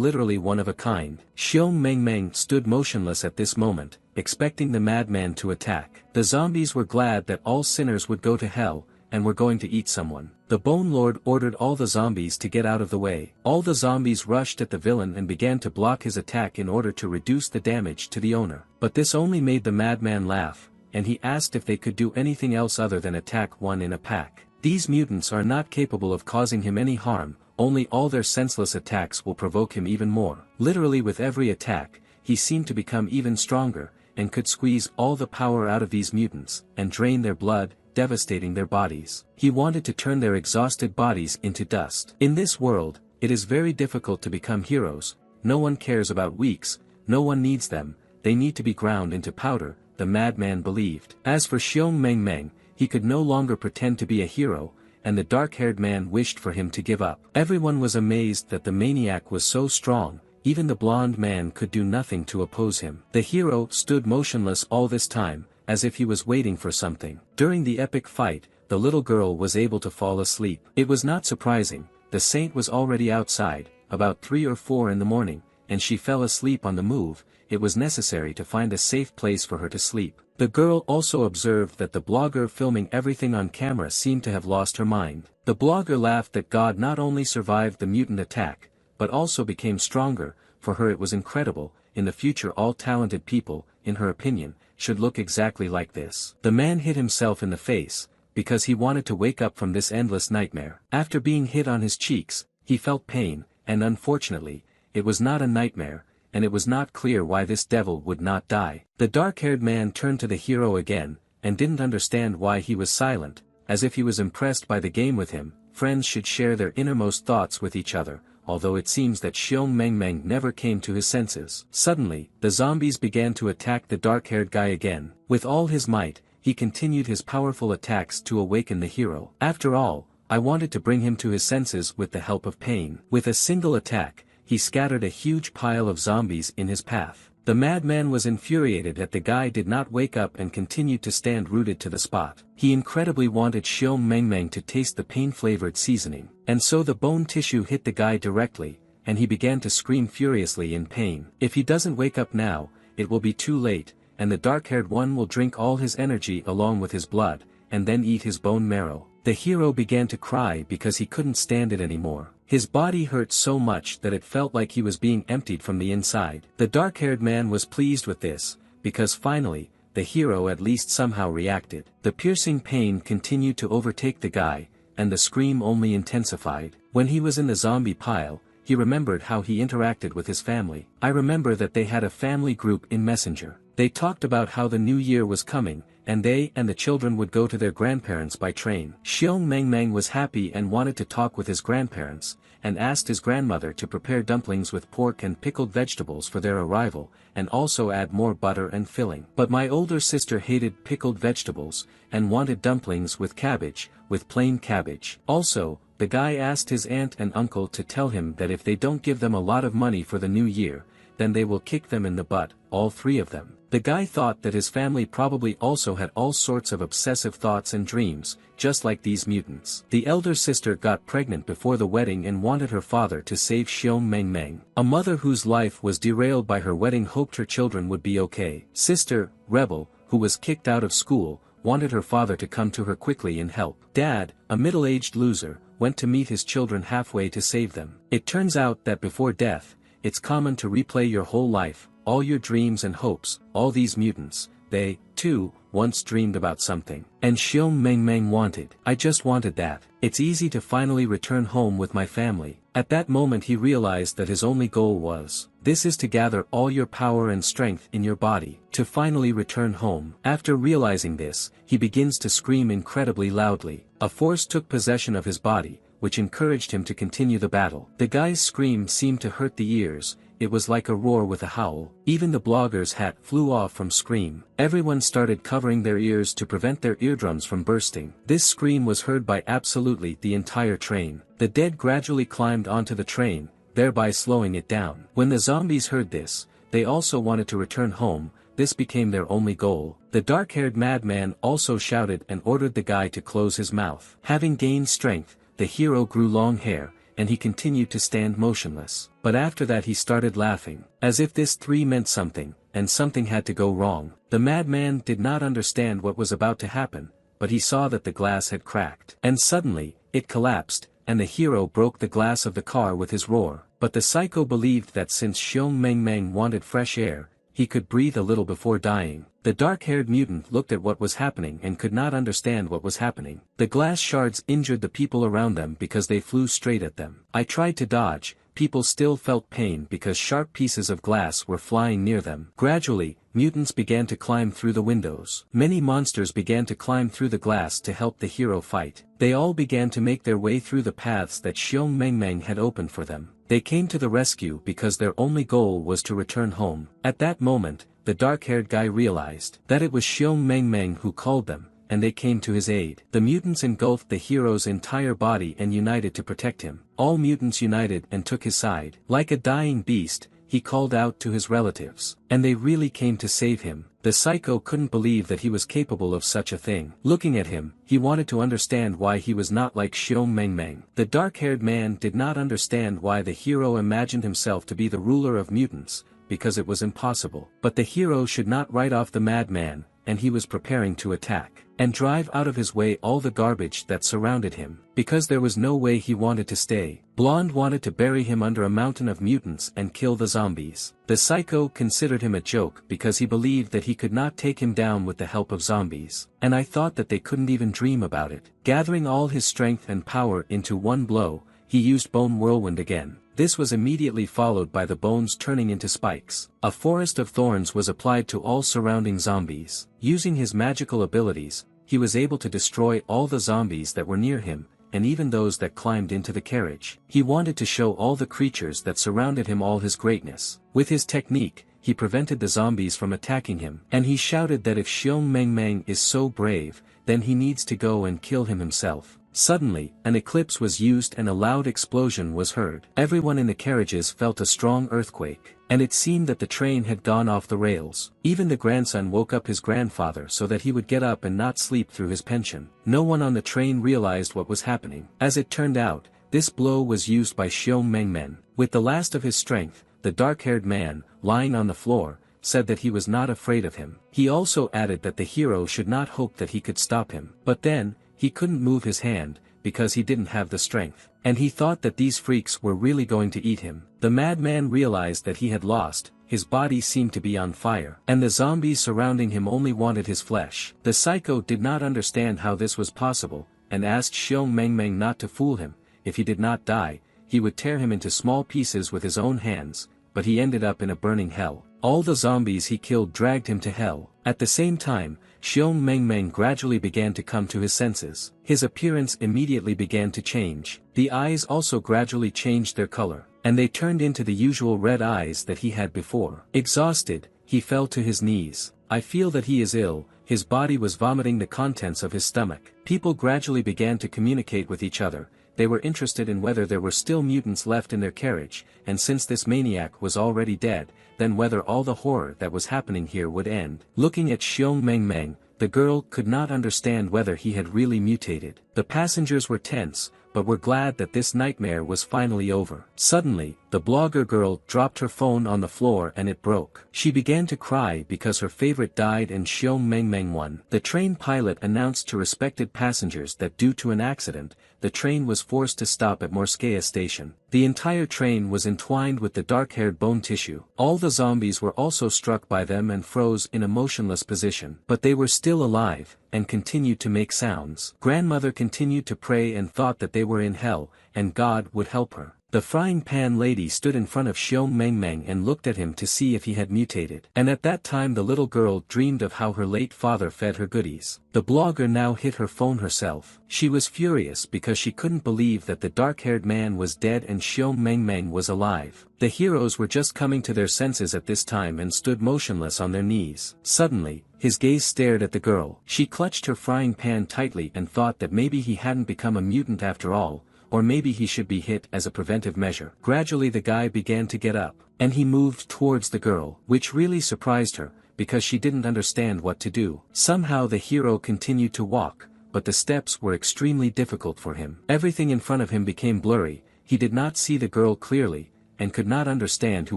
literally one of a kind. Xiong Mengmeng stood motionless at this moment, expecting the madman to attack. The zombies were glad that all sinners would go to hell, and were going to eat someone. The Bone Lord ordered all the zombies to get out of the way. All the zombies rushed at the villain and began to block his attack in order to reduce the damage to the owner. But this only made the madman laugh, and he asked if they could do anything else other than attack one in a pack. These mutants are not capable of causing him any harm, only all their senseless attacks will provoke him even more. Literally with every attack, he seemed to become even stronger, and could squeeze all the power out of these mutants, and drain their blood, devastating their bodies. He wanted to turn their exhausted bodies into dust. In this world, it is very difficult to become heroes. No one cares about weaks, no one needs them, they need to be ground into powder, the madman believed. As for Xiong Mengmeng, he could no longer pretend to be a hero, and the dark-haired man wished for him to give up. Everyone was amazed that the maniac was so strong, even the blonde man could do nothing to oppose him. The hero stood motionless all this time, as if he was waiting for something. During the epic fight, the little girl was able to fall asleep. It was not surprising, the saint was already outside, about 3 or 4 in the morning, and she fell asleep on the move. It was necessary to find a safe place for her to sleep. The girl also observed that the blogger filming everything on camera seemed to have lost her mind. The blogger laughed that God not only survived the mutant attack, but also became stronger. For her it was incredible. In the future all talented people, in her opinion, should look exactly like this. The man hit himself in the face, because he wanted to wake up from this endless nightmare. After being hit on his cheeks, he felt pain, and unfortunately, it was not a nightmare, and it was not clear why this devil would not die. The dark-haired man turned to the hero again, and didn't understand why he was silent, as if he was impressed by the game with him. Friends should share their innermost thoughts with each other, although it seems that Xiong Mengmeng never came to his senses. Suddenly, the zombies began to attack the dark-haired guy again. With all his might, he continued his powerful attacks to awaken the hero. After all, I wanted to bring him to his senses with the help of pain. With a single attack, he scattered a huge pile of zombies in his path. The madman was infuriated that the guy did not wake up and continued to stand rooted to the spot. He incredibly wanted Xiong Mengmeng to taste the pain-flavored seasoning. And so the bone tissue hit the guy directly, and he began to scream furiously in pain. If he doesn't wake up now, it will be too late, and the dark-haired one will drink all his energy along with his blood, and then eat his bone marrow. The hero began to cry because he couldn't stand it anymore. His body hurt so much that it felt like he was being emptied from the inside. The dark-haired man was pleased with this, because finally, the hero at least somehow reacted. The piercing pain continued to overtake the guy, and the scream only intensified. When he was in the zombie pile, he remembered how he interacted with his family. I remember that they had a family group in Messenger. They talked about how the new year was coming, and they and the children would go to their grandparents by train. Xiong Mengmeng was happy and wanted to talk with his grandparents, and asked his grandmother to prepare dumplings with pork and pickled vegetables for their arrival, and also add more butter and filling. But my older sister hated pickled vegetables, and wanted dumplings with cabbage, with plain cabbage. Also, the guy asked his aunt and uncle to tell him that if they don't give them a lot of money for the new year, then they will kick them in the butt, all three of them. The guy thought that his family probably also had all sorts of obsessive thoughts and dreams, just like these mutants. The elder sister got pregnant before the wedding and wanted her father to save Xiong Mengmeng. A mother whose life was derailed by her wedding hoped her children would be okay. Sister, Rebel, who was kicked out of school, wanted her father to come to her quickly and help. Dad, a middle-aged loser, went to meet his children halfway to save them. It turns out that before death, it's common to replay your whole life, all your dreams and hopes. All these mutants, they, too, once dreamed about something. And Xiong Mengmeng wanted. I just wanted that. It's easy to finally return home with my family. At that moment he realized that his only goal was, this is to gather all your power and strength in your body, to finally return home. After realizing this, he begins to scream incredibly loudly. A force took possession of his body, which encouraged him to continue the battle. The guy's scream seemed to hurt the ears. It was like a roar with a howl. Even the blogger's hat flew off from scream. Everyone started covering their ears to prevent their eardrums from bursting. This scream was heard by absolutely the entire train. The dead gradually climbed onto the train, thereby slowing it down. When the zombies heard this, they also wanted to return home. This became their only goal. The dark-haired madman also shouted and ordered the guy to close his mouth. Having gained strength, the hero grew long hair, and he continued to stand motionless. But after that he started laughing, as if this three meant something, and something had to go wrong. The madman did not understand what was about to happen, but he saw that the glass had cracked. And suddenly, it collapsed, and the hero broke the glass of the car with his roar. But the psycho believed that since Xiong Mengmeng wanted fresh air, he could breathe a little before dying. The dark-haired mutant looked at what was happening and could not understand what was happening. The glass shards injured the people around them because they flew straight at them. I tried to dodge. People still felt pain because sharp pieces of glass were flying near them. Gradually, mutants began to climb through the windows. Many monsters began to climb through the glass to help the hero fight. They all began to make their way through the paths that Xiong Mengmeng had opened for them. They came to the rescue because their only goal was to return home. At that moment, the dark-haired guy realized that it was Xiong Mengmeng who called them, and they came to his aid. The mutants engulfed the hero's entire body and united to protect him. All mutants united and took his side. Like a dying beast, he called out to his relatives, and they really came to save him. The psycho couldn't believe that he was capable of such a thing. Looking at him, he wanted to understand why he was not like Xiong Mengmeng. The dark-haired man did not understand why the hero imagined himself to be the ruler of mutants, because it was impossible. But the hero should not write off the madman, and he was preparing to attack, and drive out of his way all the garbage that surrounded him. Because there was no way he wanted to stay, Blonde wanted to bury him under a mountain of mutants and kill the zombies. The psycho considered him a joke because he believed that he could not take him down with the help of zombies. And I thought that they couldn't even dream about it. Gathering all his strength and power into one blow, he used Bone Whirlwind again. This was immediately followed by the bones turning into spikes. A forest of thorns was applied to all surrounding zombies. Using his magical abilities, he was able to destroy all the zombies that were near him, and even those that climbed into the carriage. He wanted to show all the creatures that surrounded him all his greatness. With his technique, he prevented the zombies from attacking him, and he shouted that if Xiong Mengmeng is so brave, then he needs to go and kill him himself. Suddenly, an eclipse was used and a loud explosion was heard. Everyone in the carriages felt a strong earthquake, and it seemed that the train had gone off the rails. Even the grandson woke up his grandfather so that he would get up and not sleep through his pension. No one on the train realized what was happening. As it turned out, this blow was used by Xiong Mengmeng. With the last of his strength, the dark-haired man, lying on the floor, said that he was not afraid of him. He also added that the hero should not hope that he could stop him. But then, he couldn't move his hand, because he didn't have the strength. And he thought that these freaks were really going to eat him. The madman realized that he had lost. His body seemed to be on fire, and the zombies surrounding him only wanted his flesh. The psycho did not understand how this was possible, and asked Xiong Mengmeng not to fool him. If he did not die, he would tear him into small pieces with his own hands, but he ended up in a burning hell. All the zombies he killed dragged him to hell. At the same time, Xiong Mengmeng gradually began to come to his senses. His appearance immediately began to change. The eyes also gradually changed their color, and they turned into the usual red eyes that he had before. Exhausted, he fell to his knees. I feel that he is ill. His body was vomiting the contents of his stomach. People gradually began to communicate with each other. They were interested in whether there were still mutants left in their carriage, and since this maniac was already dead, then whether all the horror that was happening here would end. Looking at Xiong Mengmeng, the girl could not understand whether he had really mutated. The passengers were tense, but were glad that this nightmare was finally over. Suddenly, the blogger girl dropped her phone on the floor and it broke. She began to cry because her favorite died and Xiong Mengmeng won. The train pilot announced to respected passengers that due to an accident, the train was forced to stop at Morskaya station. The entire train was entwined with the dark-haired bone tissue. All the zombies were also struck by them and froze in a motionless position. But they were still alive, and continued to make sounds. Grandmother continued to pray and thought that they were in hell, and God would help her. The frying pan lady stood in front of Xiong Mengmeng and looked at him to see if he had mutated. And at that time the little girl dreamed of how her late father fed her goodies. The blogger now hit her phone herself. She was furious because she couldn't believe that the dark-haired man was dead and Xiong Mengmeng was alive. The heroes were just coming to their senses at this time and stood motionless on their knees. Suddenly, his gaze stared at the girl. She clutched her frying pan tightly and thought that maybe he hadn't become a mutant after all, or maybe he should be hit as a preventive measure. Gradually the guy began to get up, and he moved towards the girl, which really surprised her, because she didn't understand what to do. Somehow the hero continued to walk, but the steps were extremely difficult for him. Everything in front of him became blurry, he did not see the girl clearly, and could not understand who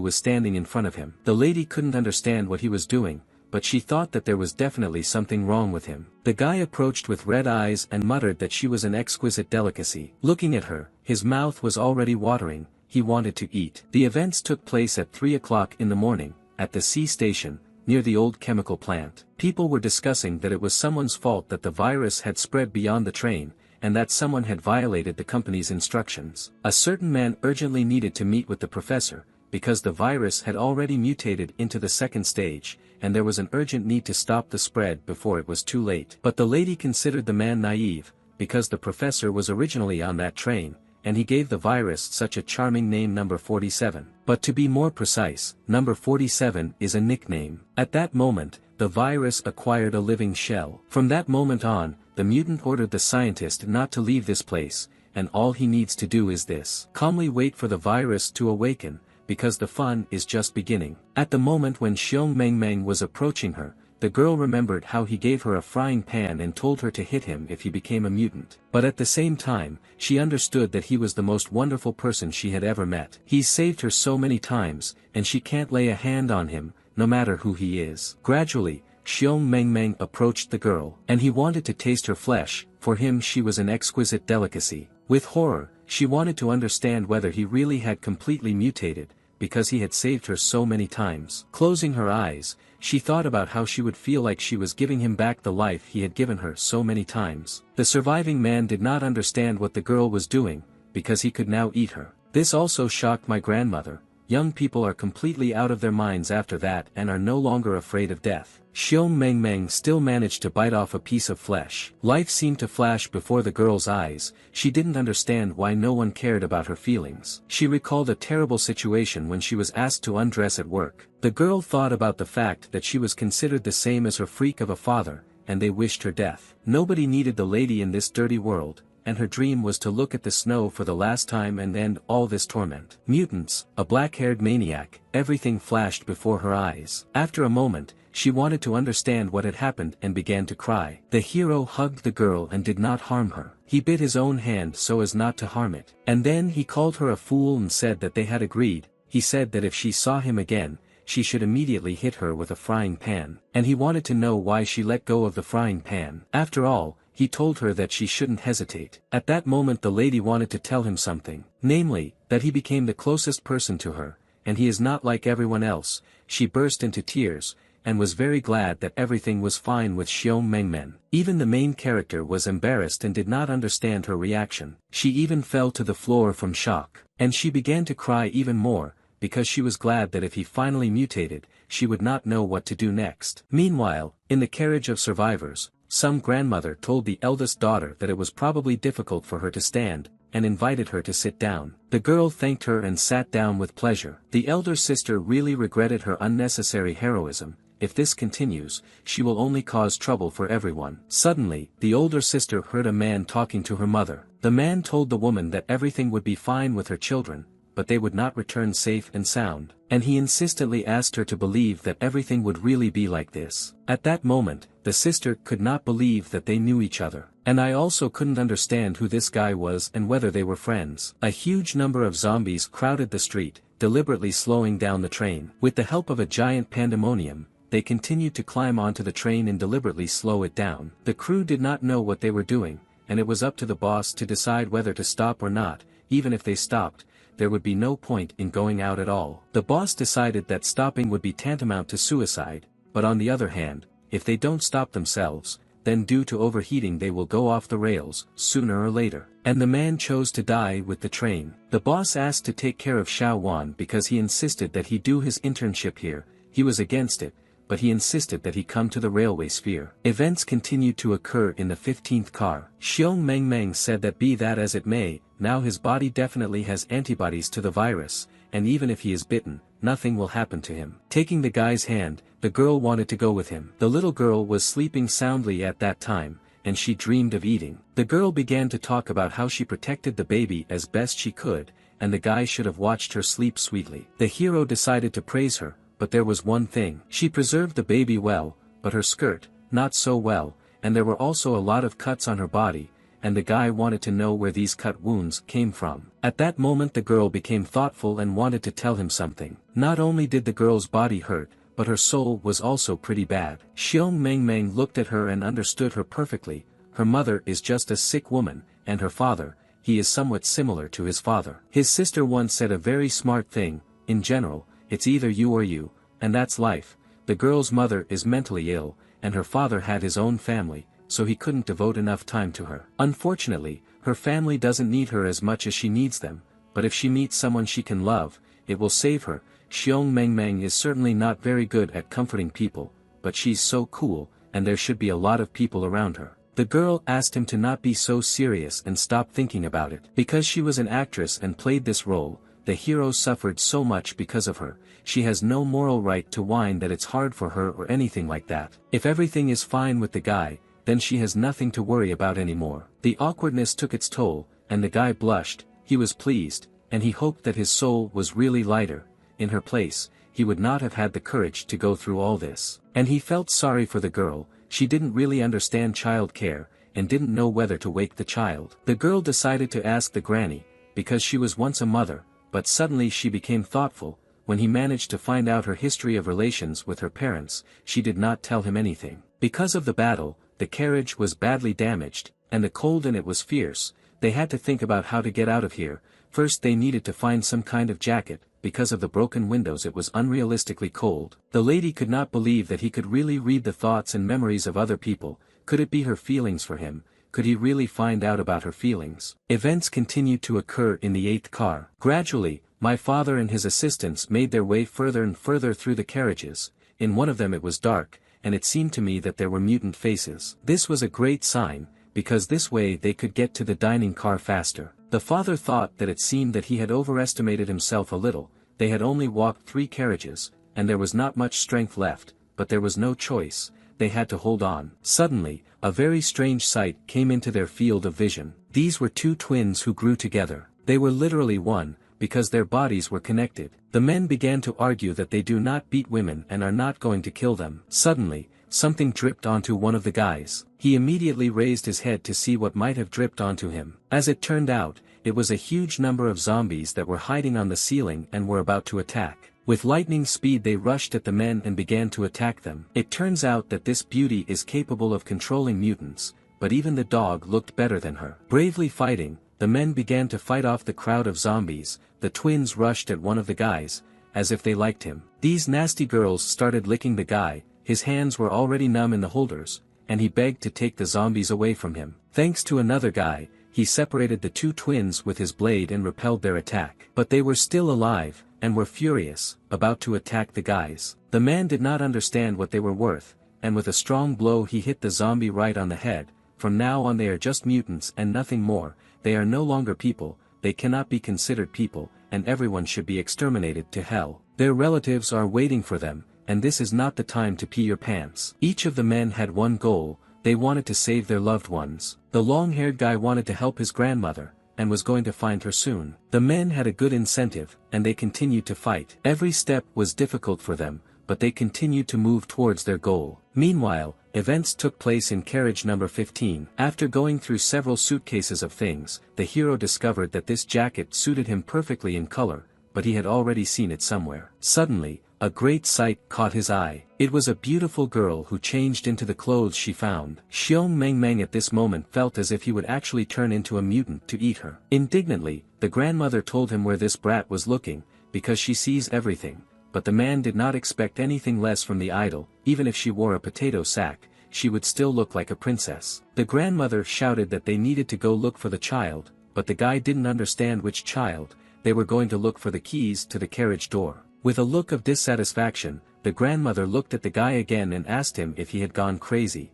was standing in front of him. The lady couldn't understand what he was doing, but she thought that there was definitely something wrong with him. The guy approached with red eyes and muttered that she was an exquisite delicacy. Looking at her, his mouth was already watering, he wanted to eat. The events took place at 3 o'clock in the morning, at the sea station, near the old chemical plant. People were discussing that it was someone's fault that the virus had spread beyond the train, and that someone had violated the company's instructions. A certain man urgently needed to meet with the professor, because the virus had already mutated into the second stage, and there was an urgent need to stop the spread before it was too late. But the lady considered the man naive, because the professor was originally on that train, and he gave the virus such a charming name number 47. But to be more precise, number 47 is a nickname. At that moment, the virus acquired a living shell. From that moment on, the mutant ordered the scientist not to leave this place, and all he needs to do is this: calmly wait for the virus to awaken, because the fun is just beginning. At the moment when Xiong Mengmeng was approaching her, the girl remembered how he gave her a frying pan and told her to hit him if he became a mutant. But at the same time, she understood that he was the most wonderful person she had ever met. He's saved her so many times, and she can't lay a hand on him, no matter who he is. Gradually, Xiong Mengmeng approached the girl, and he wanted to taste her flesh. For him she was an exquisite delicacy. With horror, she wanted to understand whether he really had completely mutated, because he had saved her so many times. Closing her eyes, she thought about how she would feel like she was giving him back the life he had given her so many times. The surviving man did not understand what the girl was doing, because he could now eat her. This also shocked my grandmother. Young people are completely out of their minds after that and are no longer afraid of death. Xiong Mengmeng still managed to bite off a piece of flesh. Life seemed to flash before the girl's eyes. She didn't understand why no one cared about her feelings. She recalled a terrible situation when she was asked to undress at work. The girl thought about the fact that she was considered the same as her freak of a father, and they wished her death. Nobody needed the lady in this dirty world, and her dream was to look at the snow for the last time and end all this torment. Mutants, a black-haired maniac, everything flashed before her eyes. After a moment, she wanted to understand what had happened and began to cry. The hero hugged the girl and did not harm her. He bit his own hand so as not to harm it. And then he called her a fool and said that they had agreed. He said that if she saw him again, she should immediately hit her with a frying pan. And he wanted to know why she let go of the frying pan. After all, he told her that she shouldn't hesitate. At that moment the lady wanted to tell him something. Namely, that he became the closest person to her, and he is not like everyone else. She burst into tears, and was very glad that everything was fine with Xiong Mengmen. Even the main character was embarrassed and did not understand her reaction. She even fell to the floor from shock. And she began to cry even more, because she was glad that if he finally mutated, she would not know what to do next. Meanwhile, in the carriage of survivors, some grandmother told the eldest daughter that it was probably difficult for her to stand, and invited her to sit down. The girl thanked her and sat down with pleasure. The elder sister really regretted her unnecessary heroism. If this continues, she will only cause trouble for everyone. Suddenly, the older sister heard a man talking to her mother. The man told the woman that everything would be fine with her children, but they would not return safe and sound, and he insistently asked her to believe that everything would really be like this. At that moment, the sister could not believe that they knew each other, and I also couldn't understand who this guy was and whether they were friends. A huge number of zombies crowded the street, deliberately slowing down the train. With the help of a giant pandemonium, they continued to climb onto the train and deliberately slow it down. The crew did not know what they were doing, and it was up to the boss to decide whether to stop or not. Even if they stopped, there would be no point in going out at all. The boss decided that stopping would be tantamount to suicide, but on the other hand, if they don't stop themselves, then due to overheating they will go off the rails, sooner or later. And the man chose to die with the train. The boss asked to take care of Xiao Wan because he insisted that he do his internship here. He was against it, but he insisted that he come to the railway sphere. Events continued to occur in the 15th car. Xiong Mengmeng said that be that as it may, now his body definitely has antibodies to the virus, and even if he is bitten, nothing will happen to him. Taking the guy's hand, the girl wanted to go with him. The little girl was sleeping soundly at that time, and she dreamed of eating. The girl began to talk about how she protected the baby as best she could, and the guy should have watched her sleep sweetly. The hero decided to praise her, but there was one thing. She preserved the baby well, but her skirt, not so well, and there were also a lot of cuts on her body, and the guy wanted to know where these cut wounds came from. At that moment the girl became thoughtful and wanted to tell him something. Not only did the girl's body hurt, but her soul was also pretty bad. Xiong Mengmeng looked at her and understood her perfectly. Her mother is just a sick woman, and her father, he is somewhat similar to his father. His sister once said a very smart thing: in general, it's either you or you, and that's life. The girl's mother is mentally ill, and her father had his own family, so he couldn't devote enough time to her. Unfortunately, her family doesn't need her as much as she needs them, but if she meets someone she can love, it will save her. Xiong Mengmeng is certainly not very good at comforting people, but she's so cool, and there should be a lot of people around her. The girl asked him to not be so serious and stop thinking about it. Because she was an actress and played this role, the hero suffered so much because of her. She has no moral right to whine that it's hard for her or anything like that. If everything is fine with the guy, then she has nothing to worry about anymore. The awkwardness took its toll, and the guy blushed. He was pleased, and he hoped that his soul was really lighter. In her place, he would not have had the courage to go through all this. And he felt sorry for the girl. She didn't really understand child care, and didn't know whether to wake the child. The girl decided to ask the granny, because she was once a mother, but suddenly she became thoughtful. When he managed to find out her history of relations with her parents, she did not tell him anything. Because of the battle, the carriage was badly damaged, and the cold in it was fierce. They had to think about how to get out of here. First they needed to find some kind of jacket. Because of the broken windows it was unrealistically cold. The lady could not believe that he could really read the thoughts and memories of other people. Could it be her feelings for him? Could he really find out about her feelings? Events continued to occur in the 8th car. Gradually, my father and his assistants made their way further and further through the carriages. In one of them it was dark, and it seemed to me that there were mutant faces. This was a great sign, because this way they could get to the dining car faster. The father thought that it seemed that he had overestimated himself a little. They had only walked 3 carriages, and there was not much strength left, but there was no choice. They had to hold on. Suddenly, a very strange sight came into their field of vision. These were 2 twins who grew together. They were literally one, because their bodies were connected. The men began to argue that they do not beat women and are not going to kill them. Suddenly, something dripped onto one of the guys. He immediately raised his head to see what might have dripped onto him. As it turned out, it was a huge number of zombies that were hiding on the ceiling and were about to attack. With lightning speed they rushed at the men and began to attack them. It turns out that this beauty is capable of controlling mutants, but even the dog looked better than her. Bravely fighting, the men began to fight off the crowd of zombies. The twins rushed at one of the guys, as if they liked him. These nasty girls started licking the guy. His hands were already numb in the holders, and he begged to take the zombies away from him. Thanks to another guy, he separated the 2 twins with his blade and repelled their attack. But they were still alive, and were furious, about to attack the guys. The man did not understand what they were worth, and with a strong blow he hit the zombie right on the head. From now on they are just mutants and nothing more, they are no longer people, they cannot be considered people, and everyone should be exterminated to hell. Their relatives are waiting for them, and this is not the time to pee your pants. Each of the men had one goal, they wanted to save their loved ones. The long-haired guy wanted to help his grandmother, and was going to find her soon. The men had a good incentive, and they continued to fight. Every step was difficult for them, but they continued to move towards their goal. Meanwhile, events took place in carriage number 15. After going through several suitcases of things, the hero discovered that this jacket suited him perfectly in color, but he had already seen it somewhere. Suddenly, a great sight caught his eye. It was a beautiful girl who changed into the clothes she found. Xiong Meng Meng at this moment felt as if he would actually turn into a mutant to eat her. Indignantly, the grandmother told him where this brat was looking, because she sees everything, but the man did not expect anything less from the idol. Even if she wore a potato sack, she would still look like a princess. The grandmother shouted that they needed to go look for the child, but the guy didn't understand which child. They were going to look for the keys to the carriage door. With a look of dissatisfaction, the grandmother looked at the guy again and asked him if he had gone crazy.